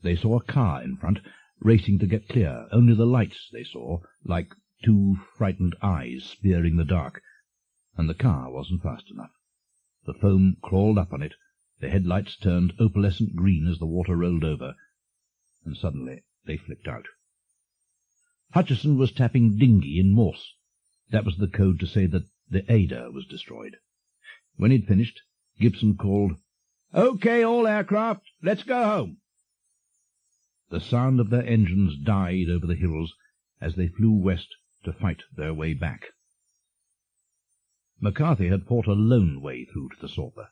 They saw a car in front, racing to get clear. Only the lights they saw, like 2 frightened eyes spearing the dark, and the car wasn't fast enough. The foam crawled up on it, the headlights turned opalescent green as the water rolled over, and suddenly they flicked out. Hutchison was tapping dinghy in Morse. That was the code to say that the Ada was destroyed. When he'd finished, Gibson called, "OK, all aircraft, let's go home." The sound of their engines died over the hills as they flew west to fight their way back. McCarthy had fought a lone way through to the Sorpe.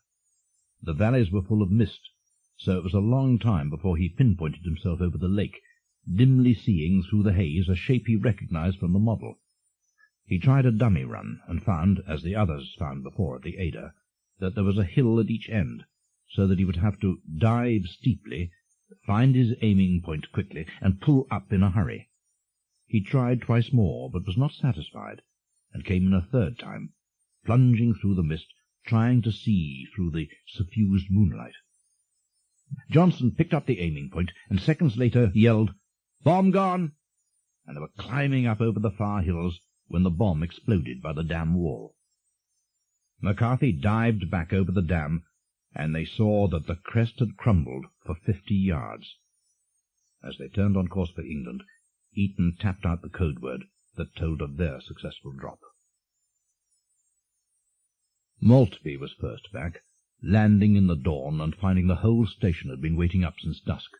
The valleys were full of mist, so it was a long time before he pinpointed himself over the lake, dimly seeing through the haze a shape he recognized from the model. He tried a dummy run, and found, as the others found before at the Ada, that there was a hill at each end, so that he would have to dive steeply, find his aiming point quickly, and pull up in a hurry. He tried twice more, but was not satisfied, and came in a third time, plunging through the mist, trying to see through the suffused moonlight. Johnson picked up the aiming point, and seconds later yelled, "Bomb gone!" and they were climbing up over the far hills when the bomb exploded by the dam wall. McCarthy dived back over the dam, and they saw that the crest had crumbled for 50 yards. As they turned on course for England, Eaton tapped out the code word that told of their successful drop. Maltby was first back, landing in the dawn and finding the whole station had been waiting up since dusk.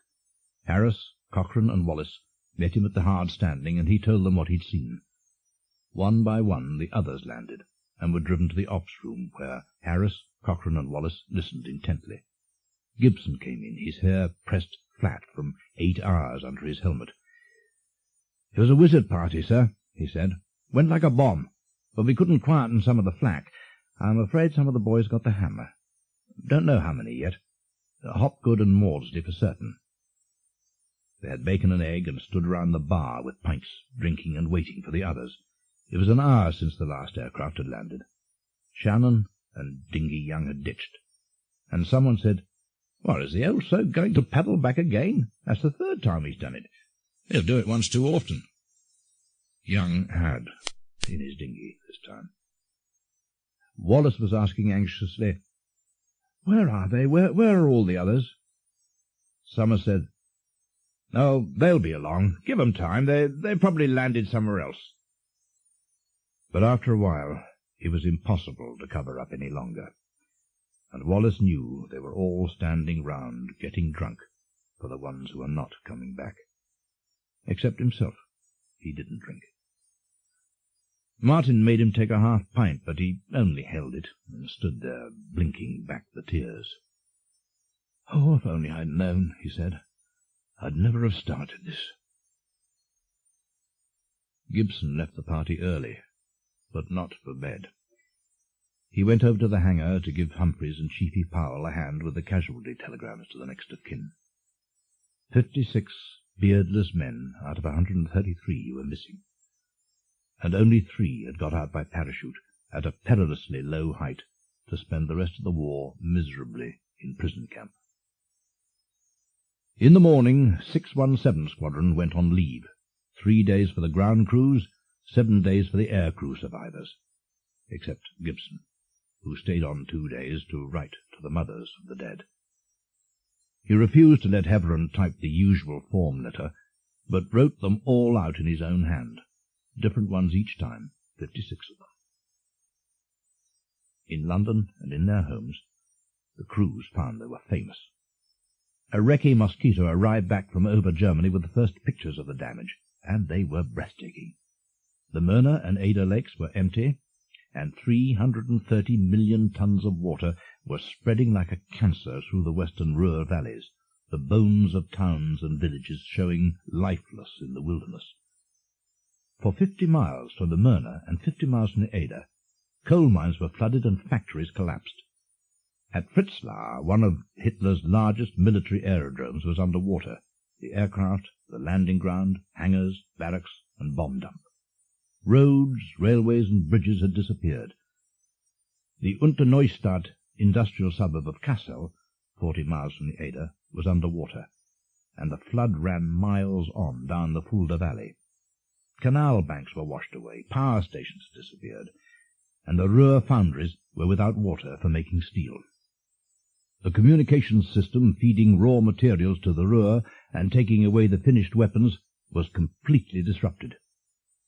Harris, Cochrane, and Wallis met him at the hard standing, and he told them what he'd seen. One by one the others landed, and were driven to the ops room, where Harris, Cochrane, and Wallis listened intently. Gibson came in, his hair pressed flat from 8 hours under his helmet. "It was a wizard party, sir," he said. "Went like a bomb, but we couldn't quieten some of the flak. I'm afraid some of the boys got the hammer. Don't know how many yet. Hopgood and Maudsley for certain." They had bacon and egg and stood round the bar with pints, drinking and waiting for the others. It was an hour since the last aircraft had landed. Shannon and Dingy Young had ditched. And someone said, "What, is the old soak going to paddle back again? That's the 3rd time he's done it. He'll do it once too often." Young had, in his dinghy this time. Wallis was asking anxiously, "Where are they? Where are all the others?" Summers said, "Oh, they'll be along. Give 'em time. They probably landed somewhere else." But after a while it was impossible to cover up any longer, and Wallis knew they were all standing round getting drunk for the ones who were not coming back. Except himself. He didn't drink. Martin made him take a half-pint, but he only held it and stood there blinking back the tears. "Oh, if only I'd known," he said. "I'd never have started this." Gibson left the party early, but not for bed. He went over to the hangar to give Humphreys and Chiefy Powell a hand with the casualty telegrams to the next of kin. 56 beardless men out of 133 were missing, and only 3 had got out by parachute at a perilously low height to spend the rest of the war miserably in prison camp. In the morning, 617 Squadron went on leave, 3 days for the ground crews, 7 days for the air crew survivors, except Gibson, who stayed on 2 days to write to the mothers of the dead. He refused to let Heveron type the usual form letter, but wrote them all out in his own hand, different ones each time, 56 of them. In London and in their homes, the crews found they were famous. A recce Mosquito arrived back from over Germany with the first pictures of the damage, and they were breathtaking. The Möhne and Ada lakes were empty, and 330 million tons of water were spreading like a cancer through the western Ruhr valleys, the bones of towns and villages showing lifeless in the wilderness. For 50 miles from the Möhne and 50 miles from the Ada, coal mines were flooded and factories collapsed. At Fritzlar, one of Hitler's largest military aerodromes was under water, the aircraft, the landing ground, hangars, barracks, and bomb dump. Roads, railways, and bridges had disappeared. The Unterneustadt industrial suburb of Kassel, 40 miles from the Ada, was under water, and the flood ran miles on down the Fulda Valley. Canal banks were washed away, power stations disappeared, and the Ruhr foundries were without water for making steel. The communications system feeding raw materials to the Ruhr and taking away the finished weapons was completely disrupted.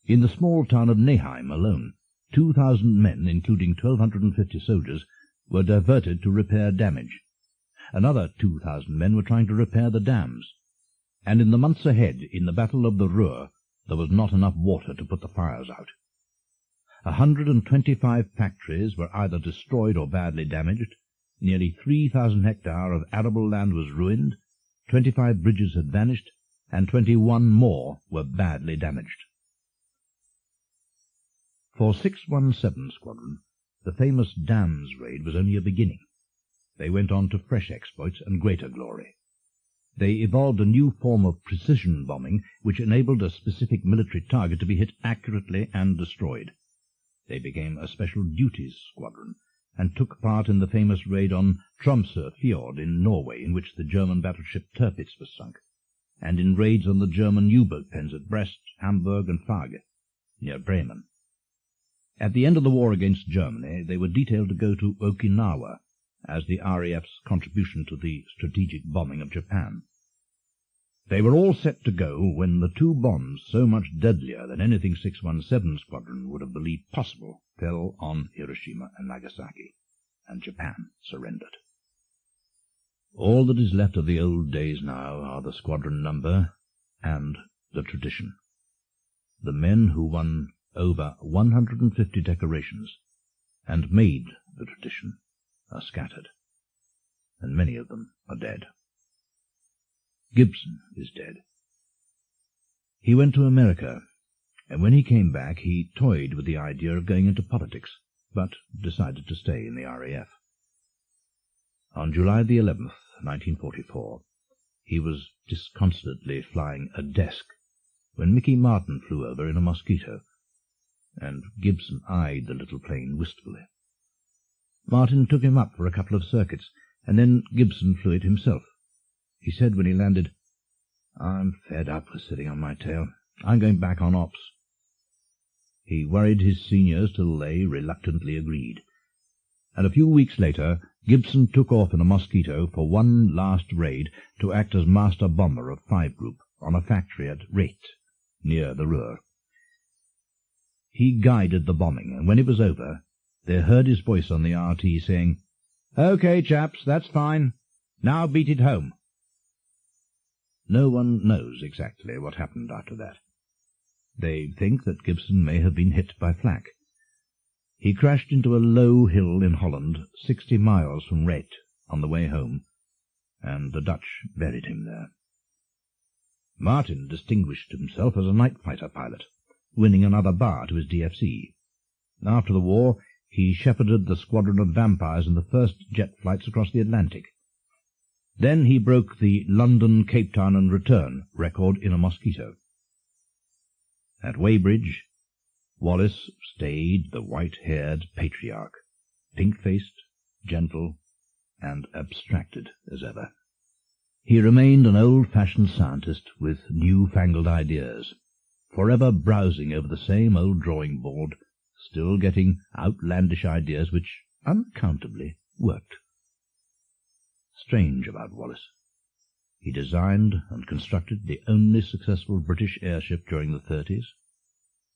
In the small town of Neheim alone, 2,000 men, including 1,250 soldiers, were diverted to repair damage. Another 2,000 men were trying to repair the dams. And in the months ahead, in the Battle of the Ruhr, there was not enough water to put the fires out. 125 factories were either destroyed or badly damaged, nearly 3,000 hectares of arable land was ruined, 25 bridges had vanished, and 21 more were badly damaged. For 617 Squadron, the famous dams raid was only a beginning. They went on to fresh exploits and greater glory. They evolved a new form of precision bombing which enabled a specific military target to be hit accurately and destroyed. They became a special duties squadron, and took part in the famous raid on Tromsø Fjord in Norway, in which the German battleship Tirpitz was sunk, and in raids on the German U-boat pens at Brest, Hamburg, and Fage, near Bremen. At the end of the war against Germany, they were detailed to go to Okinawa as the RAF's contribution to the strategic bombing of Japan. They were all set to go when the 2 bombs, so much deadlier than anything 617 Squadron would have believed possible, fell on Hiroshima and Nagasaki, and Japan surrendered. All that is left of the old days now are the squadron number and the tradition. The men who won over 150 decorations and made the tradition are scattered, and many of them are dead. Gibson is dead. He went to America, and when he came back he toyed with the idea of going into politics, but decided to stay in the RAF. On July the 11th, 1944, he was disconsolately flying a desk when Mickey Martin flew over in a Mosquito, and Gibson eyed the little plane wistfully. Martin took him up for a couple of circuits, and then Gibson flew it himself. He said when he landed, "I'm fed up with sitting on my tail. I'm going back on ops." He worried his seniors till they reluctantly agreed, and a few weeks later Gibson took off in a Mosquito for one last raid to act as master bomber of 5 Group on a factory at Ruhr, near the Ruhr. He guided the bombing, and when it was over, they heard his voice on the RT saying, "OK, chaps, that's fine. Now beat it home." No one knows exactly what happened after that. They think that Gibson may have been hit by flak. He crashed into a low hill in Holland, 60 miles from Ruhr, on the way home, and the Dutch buried him there. Martin distinguished himself as a night fighter pilot, winning another bar to his DFC. After the war, he shepherded the squadron of vampires in the first jet flights across the Atlantic. Then he broke the London, Cape Town and return record in a Mosquito. At Weybridge, Wallis stayed the white-haired patriarch, pink-faced, gentle, and abstracted as ever. He remained an old-fashioned scientist with new-fangled ideas, forever browsing over the same old drawing-board, still getting outlandish ideas which unaccountably worked. Strange about Wallis. He designed and constructed the only successful British airship during the 30s.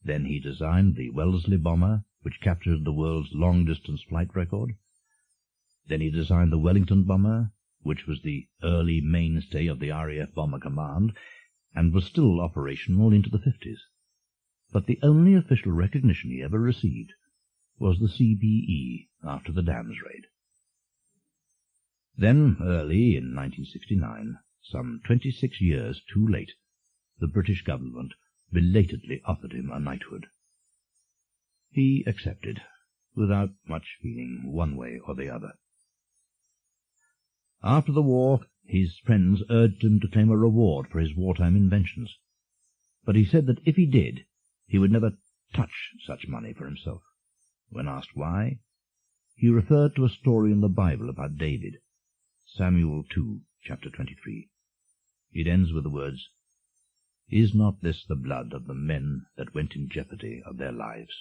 Then he designed the Wellesley bomber, which captured the world's long-distance flight record. Then he designed the Wellington bomber, which was the early mainstay of the RAF Bomber Command, and was still operational into the 50s. But the only official recognition he ever received was the CBE after the Dams raid. Then, early in 1969, some 26 years too late, the British government belatedly offered him a knighthood. He accepted, without much feeling one way or the other. After the war, his friends urged him to claim a reward for his wartime inventions, but he said that if he did, he would never touch such money for himself. When asked why, he referred to a story in the Bible about David, Samuel 2, chapter 23. It ends with the words, "Is not this the blood of the men that went in jeopardy of their lives?"